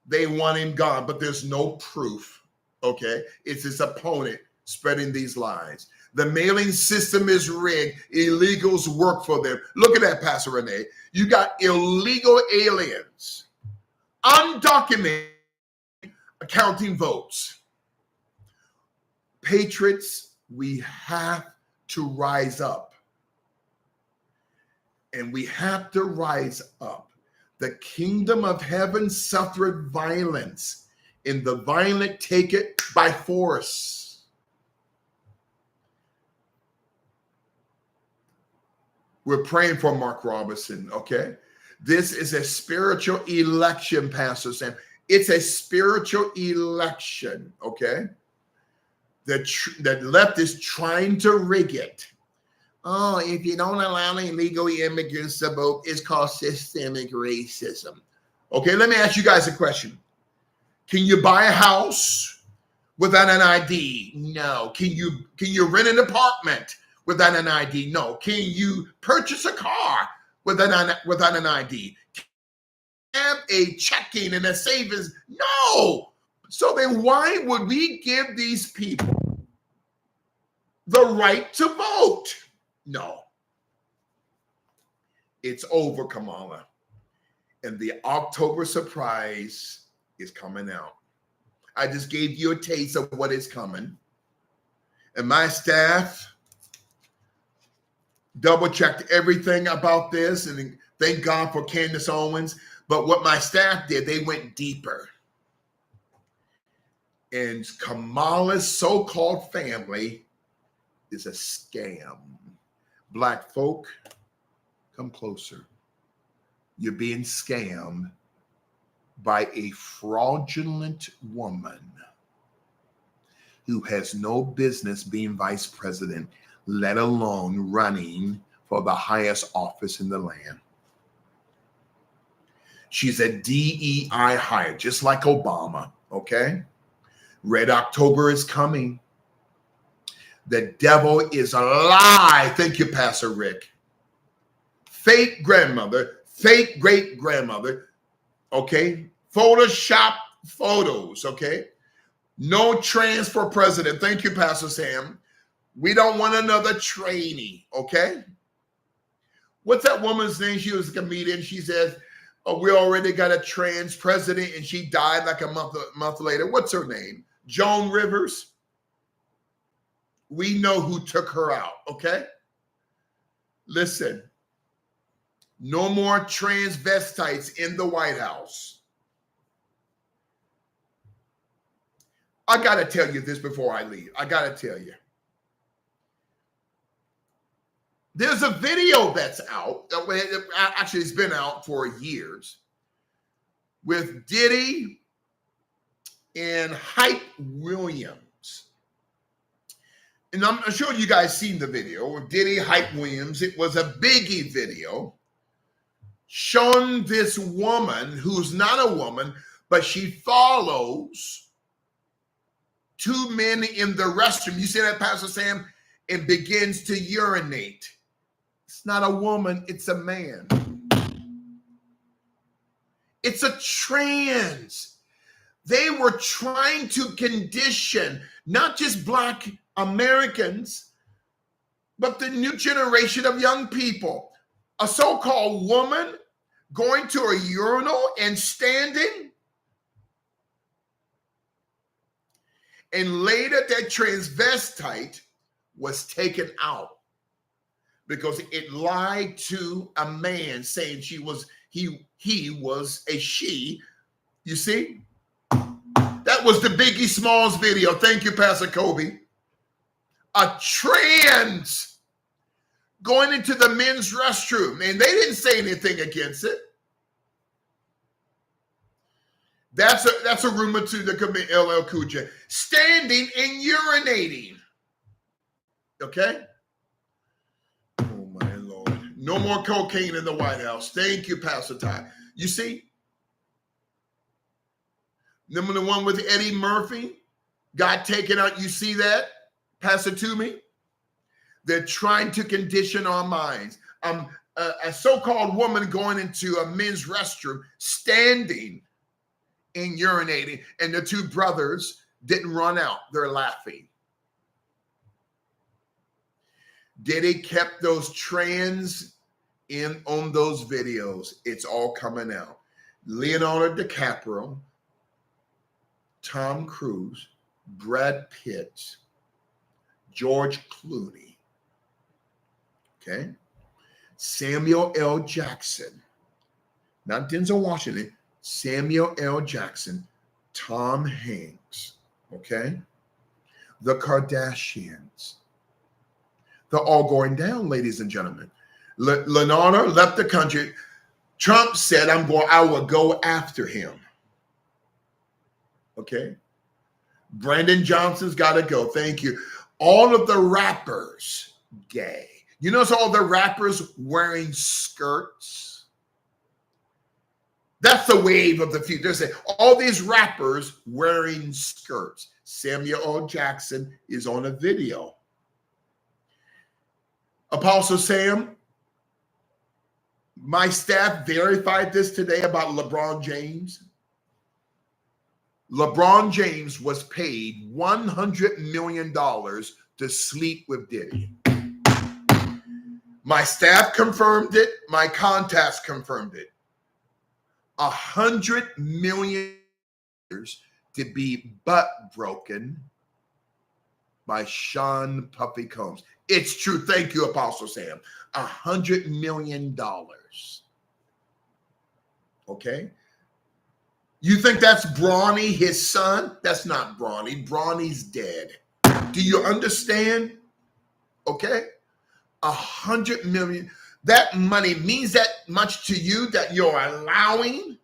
They want him gone, but there's no proof. Okay? It's his opponent spreading these lies. The mailing system is rigged. Illegals work for them. Look at that, Pastor Renee. You got illegal aliens, undocumented, counting votes. Patriots, we have to rise up. And we have to rise up. The kingdom of heaven suffered violence, and the violent take it by force. We're praying for Mark Robinson, okay? This is a spiritual election, Pastor Sam. It's a spiritual election, okay? The left is trying to rig it. Oh, if you don't allow illegal immigrants to vote, it's called systemic racism. Okay, let me ask you guys a question. Can you buy a house without an ID? No. Can you rent an apartment without an ID? No. Can you purchase a car without an ID? Can you have a checking and a savings? No. So then why would we give these people the right to vote? No. It's over, Kamala. And the October surprise is coming out. I just gave you a taste of what is coming. And my staff double-checked everything about this. And thank God for Candace Owens. But what my staff did, they went deeper. And Kamala's so-called family is a scam. Black folk, come closer. You're being scammed by a fraudulent woman who has no business being vice president, let alone running for the highest office in the land. She's a DEI hire, just like Obama, okay? Red October is coming. The devil is a lie. Thank you, Pastor Rick. Fake grandmother, fake great grandmother, okay? Photoshop photos, okay? No trans for president. Thank you, Pastor Sam. We don't want another trainee, okay? What's that woman's name? She was a comedian. She says, oh, we already got a trans president, and she died like a month later. What's her name? Joan Rivers. We know who took her out, okay? Listen, no more transvestites in the White House. I got to tell you this before I leave. I got to tell you. There's a video that's out. Actually, it's been out for years with Diddy and Hype Williams. And I'm sure you guys seen the video with Diddy, Hype Williams. It was a Biggie video showing this woman who's not a woman, but she follows two men in the restroom. You see that, Pastor Sam? And begins to urinate. It's not a woman, it's a man. It's a trans. They were trying to condition not just Black Americans, but the new generation of young people. A so-called woman going to a urinal and standing. And later that transvestite was taken out because it lied to a man saying he was a she. You see? That was the Biggie Smalls video. Thank you, Pastor Kobe. A trans going into the men's restroom, and they didn't say anything against it. That's a rumor to the LL Cool J. Standing and urinating. Okay? Oh, my Lord. No more cocaine in the White House. Thank you, Pastor Ty. You see? Remember the one with Eddie Murphy? Got taken out. You see that, Pastor Toomey? They're trying to condition our minds. A so-called woman going into a men's restroom, standing and urinating, and the two brothers didn't run out. They're laughing. Diddy kept those trans in on those videos. It's all coming out. Leonardo DiCaprio, Tom Cruise, Brad Pitt, George Clooney, okay? Samuel L. Jackson, not Denzel Washington, Samuel L. Jackson, Tom Hanks, okay? The Kardashians. They're all going down, ladies and gentlemen. Leonardo left the country. Trump said, I will go after him. Okay? Brandon Johnson's got to go. Thank you. All of the rappers, gay. You notice all the rappers wearing skirts? That's the wave of the future. They say all these rappers wearing skirts. Samuel L. Jackson is on a video. Apostle Sam, my staff verified this today about LeBron James. LeBron James was paid $100 million to sleep with Diddy. My staff confirmed it. My contacts confirmed it. $100 million to be butt broken by Sean Puffy Combs. It's true. Thank you, Apostle Sam. $100 million. Okay? You think that's Bronny, his son? That's not Bronny. Bronny's dead. Do you understand? Okay? $100 million. That money means that much to you that you're allowing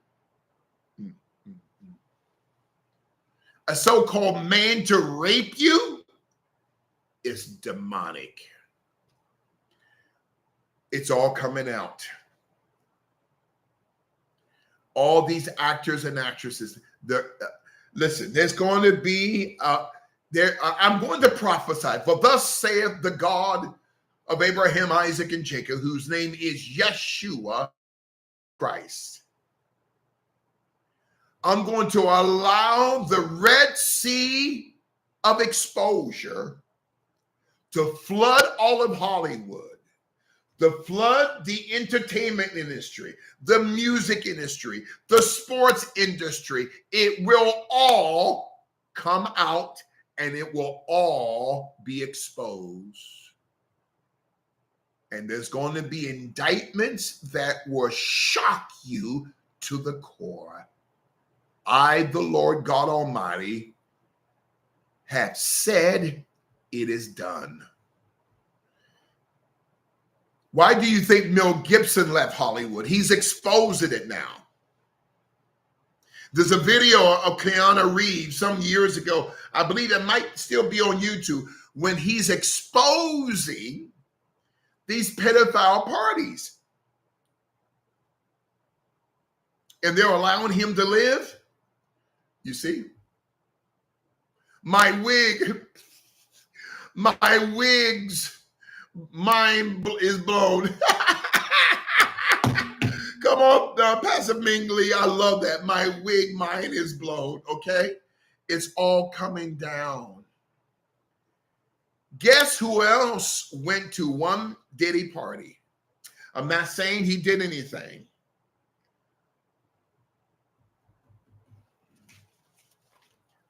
a so-called man to rape you? It's demonic. It's all coming out. All these actors and actresses. Listen, there's going to be I'm going to prophesy. For thus saith the God of Abraham, Isaac, and Jacob, whose name is Yeshua Christ. I'm going to allow the Red Sea of exposure to flood all of Hollywood, to flood the entertainment industry, the music industry, the sports industry. It will all come out and it will all be exposed. And there's going to be indictments that will shock you to the core. I, the Lord God Almighty, have said it is done. Why do you think Mel Gibson left Hollywood? He's exposing it now. There's a video of Keanu Reeves some years ago. I believe it might still be on YouTube, when he's exposing these pedophile parties. And they're allowing him to live. You see? My wig's mind is blown. Come on, Pastor Mingley. I love that. My wig mind is blown. Okay? It's all coming down. Guess who else went to one Diddy party? I'm not saying he did anything.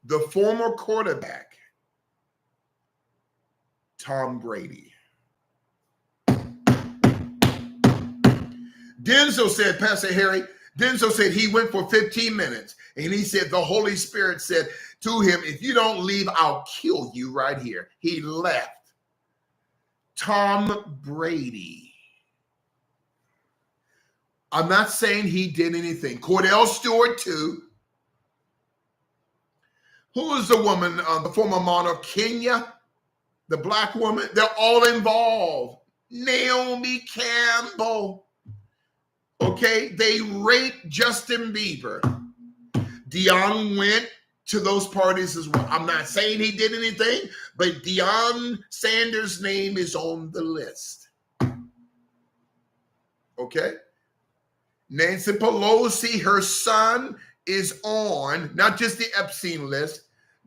The former quarterback, Tom Brady. Denzel said, Pastor Harry, Denzel said he went for 15 minutes. And he said the Holy Spirit said to him, if you don't leave, I'll kill you right here. He left. Tom Brady. I'm not saying he did anything. Cordell Stewart too. Who is the woman, the former monarch, Kenya, the black woman? They're all involved. Naomi Campbell. Okay, they raped Justin Bieber. Deion went to those parties as well. I'm not saying he did anything, but Deion Sanders' name is on the list. Okay? Nancy Pelosi, her son, is on, not just the Epstein list.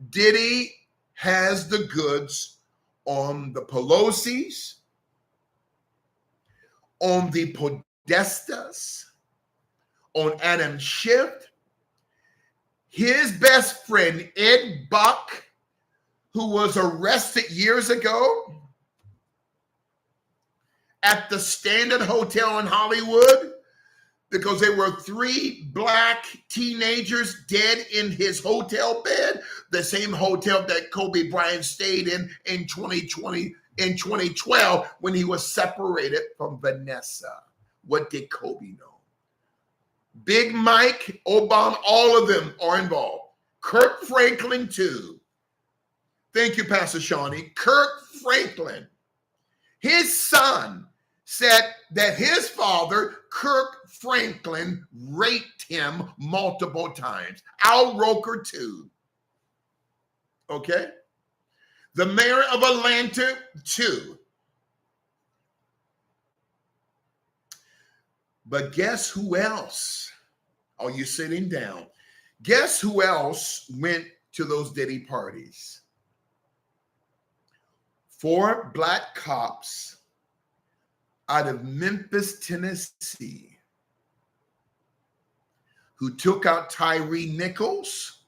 Diddy has the goods on the Pelosi's, on the Podestas, on Adam Schiff. His best friend, Ed Buck, who was arrested years ago at the Standard Hotel in Hollywood because there were 3 black teenagers dead in his hotel bed, the same hotel that Kobe Bryant stayed in 2012 when he was separated from Vanessa. What did Kobe know? Big Mike, Obama, all of them are involved. Kirk Franklin too. Thank you, Pastor Shawnee. Kirk Franklin, his son, said that his father, Kirk Franklin, raped him multiple times. Al Roker too. Okay? The mayor of Atlanta too. But guess who else? Are you sitting down? Guess who else went to those Diddy parties? 4 black cops out of Memphis, Tennessee, who took out Tyree Nichols.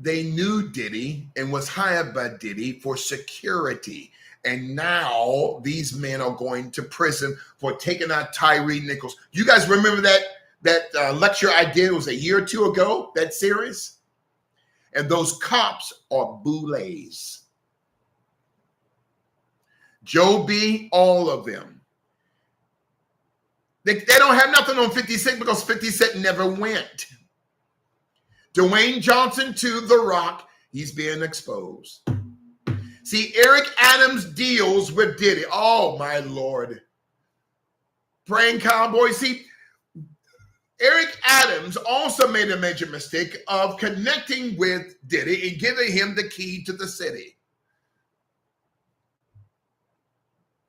They knew Diddy and was hired by Diddy for security. And now these men are going to prison for taking out Tyree Nichols. You guys remember that lecture I did? It was a year or 2 ago, that series? And those cops are boulets. Joe B., all of them. They don't have nothing on 50 Cent because 50 Cent never went. Dwayne Johnson to The Rock, he's being exposed. See, Eric Adams deals with Diddy. Oh, my Lord. praying cowboy. See, Eric Adams also made a major mistake of connecting with Diddy and giving him the key to the city.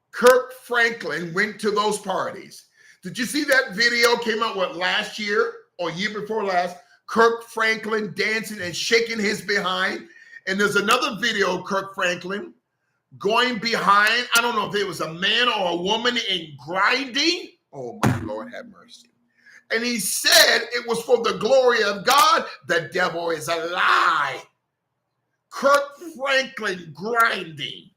Kirk Franklin went to those parties. Did you see that video came out, what, last year or year before last? Kirk Franklin dancing and shaking his behind. And there's another video of Kirk Franklin going behind, I don't know if it was a man or a woman, and grinding. Oh, my Lord, have mercy. And he said it was for the glory of God. The devil is a lie. Kirk Franklin grinding.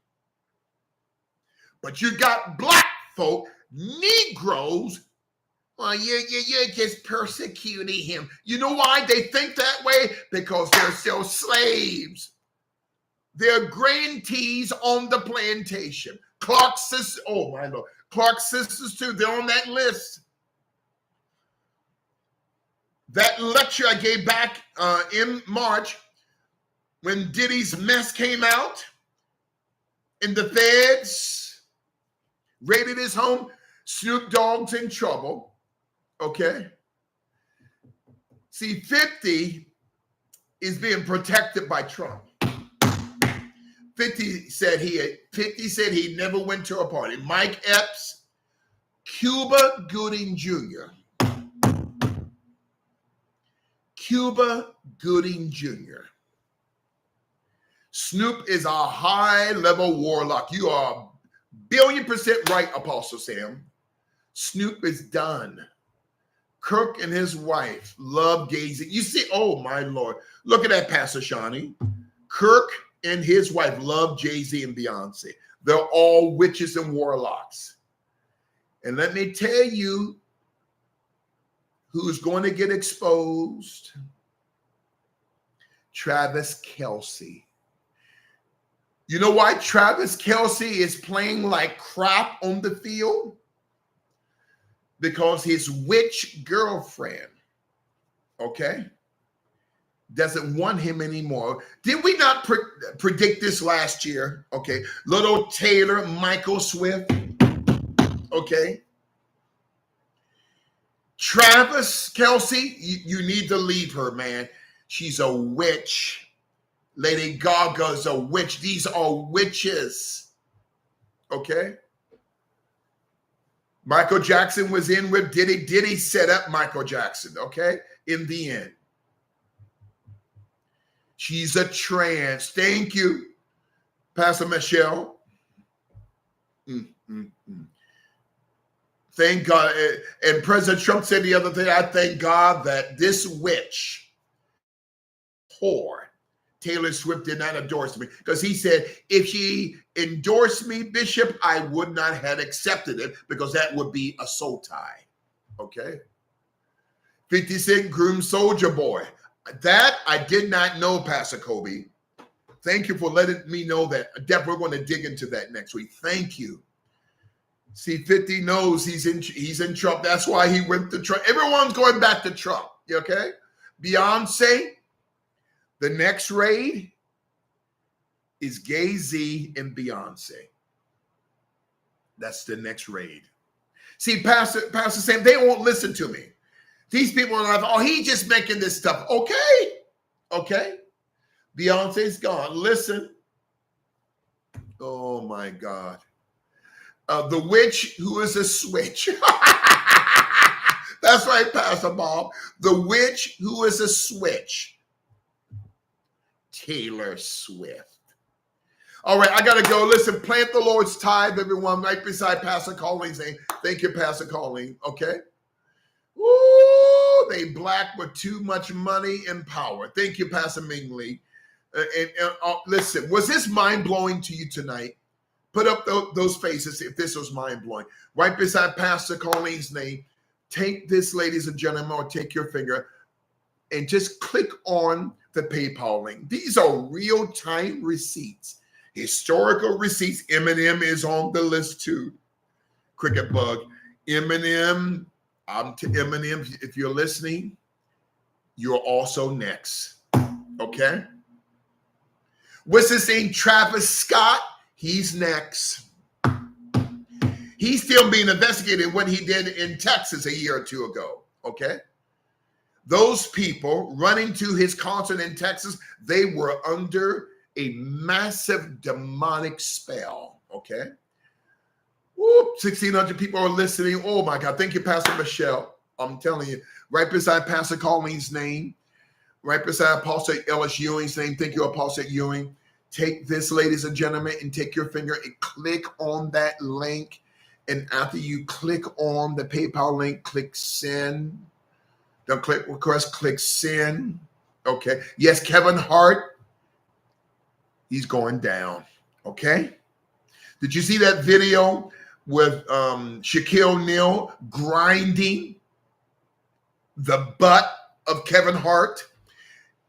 But you got black folk, Negroes, well, you're just persecuting him. You know why they think that way? Because they're still slaves. They're grantees on the plantation. Clark's sisters, oh my Lord, Clark's sisters too, they're on that list. That lecture I gave back in March when Diddy's mess came out and the feds raided his home, Snoop Dogg's in trouble, okay? See, 50 is being protected by Trump. 50 said he never went to a party. Mike Epps, Cuba Gooding Jr. Cuba Gooding Jr. Snoop is a high-level warlock. You are 1,000,000% right, Apostle Sam. Snoop is done. Kirk and his wife love gazing. You see, oh my Lord. Look at that, Pastor Shawnee. Kirk and his wife love Jay-Z and Beyonce. They're all witches and warlocks. And let me tell you who's going to get exposed. Travis Kelce. You know why Travis Kelce is playing like crap on the field? Because his witch girlfriend, okay, doesn't want him anymore. Did we not predict this last year? Okay, little Taylor Michael Swift, okay. Travis Kelce, you need to leave her, man. She's a witch. Lady Gaga's a witch. These are witches. Okay? Michael Jackson was in with Diddy. Diddy set up Michael Jackson, okay? In the end. She's a trans. Thank you, Pastor Michelle. Thank God. And President Trump said the other day, I thank God that this witch, whore, Taylor Swift, did not endorse me, because he said, if she endorsed me, Bishop, I would not have accepted it, because that would be a soul tie. Okay. 50 Cent groomed Soldier Boy. That I did not know, Pastor Kobe. Thank you for letting me know that. Deb, we're going to dig into that next week. Thank you. See, 50 knows he's in Trump. That's why he went to Trump. Everyone's going back to Trump. Okay. Beyonce. The next raid is Jay-Z and Beyonce. That's the next raid. See, Pastor Sam, they won't listen to me. These people are like, oh, he's just making this stuff. Okay. Okay. Beyonce's gone. Listen. Oh, my God. The witch who is a switch. That's right, Pastor Bob. The witch who is a switch. Taylor Swift. All right, I got to go. Listen, plant the Lord's tithe, everyone, right beside Pastor Colleen's name. Thank you, Pastor Colleen. Okay. Ooh, they black with too much money and power. Thank you, Pastor Mingley. Listen, was this mind-blowing to you tonight? Put up those faces if this was mind-blowing. Right beside Pastor Colleen's name, take this, ladies and gentlemen, or take your finger and just click on the PayPal link. These are real-time receipts, historical receipts. Eminem is on the list too. Cricket Bug. Eminem, Eminem, if you're listening, you're also next. Okay? What's his name? Travis Scott. He's next. He's still being investigated what he did in Texas a year or two ago, okay? Those people running to his concert in Texas, they were under a massive demonic spell, okay? Whoop, 1,600 people are listening. Oh my God, thank you, Pastor Michelle. I'm telling you, right beside Pastor Colleen's name, right beside Apostle Ellis Ewing's name. Thank you, Apostle Ewing. Take this, ladies and gentlemen, and take your finger and click on that link. And after you click on the PayPal link, click send. Don't click request, click send. Okay. Yes, Kevin Hart, he's going down. Okay. Did you see that video with Shaquille O'Neal grinding the butt of Kevin Hart?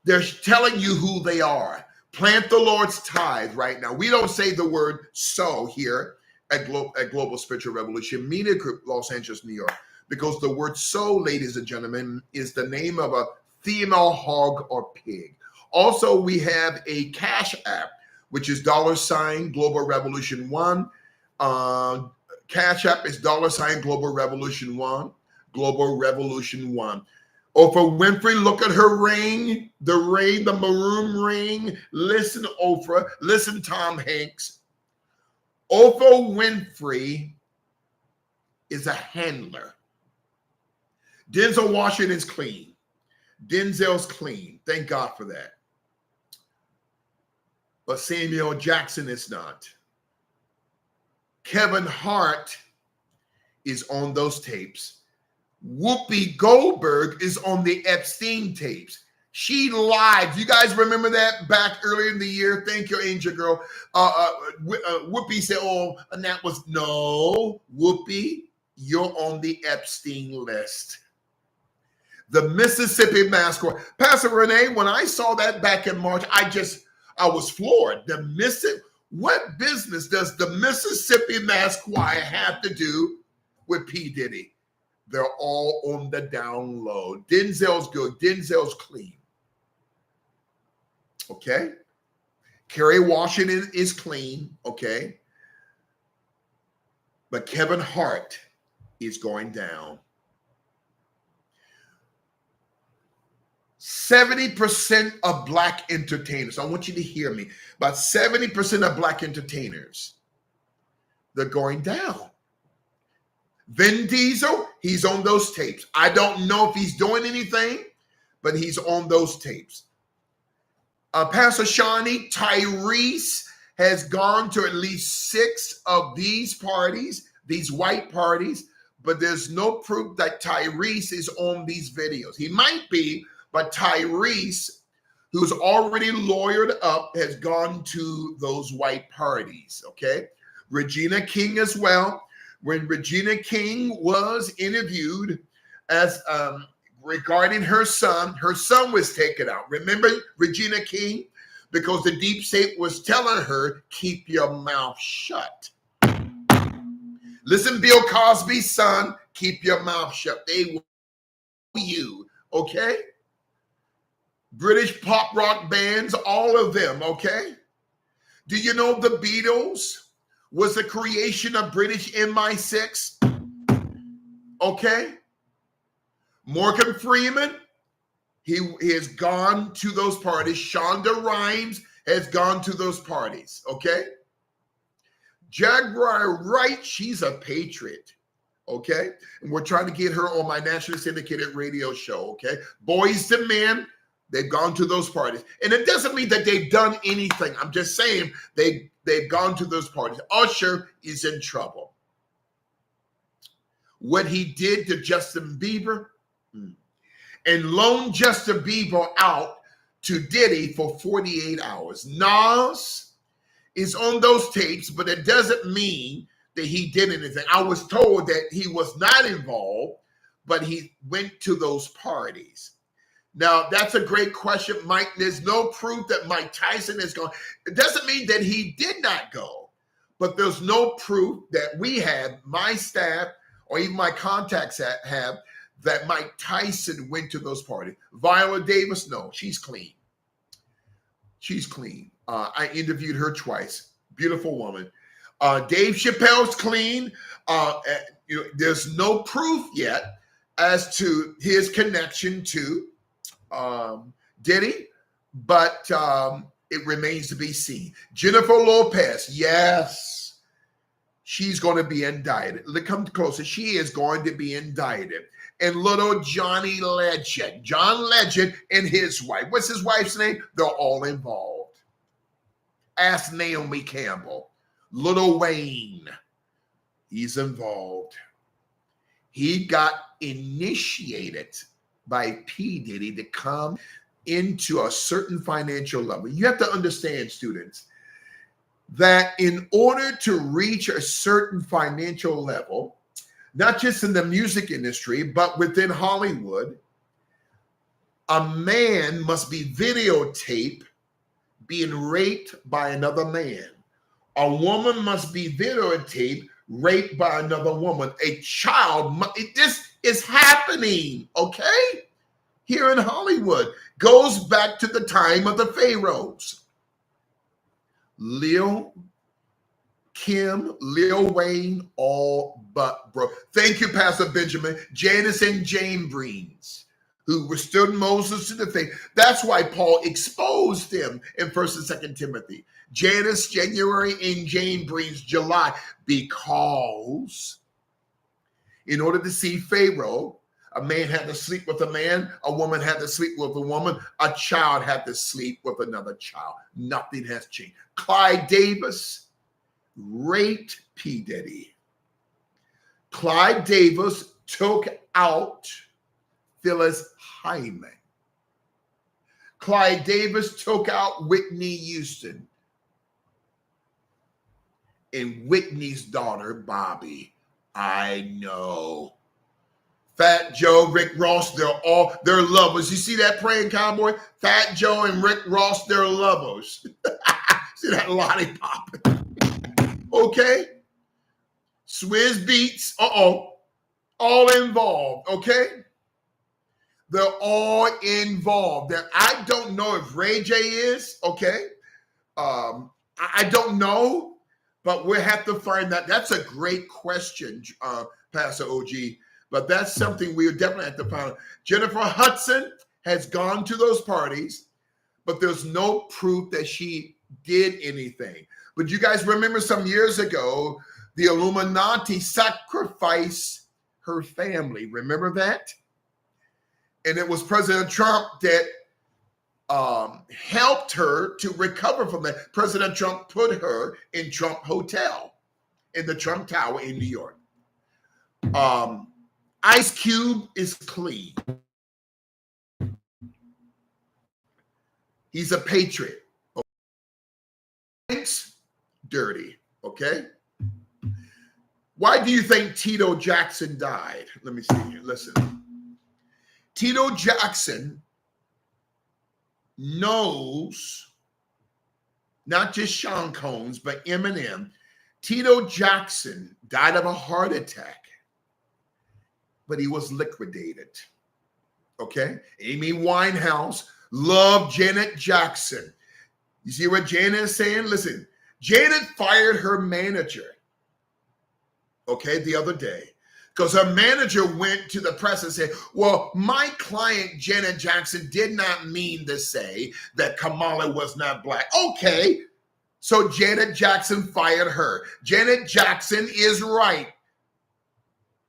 They're telling you who they are. Plant the Lord's tithe right now. We don't say the word sow here at Global Spiritual Revolution Media Group, Los Angeles, New York, because the word sow, ladies and gentlemen, is the name of a female hog or pig. Also, we have a cash app, which is $, Global Revolution 1. Cash app is $, Global Revolution 1. Global Revolution 1. Oprah Winfrey, look at her ring, the maroon ring. Listen, Oprah. Listen, Tom Hanks. Oprah Winfrey is a handler. Denzel Washington's clean. Denzel's clean. Thank God for that. But Samuel Jackson is not. Kevin Hart is on those tapes. Whoopi Goldberg is on the Epstein tapes. She lied. You guys remember that back earlier in the year? Thank you, Angel Girl. Whoopi said, oh, and that was, no, Whoopi, you're on the Epstein list. The Mississippi Mass Choir. Pastor Renee, when I saw that back in March, I was floored. What business does the Mississippi Mass Choir have to do with P. Diddy? They're all on the down low. Denzel's good. Denzel's clean. Okay? Kerry Washington is clean. Okay? But Kevin Hart is going down. 70% of Black entertainers, I want you to hear me, about 70% of Black entertainers, they're going down. Vin Diesel, he's on those tapes. I don't know if he's doing anything, but he's on those tapes. Pastor Shawnee, Tyrese has gone to at least 6 of these parties, these white parties, but there's no proof that Tyrese is on these videos. He might be, but Tyrese, who's already lawyered up, has gone to those white parties, okay? Regina King as well. When Regina King was interviewed as regarding her son was taken out. Remember Regina King? Because the deep state was telling her, keep your mouth shut. Listen, Bill Cosby's son, keep your mouth shut. They will you, okay? British pop rock bands, all of them, okay? Do you know the Beatles was the creation of British MI6? Okay? Morgan Freeman, he has gone to those parties. Shonda Rhimes has gone to those parties, okay? Jaguar Wright, she's a patriot, okay? And we're trying to get her on my nationally syndicated radio show, okay? Boys to Men, they've gone to those parties. And it doesn't mean that they've done anything. I'm just saying they've gone to those parties. Usher is in trouble. What he did to Justin Bieber and loaned Justin Bieber out to Diddy for 48 hours. Nas is on those tapes, but it doesn't mean that he did anything. I was told that he was not involved, but he went to those parties. Now, that's a great question, Mike. There's no proof that Mike Tyson is gone. It doesn't mean that he did not go, but there's no proof that we have, my staff, or even my contacts have, that Mike Tyson went to those parties. Viola Davis, no, she's clean. She's clean. I interviewed her twice. Beautiful woman. Dave Chappelle's clean. There's no proof yet as to his connection to Diddy, but it remains to be seen. Jennifer Lopez, yes, she's going to be indicted. Come closer. She is going to be indicted. And little Johnny Legend, John Legend and his wife. What's his wife's name? They're all involved. Ask Naomi Campbell. Little Wayne, he's involved. He got initiated by P. Diddy to come into a certain financial level. You have to understand, students, that in order to reach a certain financial level, not just in the music industry, but within Hollywood, a man must be videotaped being raped by another man. A woman must be videotaped raped by another woman. A child, this is happening, okay? Here in Hollywood. Goes back to the time of the Pharaohs. Lil Kim, Lil Wayne, all but bro. Thank you, Pastor Benjamin. Janice and Jane Breens, who withstood Moses to the faith. That's why Paul exposed them in 1st and 2nd Timothy. Janice, January, and Jane Breens, July, because in order to see Pharaoh, a man had to sleep with a man, a woman had to sleep with a woman, a child had to sleep with another child. Nothing has changed. Clyde Davis raped P. Diddy. Clyde Davis took out Phyllis Hyman. Clyde Davis took out Whitney Houston. And Whitney's daughter, Bobby. I know. Fat Joe, Rick Ross, they're lovers. You see that praying cowboy? Fat Joe and Rick Ross, they're lovers. See that lollipop? Okay. Swizz Beats, all involved, okay? They're all involved. I don't know if Ray J is, okay? I don't know, but we'll have to find that. That's a great question, Pastor OG. But that's something we definitely have to find out. Jennifer Hudson has gone to those parties, but there's no proof that she did anything. But you guys remember some years ago, the Illuminati sacrificed her family. Remember that? And it was President Trump that helped her to recover from that. President Trump put her in Trump Hotel in the Trump Tower in New York. Ice Cube is clean. He's a patriot. Thanks, dirty. Okay. Why do you think Tito Jackson died? Let me see here. Listen. Tito Jackson knows not just Sean Combs, but Eminem. Tito Jackson died of a heart attack, but he was liquidated. Okay? Amy Winehouse loved Janet Jackson. You see what Janet is saying? Listen, Janet fired her manager, okay, the other day, because her manager went to the press and said, well, my client, Janet Jackson, did not mean to say that Kamala was not black. Okay, so Janet Jackson fired her. Janet Jackson is right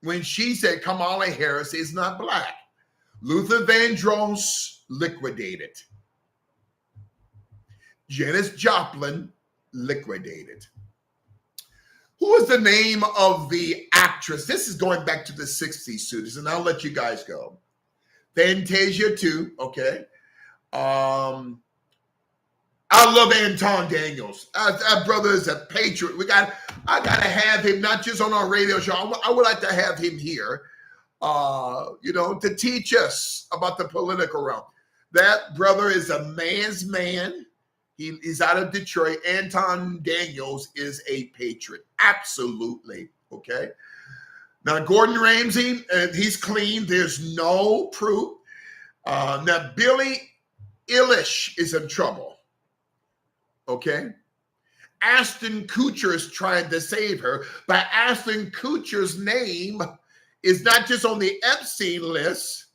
when she said Kamala Harris is not black. Luther Vandross liquidated. Janis Joplin liquidated. Who is the name of the actress? This is going back to the 60s, students, and I'll let you guys go. Fantasia too, okay. I love Anton Daniels. That brother is a patriot. I gotta have him not just on our radio show. I would like to have him here, to teach us about the political realm. That brother is a man's man. He's out of Detroit. Anton Daniels is a patriot. Absolutely. Okay. Now, Gordon Ramsay, he's clean. There's no proof. Now, Billie Eilish is in trouble. Okay. Ashton Kutcher is trying to save her, but Ashton Kutcher's name is not just on the Epstein list,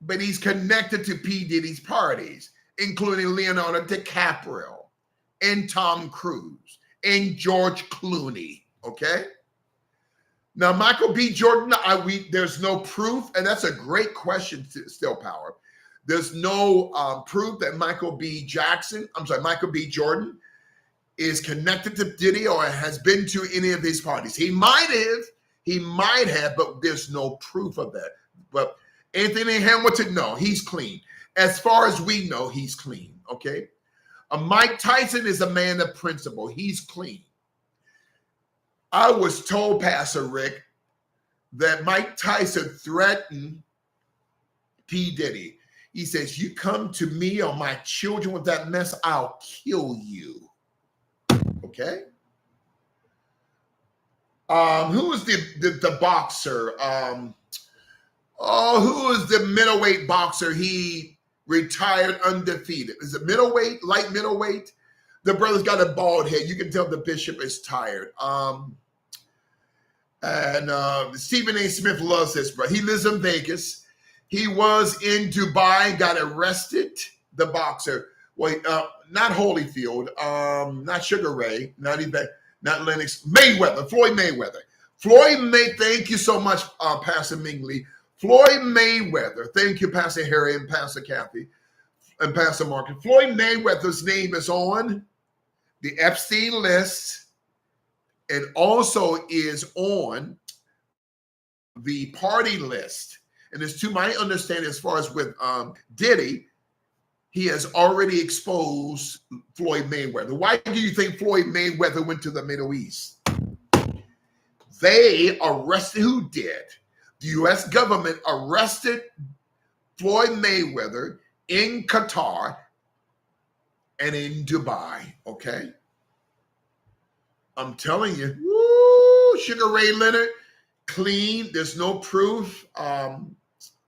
but he's connected to P. Diddy's parties, including Leonardo DiCaprio and Tom Cruise and George Clooney, okay? Now, Michael B. Jordan, there's no proof, and that's a great question, Still Power. There's no proof that Michael B. Jordan is connected to Diddy or has been to any of these parties. He might have, but there's no proof of that. But Anthony Hamilton, no, he's clean. As far as we know, he's clean, okay? Mike Tyson is a man of principle. He's clean. I was told, Pastor Rick, that Mike Tyson threatened P. Diddy. He says, you come to me or my children with that mess, I'll kill you. Okay? Who was the boxer? Who was the middleweight boxer? He retired undefeated. Is it middleweight, light middleweight? The brother's got a bald head. You can tell the bishop is tired. Stephen A. Smith loves this, bro. He lives in Vegas. He was in Dubai, got arrested, the boxer. Well, not Holyfield, not Sugar Ray, not Lennox, Mayweather, Floyd Mayweather. Thank you so much, Pastor Mingley. Floyd Mayweather, thank you, Pastor Harry and Pastor Kathy and Pastor Mark. Floyd Mayweather's name is on the Epstein list and also is on the party list. And as to my understanding, as far as with Diddy, he has already exposed Floyd Mayweather. Why do you think Floyd Mayweather went to the Middle East? They arrested, who did? The U.S. government arrested Floyd Mayweather in Qatar and in Dubai, okay? I'm telling you, woo, Sugar Ray Leonard, clean. There's no proof.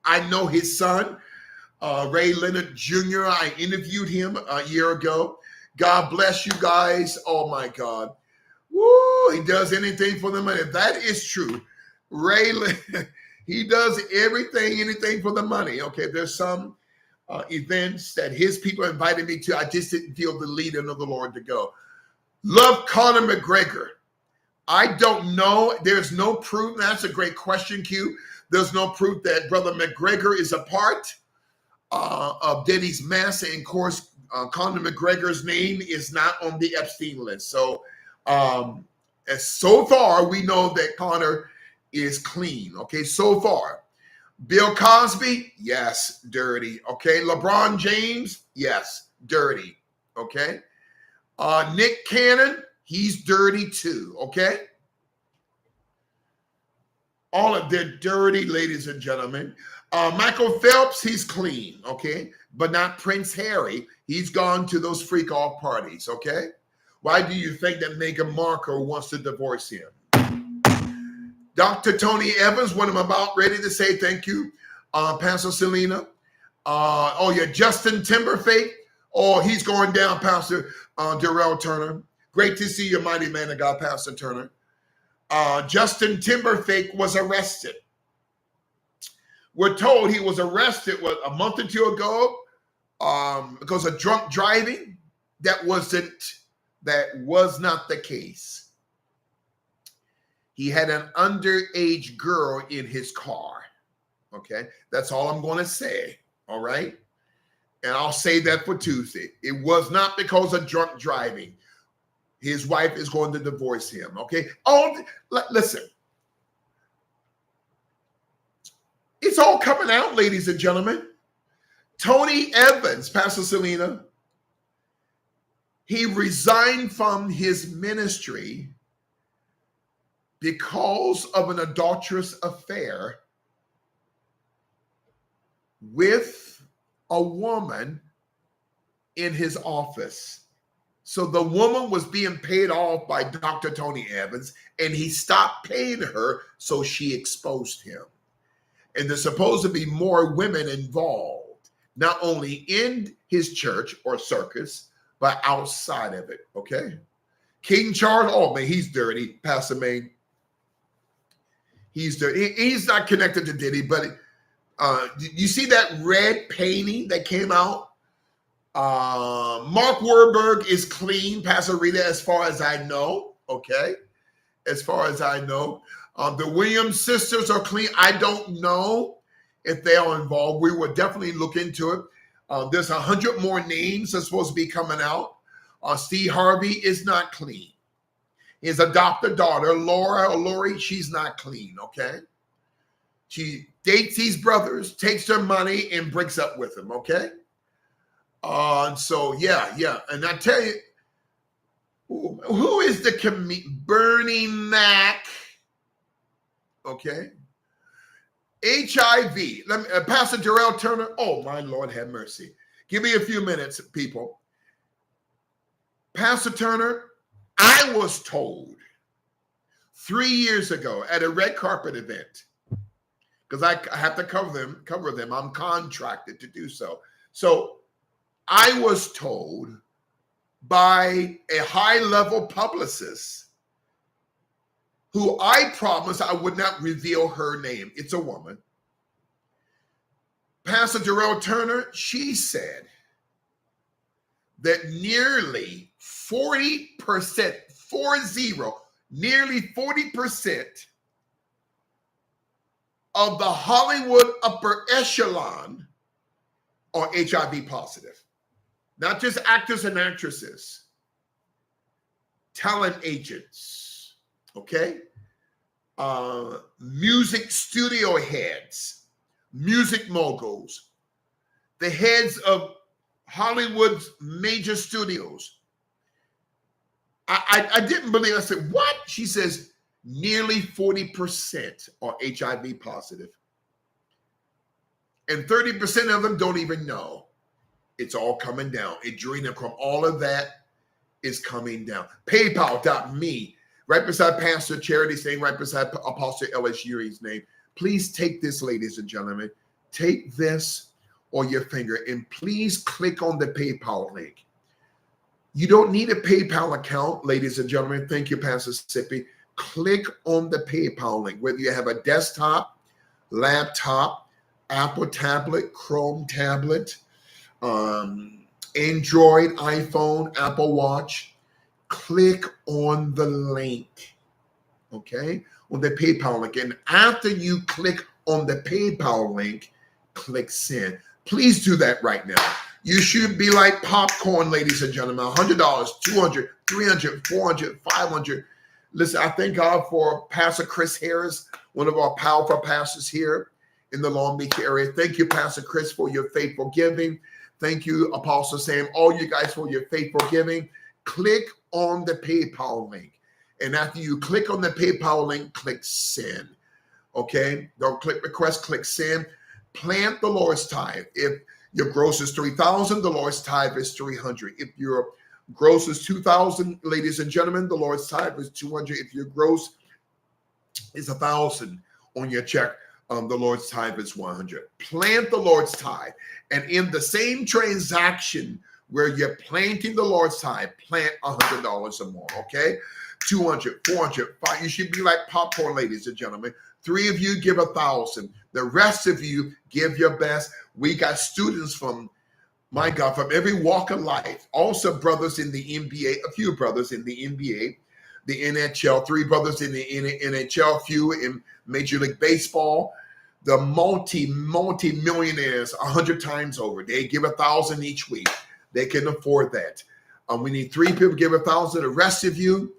I know his son, Ray Leonard Jr. I interviewed him a year ago. God bless you guys. Oh, my God. Woo, he does anything for the money. If that is true, Ray Leonard, he does anything for the money. Okay, there's some events that his people invited me to. I just didn't feel the leading of the Lord to go. Love Conor McGregor. I don't know. There's no proof. That's a great question, Q. There's no proof that Brother McGregor is a part of Diddy's mess. And of course, Conor McGregor's name is not on the Epstein list. So, so far, we know that Conor is clean. Okay, so far. Bill Cosby, yes, dirty. Okay, LeBron James, yes, dirty. Okay. Nick Cannon, he's dirty too, okay? All of them dirty, ladies and gentlemen. Michael Phelps, he's clean, okay? But not Prince Harry. He's gone to those freak-off parties, okay? Why do you think that Meghan Markle wants to divorce him? Dr. Tony Evans, what I'm about ready to say, thank you, Pastor Selena. Justin Timberlake. Oh, he's going down, Pastor Darrell Turner. Great to see you, mighty man of God, Pastor Turner. Justin Timberlake was arrested. We're told he was arrested a month or two ago because of drunk driving. That was not the case. He had an underage girl in his car. Okay, that's all I'm going to say. All right. And I'll say that for Tuesday. It was not because of drunk driving. His wife is going to divorce him, okay? Listen. It's all coming out, ladies and gentlemen. Tony Evans, Pastor Selena, he resigned from his ministry because of an adulterous affair with a woman in his office. So the woman was being paid off by Dr. Tony Evans, and he stopped paying her, so she exposed him. And there's supposed to be more women involved, not only in his church or circus, but outside of it, okay? King Charles, oh man, he's dirty, Pastor Maine. He's dirty. He's not connected to Diddy, but you see that red painting that came out? Mark Wahlberg is clean, Pastor Rita, as far as I know, okay? As far as I know. The Williams sisters are clean. I don't know if they are involved. We will definitely look into it. There's 100 more names that's supposed to be coming out. Steve Harvey is not clean. His adopted daughter, Lori, she's not clean, okay? She dates these brothers, takes their money, and breaks up with them, okay? So, yeah. And I tell you, who is the Bernie Mac? Okay. HIV. Pastor Jarrell Turner. Oh, my Lord, have mercy. Give me a few minutes, people. Pastor Turner, I was told 3 years ago at a red carpet event, because I have to cover them. I'm contracted to do so. So I was told by a high-level publicist who I promised I would not reveal her name. It's a woman. Pastor Jarrell Turner, she said that nearly 40%, nearly 40% of the Hollywood upper echelon are HIV positive. Not just actors and actresses, talent agents, okay? Music studio heads, music moguls, the heads of Hollywood's major studios. I didn't believe. I said, what? She says nearly 40% are HIV positive. And 30% of them don't even know. It's all coming down. Adrenochrome, all of that is coming down. PayPal.me, right beside Pastor Charity's name, right beside Apostle Ellis Uri's name. Please take this, ladies and gentlemen. Take this on your finger and please click on the PayPal link. You don't need a PayPal account, ladies and gentlemen. Thank you, Pastor Sippy. Click on the PayPal link, whether you have a desktop, laptop, Apple tablet, Chrome tablet, Android, iPhone, Apple Watch. Click on the link, okay, on the PayPal link. And after you click on the PayPal link, click send. Please do that right now. You should be like popcorn, ladies and gentlemen. $100, $200, $300, $400, $500. Listen, I thank God for Pastor Chris Harris, one of our powerful pastors here in the Long Beach area. Thank you, Pastor Chris, for your faithful giving. Thank you, Apostle Sam, all you guys for your faithful giving. Click on the PayPal link. And after you click on the PayPal link, click send. Okay? Don't click request, click send. Plant the Lord's tithe. If your gross is $3,000, the Lord's tithe is $300. If your gross is $2,000, ladies and gentlemen, the Lord's tithe is $200. If your gross is $1,000 on your check, the Lord's tithe is $100. Plant the Lord's tithe. And in the same transaction where you're planting the Lord's tithe, plant $100 or more, okay? $200, $400, $500. You should be like popcorn, ladies and gentlemen. 3 of you give $1,000. The rest of you give your best. We got students from, my God, from every walk of life. Also brothers in the NBA, a few brothers in the NBA, the NHL, 3 brothers in the NHL, few in Major League Baseball. The multi-millionaires 100 times over. They give $1,000 each week. They can afford that. We need 3 people to give $1,000. The rest of you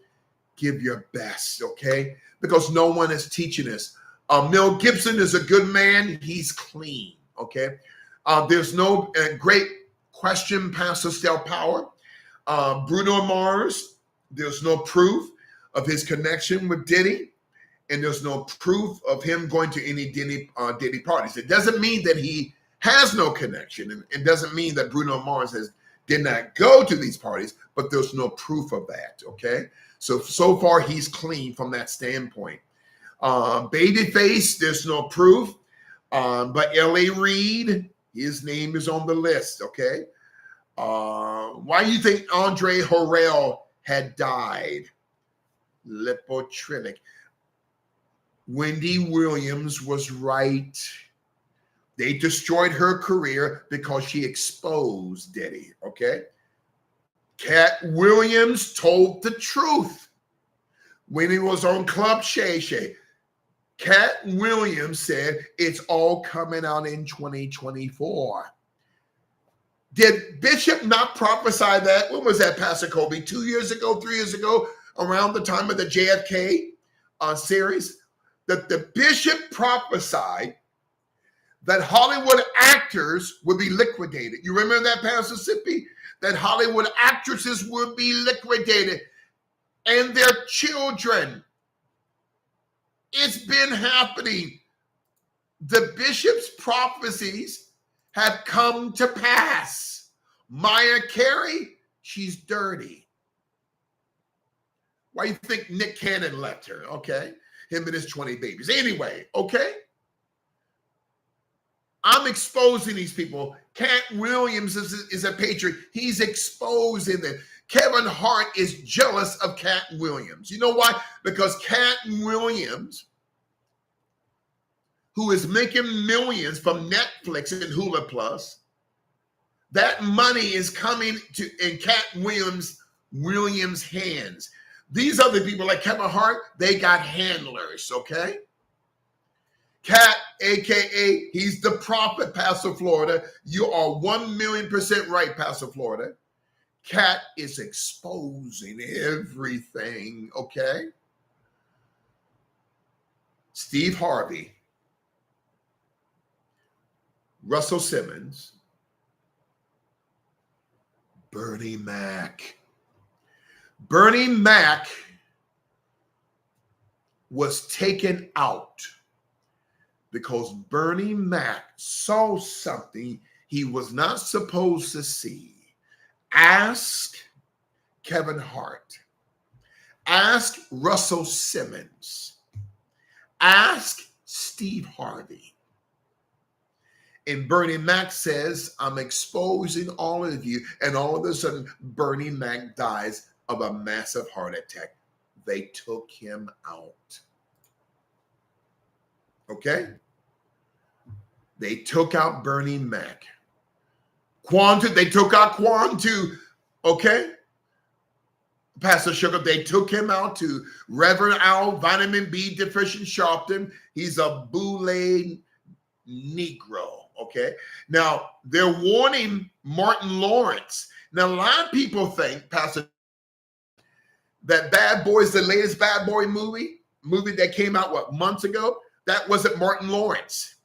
give your best, okay? Because no one is teaching us. Mel Gibson is a good man. He's clean, okay? There's no great question, Pastor Stel Power. Bruno Mars, there's no proof of his connection with Diddy, and there's no proof of him going to any Diddy parties. It doesn't mean that he has no connection, and it doesn't mean that Bruno Mars did not go to these parties, but there's no proof of that, okay? So far, he's clean from that standpoint. Babyface, there's no proof, but L.A. Reid, his name is on the list, okay? Why do you think Andre Harrell had died? Lipotritic. Wendy Williams was right. They destroyed her career because she exposed Diddy, okay? Cat Williams told the truth when he was on Club Shay Shay. Cat Williams said it's all coming out in 2024. Did Bishop not prophesy that? When was that, Pastor Kobe? 2 years ago, 3 years ago, around the time of the JFK series? That the bishop prophesied that Hollywood actors would be liquidated. You remember that, Pastor Sippy? That Hollywood actresses would be liquidated and their children. It's been happening. The bishop's prophecies have come to pass. Maya Carey, she's dirty. Why do you think Nick Cannon left her? Okay. Him and his 20 babies. Anyway, okay. I'm exposing these people. Cat Williams is a patriot. He's exposing them. Kevin Hart is jealous of Cat Williams. You know why? Because Cat Williams, who is making millions from Netflix and Hulu Plus, that money is coming to in Cat Williams' hands. These other people like Kevin Hart, they got handlers, okay? Cat, AKA, he's the prophet, Pastor Florida. You are 1,000,000% right, Pastor Florida. Cat is exposing everything, okay? Steve Harvey, Russell Simmons, Bernie Mac. Bernie Mac was taken out because Bernie Mac saw something he was not supposed to see. Ask Kevin Hart. Ask Russell Simmons. Ask Steve Harvey. And Bernie Mac says, I'm exposing all of you. And all of a sudden, Bernie Mac dies of a massive heart attack. They took him out. Okay? They took out Bernie Mac. They took out Quantu. Okay? Pastor Sugar, they took him out to Reverend Al, vitamin B deficient Sharpton. He's a boule Negro. Okay? Now, they're warning Martin Lawrence. Now, a lot of people think, Pastor, that Bad Boys, the latest Bad Boy movie that came out, months ago? That wasn't Martin Lawrence.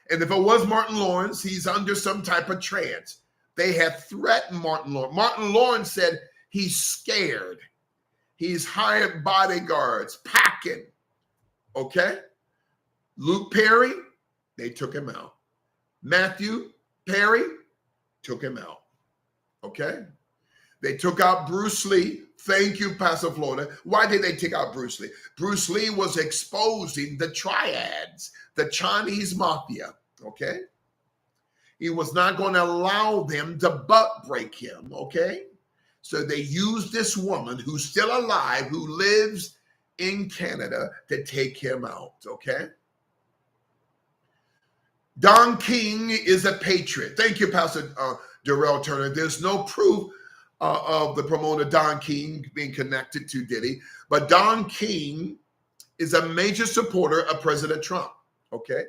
And if it was Martin Lawrence, he's under some type of trance. They have threatened Martin Lawrence. Martin Lawrence said he's scared. He's hired bodyguards, packing. Okay? Luke Perry, they took him out. Matthew Perry took him out. Okay? They took out Bruce Lee. Thank you, Pastor Florida. Why did they take out Bruce Lee? Bruce Lee was exposing the triads, the Chinese mafia, okay? He was not going to allow them to butt break him, okay? So they used this woman who's still alive, who lives in Canada, to take him out, okay? Don King is a patriot. Thank you, Pastor Darrell Turner. There's no proof of the promoter Don King being connected to Diddy, but Don King is a major supporter of President Trump, okay?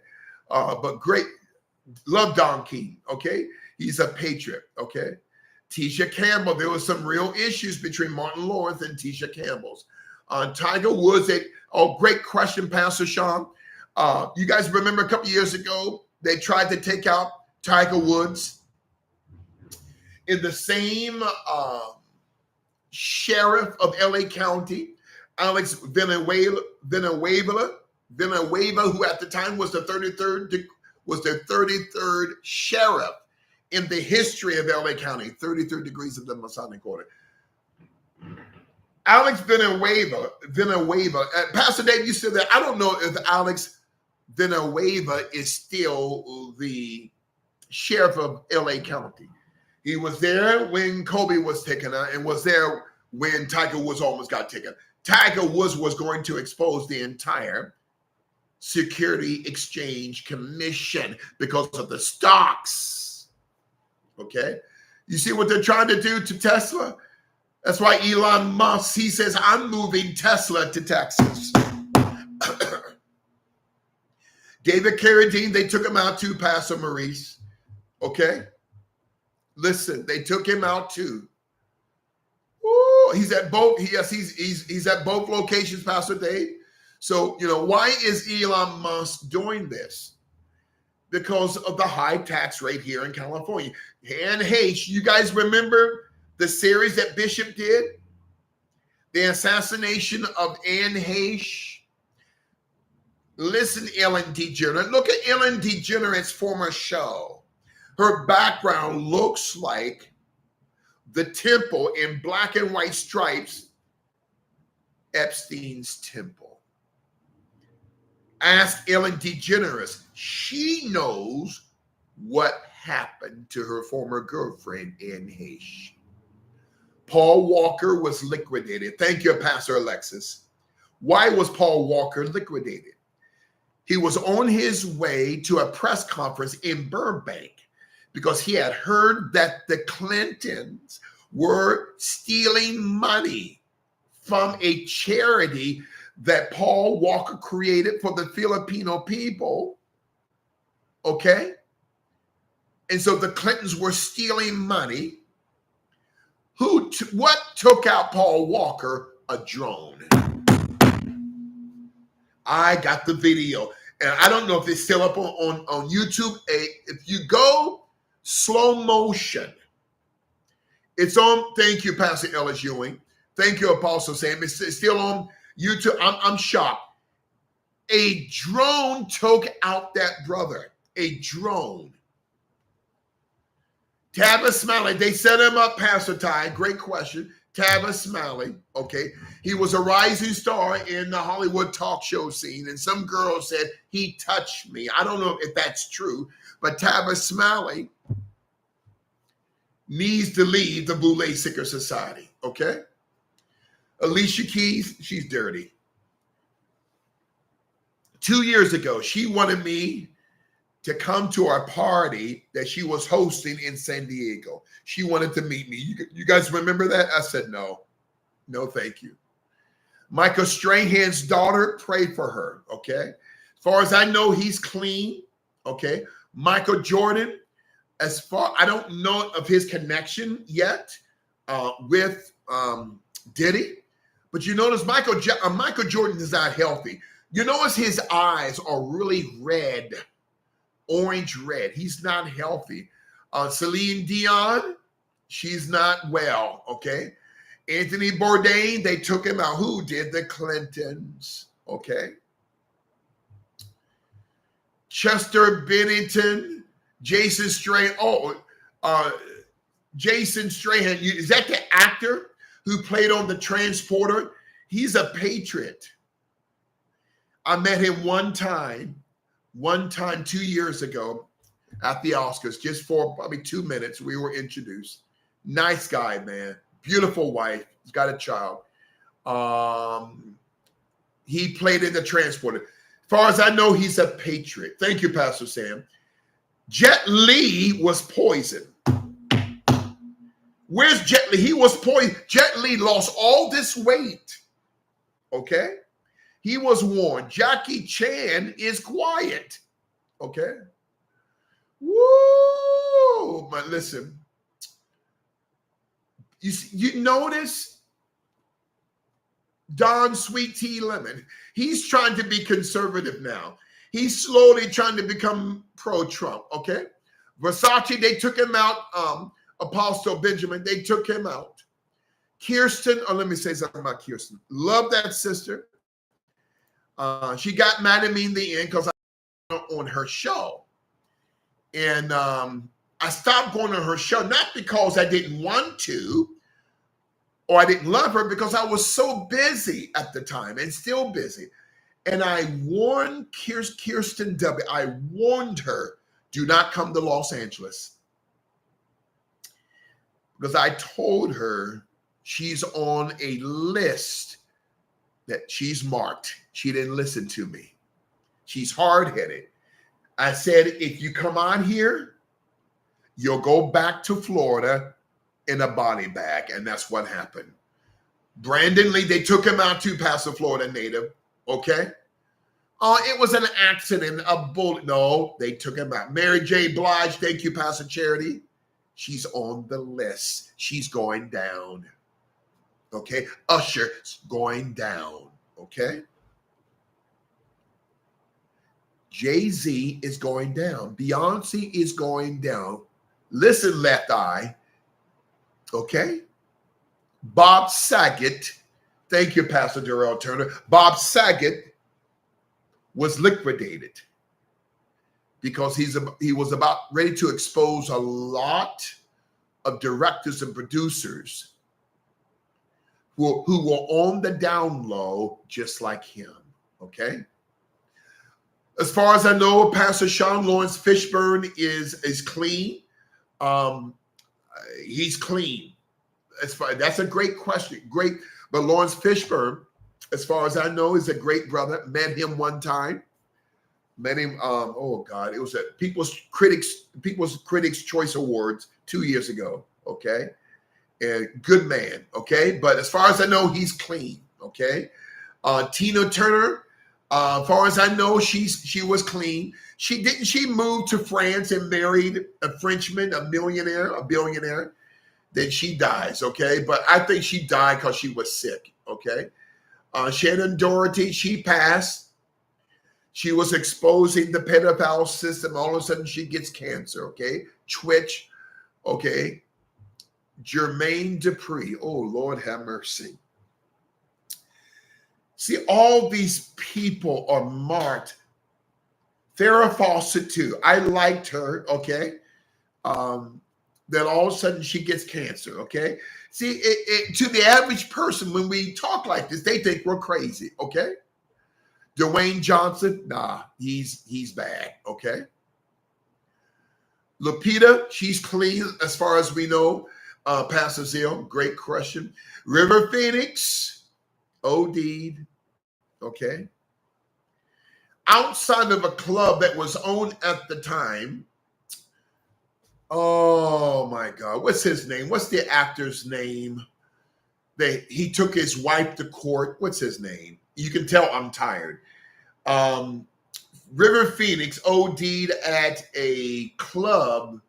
But great, love Don King, okay? He's a patriot, okay? Tisha Campbell, there was some real issues between Martin Lawrence and Tisha Campbell's. Tiger Woods, great question, Pastor Sean. You guys remember a couple years ago, they tried to take out Tiger Woods in the same sheriff of LA County, Alex Villanueva, who at the time was the 33rd sheriff in the history of LA County, 33rd degrees of the Masonic Order. Alex Villanueva, Pastor Dave, you said that. I don't know if Alex Villanueva is still the sheriff of LA County. He was there when Kobe was taken out and was there when Tiger Woods almost got taken. Tiger Woods was going to expose the entire Security Exchange Commission because of the stocks. Okay? You see what they're trying to do to Tesla? That's why Elon Musk, he says, I'm moving Tesla to Texas. David Carradine, they took him out too, Pastor Maurice. Okay? Listen, they took him out too. Ooh, he's at both. Yes, he's at both locations, Pastor Dave. So, why is Elon Musk doing this? Because of the high tax rate here in California. And hey, you guys remember the series that Bishop did? The assassination of Anne Heche. Listen, Ellen DeGeneres. Look at Ellen DeGeneres' former show. Her background looks like the temple in black and white stripes, Epstein's temple. Ask Ellen DeGeneres. She knows what happened to her former girlfriend, Anne Heche. Paul Walker was liquidated. Thank you, Pastor Alexis. Why was Paul Walker liquidated? He was on his way to a press conference in Burbank because he had heard that the Clintons were stealing money from a charity that Paul Walker created for the Filipino people. Okay? And so the Clintons were stealing money. What took out Paul Walker? A drone. I got the video. And I don't know if it's still up on YouTube. If you go slow motion, it's on. Thank you, Pastor Ellis Ewing. Thank you, Apostle Sam. It's still on YouTube. I'm shocked. A drone took out that brother. A drone. Tabitha Smiley, they set him up, Pastor Ty. Great question. Tabitha Smiley, okay. He was a rising star in the Hollywood talk show scene, and some girl said, he touched me. I don't know if that's true, but Tabitha Smiley needs to leave the Boule Sicker Society, okay? Alicia Keys, she's dirty. 2 years ago, she wanted me to come to our party that she was hosting in San Diego. She wanted to meet me. You guys remember that? I said, no, thank you. Michael Strahan's daughter, prayed for her, okay? As far as I know, he's clean, okay? Michael Jordan, I don't know of his connection yet with Diddy, but you notice Michael Jordan is not healthy. You notice his eyes are really red, orange red. He's not healthy. Celine Dion, she's not well, okay? Anthony Bourdain, they took him out. Who did? The Clintons, okay? Chester Bennington, Jason Strahan. Jason Strahan, is that the actor who played on The Transporter? He's a patriot. I met him one time 2 years ago at the Oscars, just for probably 2 minutes. We were introduced. Nice guy, man. Beautiful wife. He's got a child. He played in The Transporter. As far as I know, he's a patriot. Thank you, Pastor Sam. Jet Li was poisoned. Where's Jet Li? He was poisoned. Jet Li lost all this weight. Okay? He was warned. Jackie Chan is quiet. Okay? Woo! But listen, you notice Don Sweet Tea Lemon. He's trying to be conservative now. He's slowly trying to become pro-Trump, okay? Versace, they took him out. Apostle Benjamin, they took him out. Kirsten, let me say something about Kirsten. Love that sister. She got mad at me in the end because I was on her show. And I stopped going on her show, not because I didn't want to or I didn't love her, because I was so busy at the time and still busy. And I warned Kirsten W. I warned her, do not come to Los Angeles. because I told her she's on a list that she's marked. She didn't listen to me. She's hard-headed. I said, if you come on here, you'll go back to Florida in a body bag. And that's what happened. Brandon Lee, they took him out to Pastor Florida native. Okay. Oh, it was an accident, a bullet. No, they took him out. Mary J. Blige, thank you, Pastor Charity. She's on the list. She's going down. Okay. Usher's going down. Okay. Jay-Z is going down. Beyonce is going down. Listen, Left Eye. Okay. Bob Saget. Thank you, Pastor Darrell Turner. Bob Saget was liquidated because he was about ready to expose a lot of directors and producers who were on the down low just like him. Okay. As far as I know, Pastor Sean Lawrence Fishburne is clean. He's clean. That's a great question. Great. But Lawrence Fishburne, as far as I know, is a great brother. Met him one time. Met him. Oh God, it was at People's Critics Choice Awards 2 years ago. Okay, and good man. Okay, but as far as I know, he's clean. Okay, Tina Turner. As far as I know, she was clean. She moved to France and married a Frenchman, a billionaire. Then she dies, okay? But I think she died because she was sick, okay? Shannon Doherty, she passed. She was exposing the pedophile system. All of a sudden, she gets cancer, okay? Twitch, okay? Jermaine Dupri, oh, Lord have mercy. See, all these people are marked. Farrah Fawcett, too. I liked her, okay? Then all of a sudden she gets cancer, okay? See, to the average person, when we talk like this, they think we're crazy, okay? Dwayne Johnson, nah, he's bad, okay? Lupita, she's clean as far as we know. Pastor Zill, great question. River Phoenix, OD'd, okay? Outside of a club that was owned at the time, oh my God, what's his name? What's the actor's name? He took his wife to court. What's his name? You can tell I'm tired. River Phoenix OD'd at a club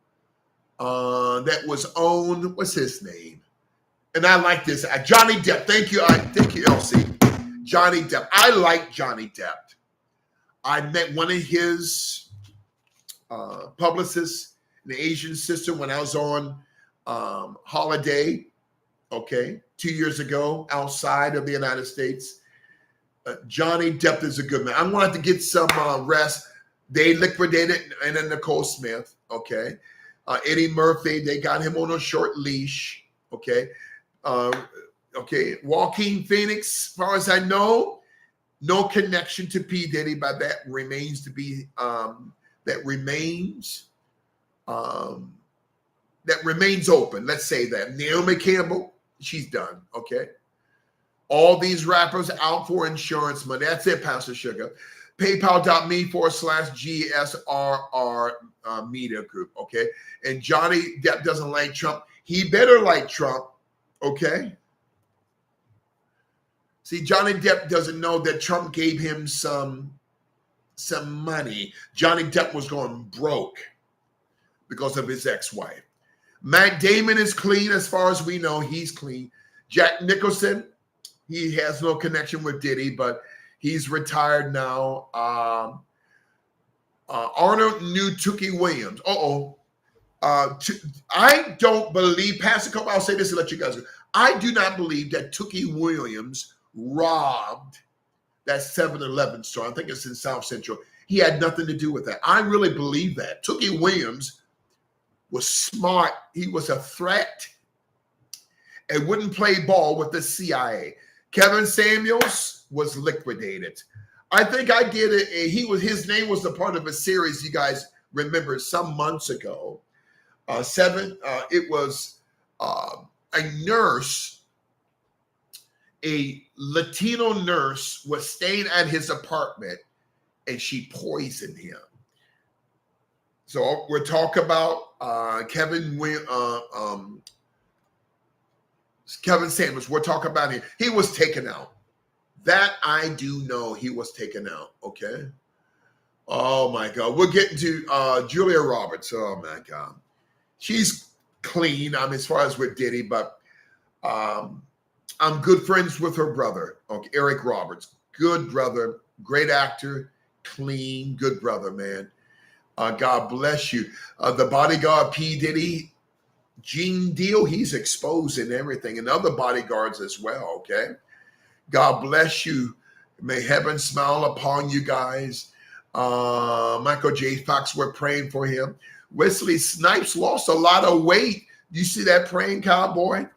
that was owned. What's his name? And I like this. Johnny Depp. Thank you. Thank you, Elsie. Johnny Depp. I like Johnny Depp. I met one of his publicists, an Asian sister, when I was on holiday, okay, 2 years ago, outside of the United States. Johnny Depp is a good man. I'm going to have to get some rest. They liquidated and then Nicole Smith, okay. Eddie Murphy, they got him on a short leash, okay. Okay, Joaquin Phoenix, as far as I know, no connection to P. Diddy, but that remains to be, that remains open. Let's say that. Naomi Campbell, she's done, okay? All these rappers out for insurance money. That's it, Pastor Sugar. PayPal.me/GSRR media group, okay? And Johnny Depp doesn't like Trump. He better like Trump, okay? See, Johnny Depp doesn't know that Trump gave him some money. Johnny Depp was going broke because of his ex-wife. Matt Damon is clean as far as we know. He's clean. Jack Nicholson, he has no connection with Diddy, but he's retired now. Arnold knew Tookie Williams. I don't believe, Pastor Cope, I'll say this to let you guys know. I do not believe that Tookie Williams robbed that 7-Eleven store. I think it's in South Central. He had nothing to do with that. I really believe that. Tookie Williams was smart. He was a threat and wouldn't play ball with the CIA. Kevin Samuels was liquidated. I think I did it. His name was a part of a series you guys remember some months ago. It was a nurse, a Latino nurse, was staying at his apartment and she poisoned him. So we're talking about Kevin Samuels. We're talking about him. He was taken out. That I do know, he was taken out. Okay. Oh my God. We're getting to Julia Roberts. Oh my God. She's clean. As far as with Diddy, but I'm good friends with her brother, okay, Eric Roberts. Good brother, great actor, clean, good brother, man. God bless you. The bodyguard P. Diddy, Gene Deal, he's exposing everything, and other bodyguards as well, okay? God bless you. May heaven smile upon you guys. Michael J. Fox, we're praying for him. Wesley Snipes lost a lot of weight. You see that praying cowboy?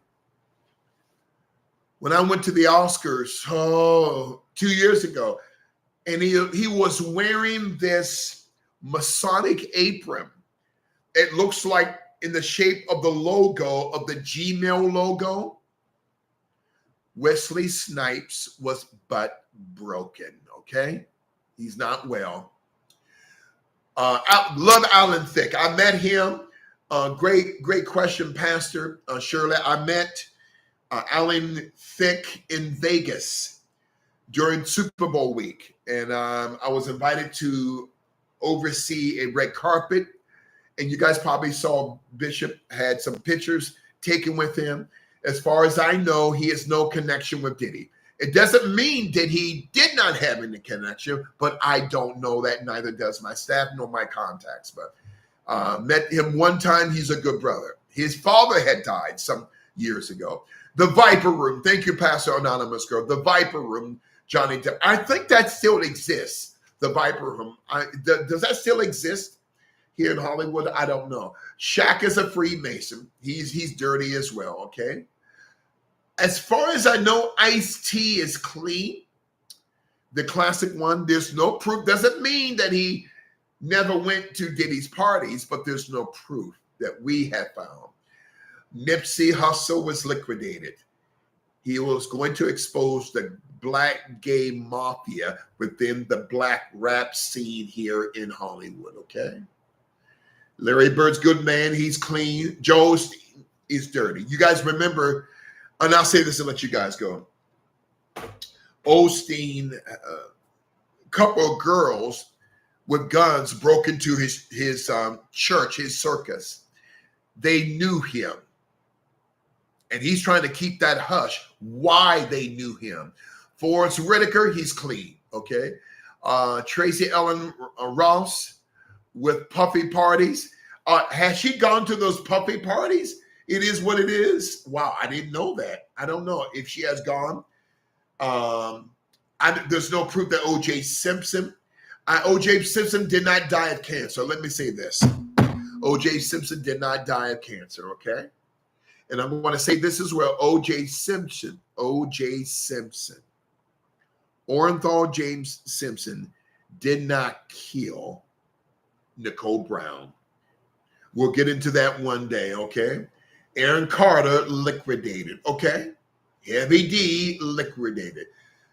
When I went to the Oscars 2 years ago, and he was wearing this Masonic apron. It looks like in the shape of the logo of the Gmail logo. Wesley Snipes was butt broken, okay? He's not well. I love Alan Thicke. I met him. Great question, Pastor Shirley. I met Alan Thicke in Vegas during Super Bowl week. And I was invited to oversee a red carpet. And you guys probably saw Bishop had some pictures taken with him. As far as I know, he has no connection with Diddy. It doesn't mean that he did not have any connection, but I don't know that. Neither does my staff nor my contacts. But met him one time. He's a good brother. His father had died some years ago. The Viper Room. Thank you, Pastor Anonymous Girl. The Viper Room, Johnny Depp. I think that still exists. The Viper Room. Does that still exist here in Hollywood? I don't know. Shaq is a Freemason. He's dirty as well, okay? As far as I know, Ice-T is clean. The classic one. There's no proof. Doesn't mean that he never went to Diddy's parties, but there's no proof that we have found. Nipsey Hussle was liquidated. He was going to expose the black gay mafia within the black rap scene here in Hollywood, okay? Larry Bird's good man. He's clean. Joe Osteen is dirty. You guys remember, and I'll say this and let you guys go. Osteen, a couple of girls with guns broke into his church, his circus. They knew him. And he's trying to keep that hush why they knew him. Forrest Whitaker, he's clean, okay? Tracy Ellen Ross with puffy parties. Has she gone to those puffy parties? It is what it is. Wow, I didn't know that. I don't know if she has gone. There's no proof that O.J. Simpson did not die of cancer. Let me say this. O.J. Simpson did not die of cancer, okay? And I'm going to say this as well. O.J. Simpson, Orenthal James Simpson did not kill Nicole Brown. We'll get into that one day, okay? Aaron Carter liquidated, okay? Heavy D liquidated.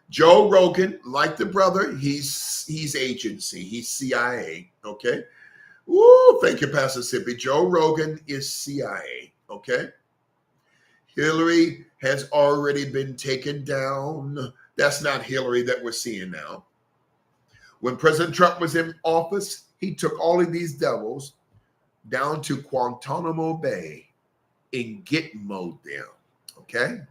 Joe Rogan, like the brother, he's agency. He's CIA, okay? Ooh, thank you, Pastor Sippy. Joe Rogan is CIA, okay? Hillary has already been taken down. That's not Hillary that we're seeing now. When President Trump was in office, he took all of these devils down to Guantanamo Bay and Gitmo'd them, okay?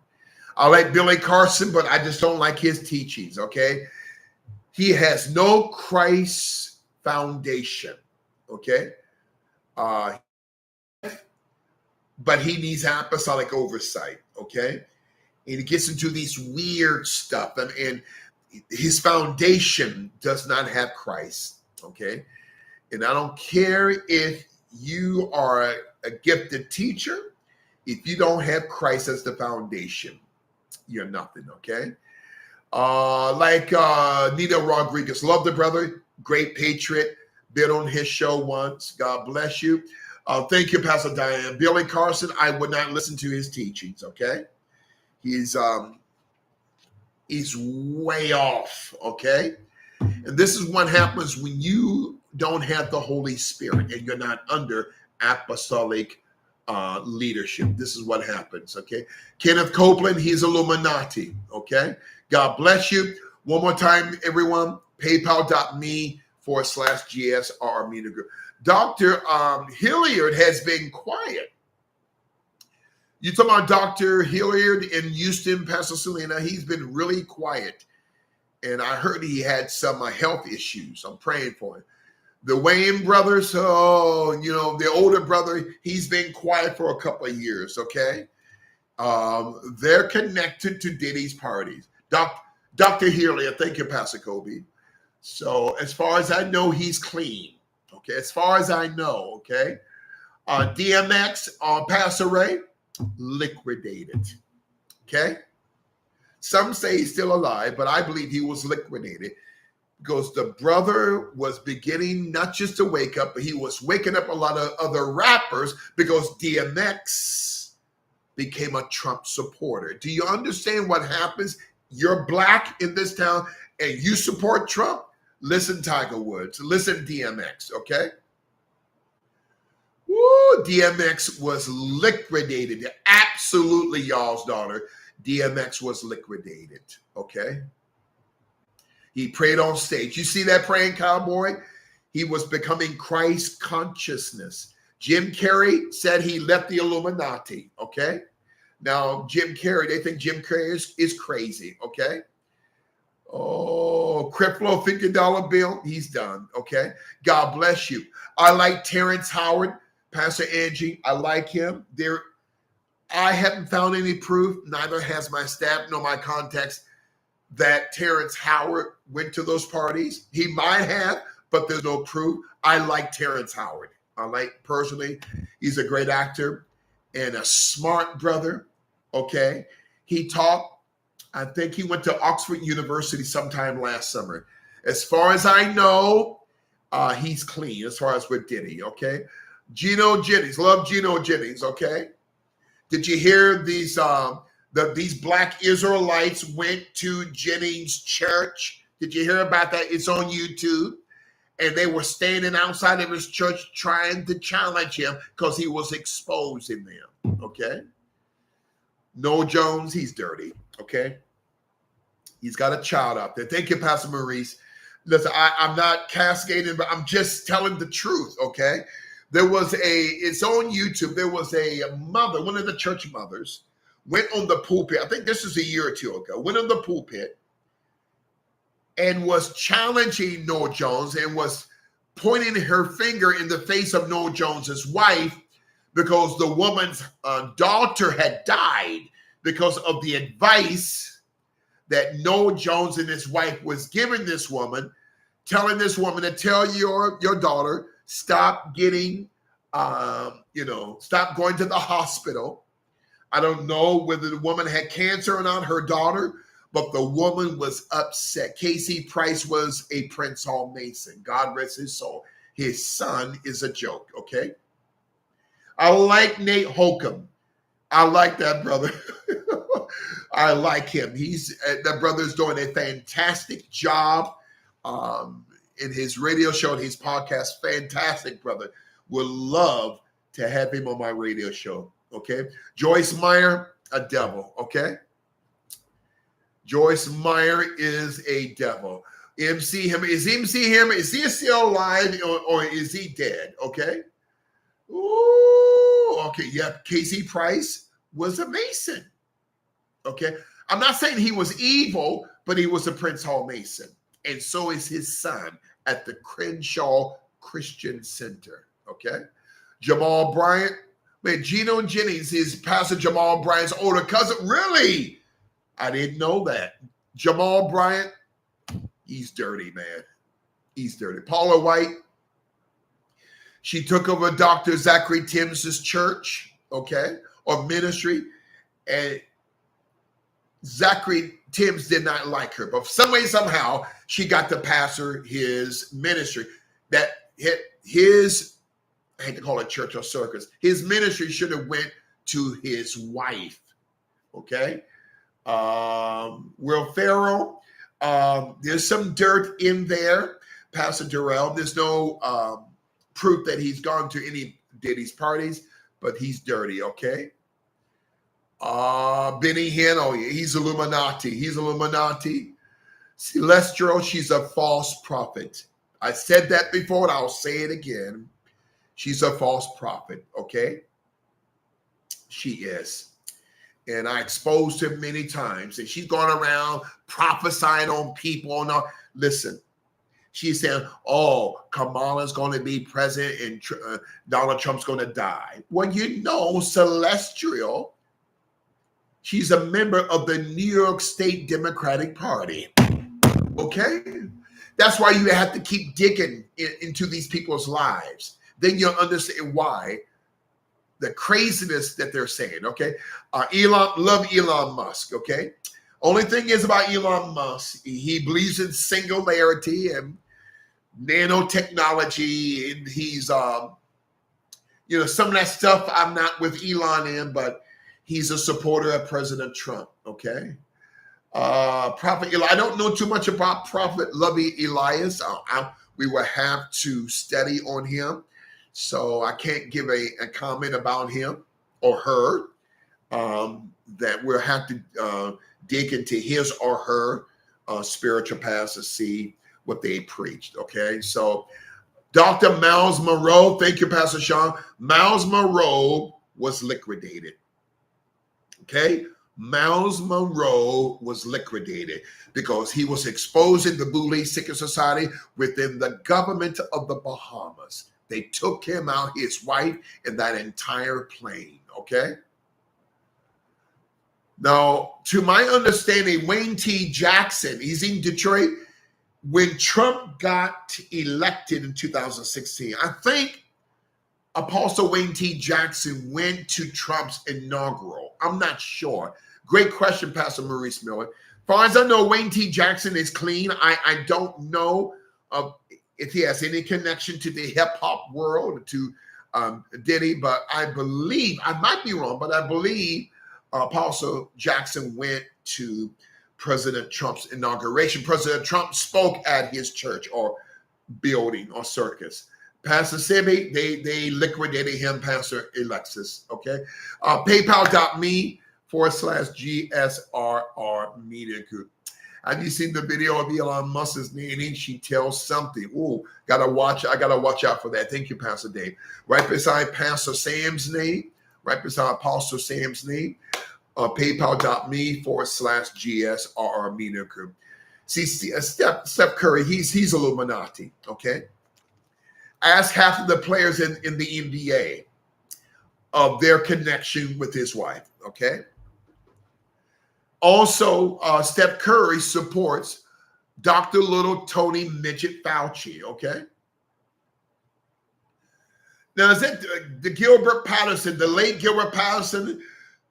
I like Billy Carson, but I just don't like his teachings, okay? He has no Christ foundation, okay? But he needs apostolic oversight, okay? And he gets into these weird stuff, and his foundation does not have Christ, okay? And I don't care if you are a gifted teacher, if you don't have Christ as the foundation, you're nothing, okay? Like Nito Rodriguez, love the brother, great patriot, been on his show once, God bless you. Thank you, Pastor Diane. Billy Carson, I would not listen to his teachings, okay? He's way off, okay? And this is what happens when you don't have the Holy Spirit and you're not under apostolic leadership. This is what happens, okay? Kenneth Copeland, he's Illuminati, okay? God bless you. One more time, everyone, paypal.me/GSR Media Group. Dr. Hilliard has been quiet. You talking about Dr. Hilliard in Houston, Pastor Selena? He's been really quiet. And I heard he had some health issues. I'm praying for him. The Wayne brothers, the older brother, he's been quiet for a couple of years, okay? They're connected to Diddy's parties. Dr. Hilliard, thank you, Pastor Kobe. So as far as I know, he's clean, okay? As far as I know, okay? DMX, Pastor Ray, liquidated, okay? Some say he's still alive, but I believe he was liquidated because the brother was beginning not just to wake up, but he was waking up a lot of other rappers because DMX became a Trump supporter. Do you understand what happens? You're black in this town and you support Trump? Listen, Tiger Woods. Listen, DMX, okay? Woo, DMX was liquidated. Absolutely, y'all's daughter. DMX was liquidated, okay? He prayed on stage. You see that praying cowboy? He was becoming Christ consciousness. Jim Carrey said he left the Illuminati, okay? Now, Jim Carrey, they think Jim Carrey is crazy, okay? Oh, Creflo $50 bill, he's done, okay? God bless you. I like Terrence Howard, Pastor Angie, I like him. I haven't found any proof, neither has my staff nor my contacts, that Terrence Howard went to those parties. He might have, but there's no proof. I like Terrence Howard. Personally, he's a great actor and a smart brother, okay? He taught, I think he went to Oxford University sometime last summer. As far as I know, he's clean as far as with Diddy, okay? Geno Jennings, love Geno Jennings, okay? Did you hear these black Israelites went to Jennings' church? Did you hear about that? It's on YouTube. And they were standing outside of his church trying to challenge him because he was exposing them, okay? Noel Jones, he's dirty, okay? He's got a child out there. Thank you, Pastor Maurice. Listen, I'm not cascading, but I'm just telling the truth, okay? It's on YouTube. There was a mother, one of the church mothers, went on the pulpit. I think this was a year or two ago, went on the pulpit and was challenging Noel Jones and was pointing her finger in the face of Noel Jones's wife because the woman's daughter had died because of the advice that Noel Jones and his wife was giving this woman, telling this woman to tell your daughter, stop getting, stop going to the hospital. I don't know whether the woman had cancer or not, her daughter, but the woman was upset. Casey Price was a Prince Hall Mason. God rest his soul. His son is a joke, okay? I like Nate Holcomb. I like that brother. I like him. That brother's doing a fantastic job in his radio show and his podcast. Fantastic brother. Would love to have him on my radio show, okay? Joyce Meyer, a devil, okay? Joyce Meyer is a devil. MC Hammer, is he still alive or is he dead, okay? Ooh, okay, yep. Casey Price was a Mason, okay? I'm not saying he was evil, but he was a Prince Hall Mason. And so is his son at the Crenshaw Christian Center, okay? Jamal Bryant, man, Geno Jennings is Pastor Jamal Bryant's older cousin. Really? I didn't know that. Jamal Bryant, he's dirty, man. He's dirty. Paula White, she took over Dr. Zachary Timms' church, okay, or ministry, and Zachary Timms did not like her, but some way, somehow, she got to pastor his ministry. That his I hate to call it church or circus. His ministry should have went to his wife. Okay. Will Ferrell, there's some dirt in there, Pastor Durrell. There's no proof that he's gone to any Diddy's parties, but he's dirty, okay? Benny Hinn, oh yeah, he's Illuminati. He's Illuminati. Celestial, she's a false prophet. I said that before, and I'll say it again. She's a false prophet, okay? She is. And I exposed her many times. And she's going around prophesying on people. And all. Listen, she said, oh, Kamala's going to be president and Donald Trump's going to die. Well, you know, Celestial, she's a member of the New York State Democratic Party. Okay? That's why you have to keep digging into these people's lives. Then you'll understand why. The craziness that they're saying, okay? Love Elon Musk, okay? Only thing is about Elon Musk, he believes in singularity and nanotechnology, and he's, some of that stuff I'm not with Elon in, but he's a supporter of President Trump, okay? Prophet Eli, I don't know too much about Prophet Lovey Elias. We will have to study on him. So I can't give a comment about him or her. That we'll have to dig into his or her spiritual past to see what they preached. Okay, so Dr. Miles Monroe, thank you, Pastor Sean. Miles Monroe was liquidated. Okay, Miles Monroe was liquidated because he was exposing the Boule Secret Society within the government of the Bahamas. They took him out, his wife, and that entire plane, okay? Now, to my understanding, Wayne T. Jackson, he's in Detroit. When Trump got elected in 2016, I think Apostle Wayne T. Jackson went to Trump's inaugural. I'm not sure. Great question, Pastor Maurice Miller. As far as I know, Wayne T. Jackson is clean. I don't know if he has any connection to the hip hop world, to Diddy, but I believe, I might be wrong, but I believe Apostle Jackson went to President Trump's inauguration. President Trump spoke at his church or building or circus. Pastor Sibby, they liquidated him, Pastor Alexis, okay? PayPal.me/GSRR Media Group. Have you seen the video of Elon Musk's name? She tells something. Ooh, I gotta watch out for that. Thank you, Pastor Dave. Right beside Pastor Sam's name, right beside Apostle Sam's name, PayPal.me/GSRR Media Group. See, Steph Curry, he's Illuminati, okay? Ask half of the players in the NBA of their connection with his wife, okay? Also, Steph Curry supports Dr. Little Tony Midget Fauci, okay? Now, is it the Gilbert Patterson, the late Gilbert Patterson,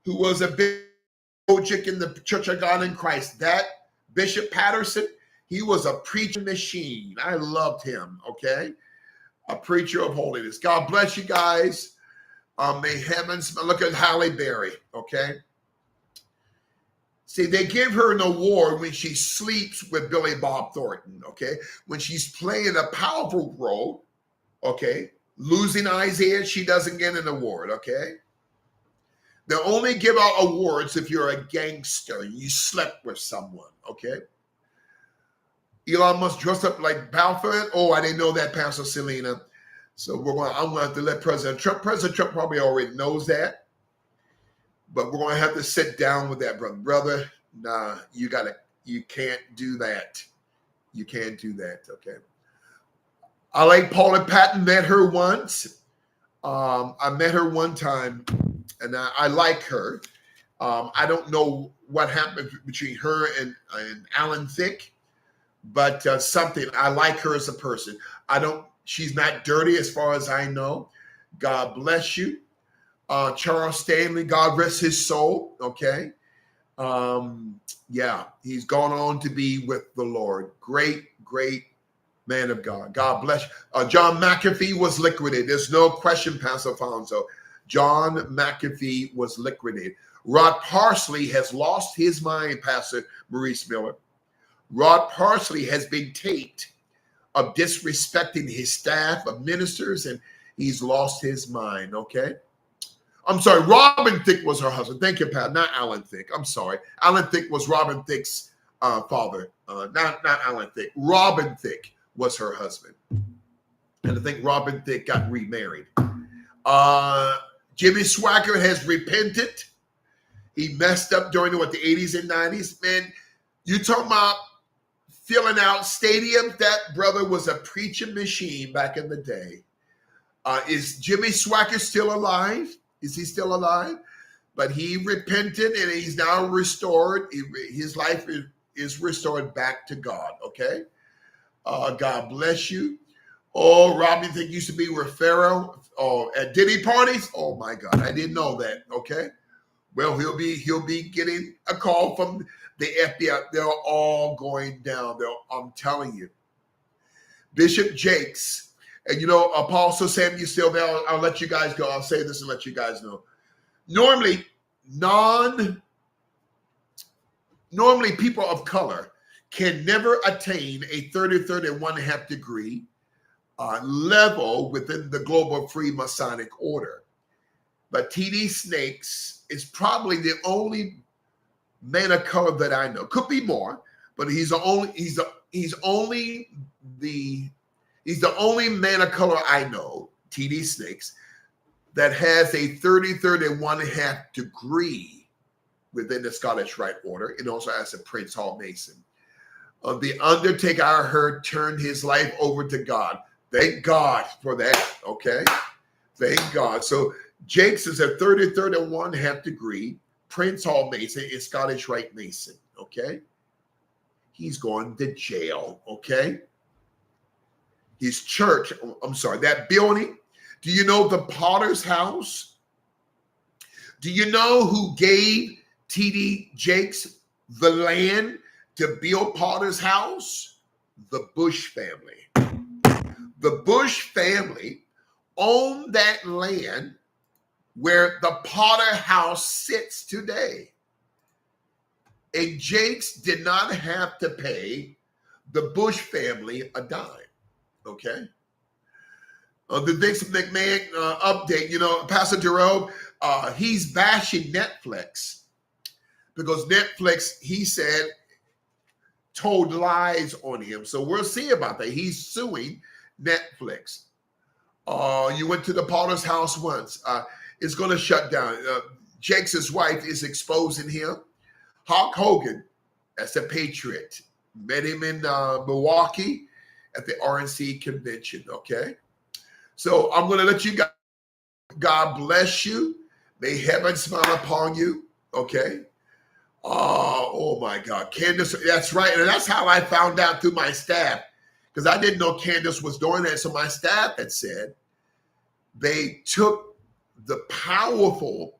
who was a bishop in the Church of God in Christ? That Bishop Patterson, he was a preaching machine. I loved him, okay? A preacher of holiness. God bless you guys. May heavens, look at Halle Berry, okay? See, they give her an award when she sleeps with Billy Bob Thornton, okay? When she's playing a powerful role, okay? Losing Isaiah, she doesn't get an award, okay? They only give out awards if you're a gangster and you slept with someone, okay? Elon Musk dressed up like Balfour. Oh, I didn't know that, Pastor Selena. So I'm going to have to let President Trump probably already knows that. But we're going to have to sit down with that, brother. Brother, nah, you can't do that. You can't do that, okay? I like Paula Patton, met her once. I met her one time, and I like her. I don't know what happened between her and Alan Thicke, but something. I like her as a person. She's not dirty as far as I know. God bless you. Charles Stanley, God rest his soul, okay? Yeah, he's gone on to be with the Lord. Great, great Man of God. God bless you. John McAfee was liquidated. There's no question, Pastor Alfonso. John McAfee was liquidated. Rod Parsley has lost his mind, Pastor Maurice Miller. Rod Parsley has been taped of disrespecting his staff of ministers, and he's lost his mind, okay? I'm sorry, Robin Thicke was her husband. Thank you, Pat. Not Alan Thicke. I'm sorry. Alan Thicke was Robin Thicke's father. Not Alan Thicke. Robin Thicke was her husband. And I think Robin Thicke got remarried. Jimmy Swaggart has repented. He messed up during the 80s and 90s. Man, you talking about filling out stadiums? That brother was a preaching machine back in the day. Is Jimmy Swaggart still alive? Is he still alive? But he repented and he's now restored. His life is restored back to God, okay? God bless you. Oh, Robbie Thicke used to be with Pharaoh at Diddy parties. Oh my God, I didn't know that, okay? Well, he'll be getting a call from the FBI. They're all going down. I'm telling you. Bishop Jakes, and Apostle Sam, you still there? I'll let you guys go. I'll say this and let you guys know. Normally people of color can never attain a 33rd and 1/2 degree level within the global free Masonic order. But T.D. Snakes is probably the only man of color that I know. Could be more, but he's the only man of color I know, T.D. Snakes, that has a 33rd and 1/2 degree within the Scottish Rite Order, and also as a Prince Hall Mason. The Undertaker, I heard, turned his life over to God. Thank God for that, okay? Thank God. So Jakes is a 33rd and 1/2 degree Prince Hall Mason and Scottish Rite Mason, okay? He's going to jail, okay? His church, that building. Do you know the Potter's House? Do you know who gave T.D. Jakes the land to build Potter's House? The Bush family. The Bush family owned that land where the Potter House sits today. And Jakes did not have to pay the Bush family a dime, okay? The Vince McMahon update, Pastor Jerome, he's bashing Netflix because Netflix, he said, told lies on him. So we'll see about that. He's suing Netflix. You went to the Potter's House once. It's going to shut down. Jakes' wife is exposing him. Hulk Hogan, that's a patriot. Met him in Milwaukee at the RNC convention, okay? So I'm going to let you guys, God bless you. May heaven smile upon you, okay? Oh my God. Candace, that's right. And that's how I found out through my staff, because I didn't know Candace was doing that. So my staff had said they took the powerful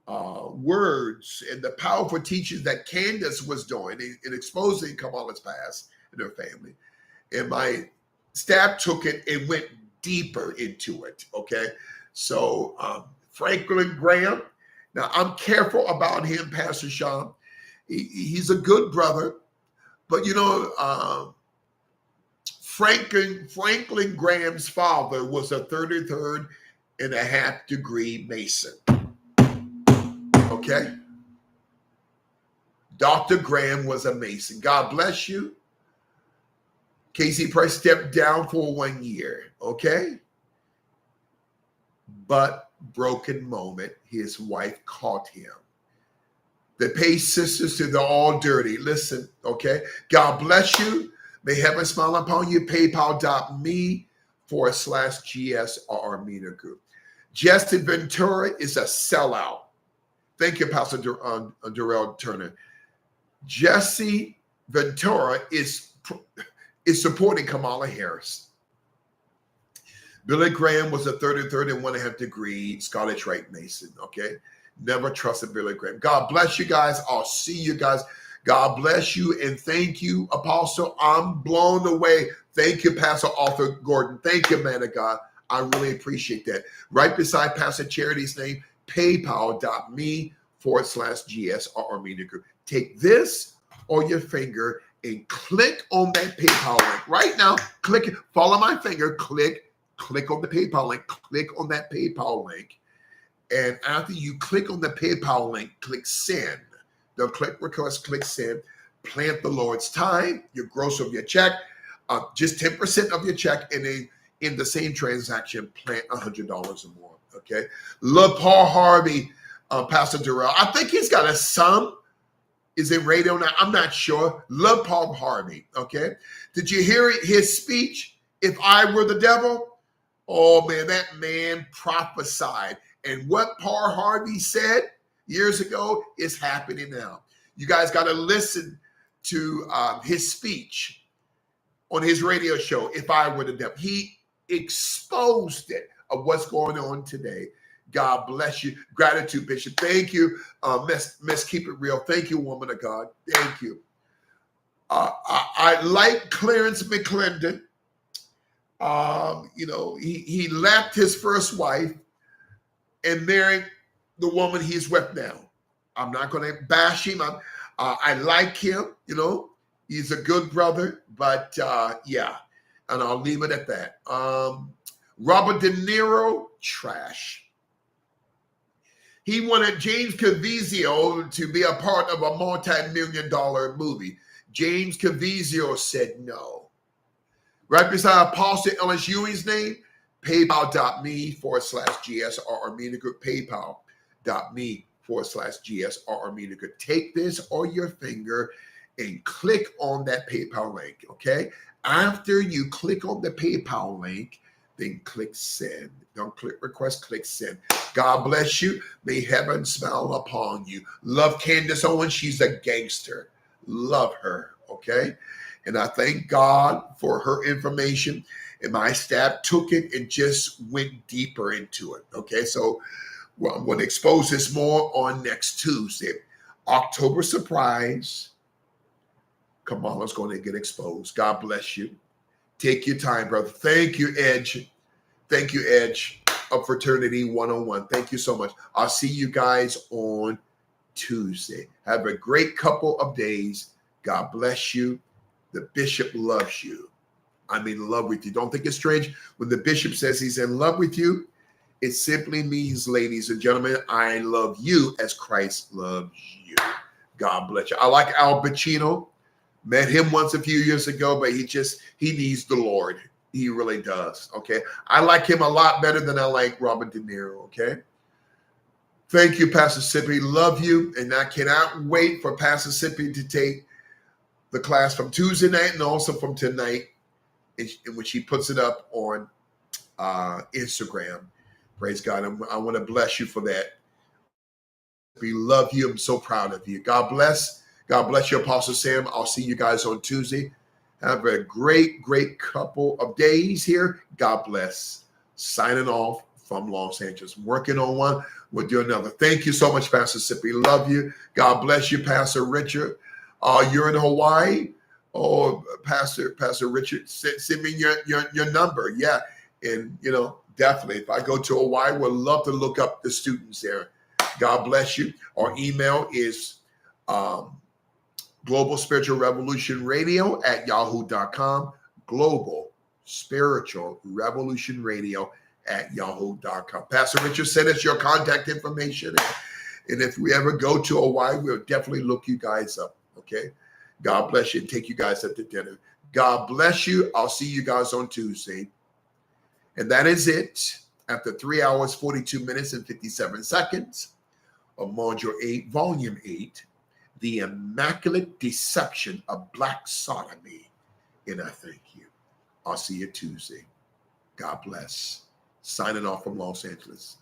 words and the powerful teachings that Candace was doing in exposing Kamala's past and her family. And my staff took it and went deeper into it, okay? So Franklin Graham, now I'm careful about him, Pastor Sean. He's a good brother, but Franklin Graham's father was a 33rd and 1/2 degree Mason, okay? Dr. Graham was a Mason. God bless you. Casey Price stepped down for 1 year, okay? But broken moment, his wife caught him. The Pace sisters, they're all dirty. Listen, okay? God bless you. May heaven smile upon you. PayPal.me/GSR Media Group. Jesse Ventura is a sellout. Thank you, Pastor Darrell Turner. Jesse Ventura is supporting Kamala Harris. Billy Graham was a 33rd and 1/2 degree Scottish Rite Mason, okay? Never trusted Billy Graham. God bless you guys. I'll see you guys. God bless you and thank you, Apostle. I'm blown away. Thank you, Pastor Arthur Gordon. Thank you, man of God. I really appreciate that. Right beside Pastor Charity's name, paypal.me/GSR Media Group. Take this or your finger and click on that PayPal link. Right now, click it. Follow my finger. Click on the PayPal link. Click on that PayPal link. And after you click on the PayPal link, click send. Don't click request, click send. Plant the Lord's time, your gross of your check, just 10% of your check, and then in the same transaction, plant $100 or more. Okay. Love Paul Harvey, Pastor Durrell. I think he's got a son. Is it radio now? I'm not sure. Love Paul Harvey. Okay. Did you hear his speech? If I were the devil? Oh man, that man prophesied. And what Paul Harvey said years ago is happening now. You guys got to listen to his speech on his radio show, If I Were the Devil. He exposed it of what's going on today. God bless you. Gratitude, Bishop. Thank you. Miss Keep It Real. Thank you, woman of God. Thank you. I like Clarence McClendon. He left his first wife and married the woman he's with now. I'm not going to bash him. I like him. He's a good brother. But yeah, and I'll leave it at that. Robert De Niro, trash. He wanted James Caviezel to be a part of a multi-million-dollar movie. James Caviezel said no. Right beside Apostle Ellis Ewing's name, paypal.me/GSR Media Group, paypal.me/GSR Media Group. Take this or your finger and click on that PayPal link, okay? After you click on the PayPal link, then click send. Don't click request, click send. God bless you. May heaven smile upon you. Love Candace Owens. She's a gangster. Love her, okay? And I thank God for her information. And my staff took it and just went deeper into it, okay? So I'm going to expose this more on next Tuesday. October surprise. Kamala's going to get exposed. God bless you. Take your time, brother. Thank you, Edge. Thank you, Edge of Fraternity 101. Thank you so much. I'll see you guys on Tuesday. Have a great couple of days. God bless you. The bishop loves you. I'm in love with you. Don't think it's strange when the bishop says he's in love with you. It simply means, ladies and gentlemen, I love you as Christ loves you. God bless you. I like Al Pacino. Met him once a few years ago, but he needs the Lord. He really does, okay? I like him a lot better than I like Robert De Niro, okay? Thank you, Pastor Sippy. Love you, and I cannot wait for Pastor Sippy to take the class from Tuesday night and also from tonight, in which he puts it up on Instagram. Praise God. I want to bless you for that. We love you. I'm so proud of you. God bless. God bless you, Apostle Sam. I'll see you guys on Tuesday. Have a great, great couple of days here. God bless. Signing off from Los Angeles. Working on one, we'll do another. Thank you so much, Pastor Sippy. Love you. God bless you, Pastor Richard. You're in Hawaii. Oh, Pastor Richard, send me your number. Yeah. And, definitely, if I go to Hawaii, we'd love to look up the students there. God bless you. Our email is Global Spiritual Revolution Radio @yahoo.com. Global Spiritual Revolution Radio @yahoo.com. Pastor Richard, send us your contact information. And if we ever go to Hawaii, we'll definitely look you guys up. Okay. God bless you and take you guys up to dinner. God bless you. I'll see you guys on Tuesday. And that is it. After 3 hours, 42 minutes, and 57 seconds of Module 8, Volume 8, The Immaculate Deception of Black Sodomy. And I thank you. I'll see you Tuesday. God bless. Signing off from Los Angeles.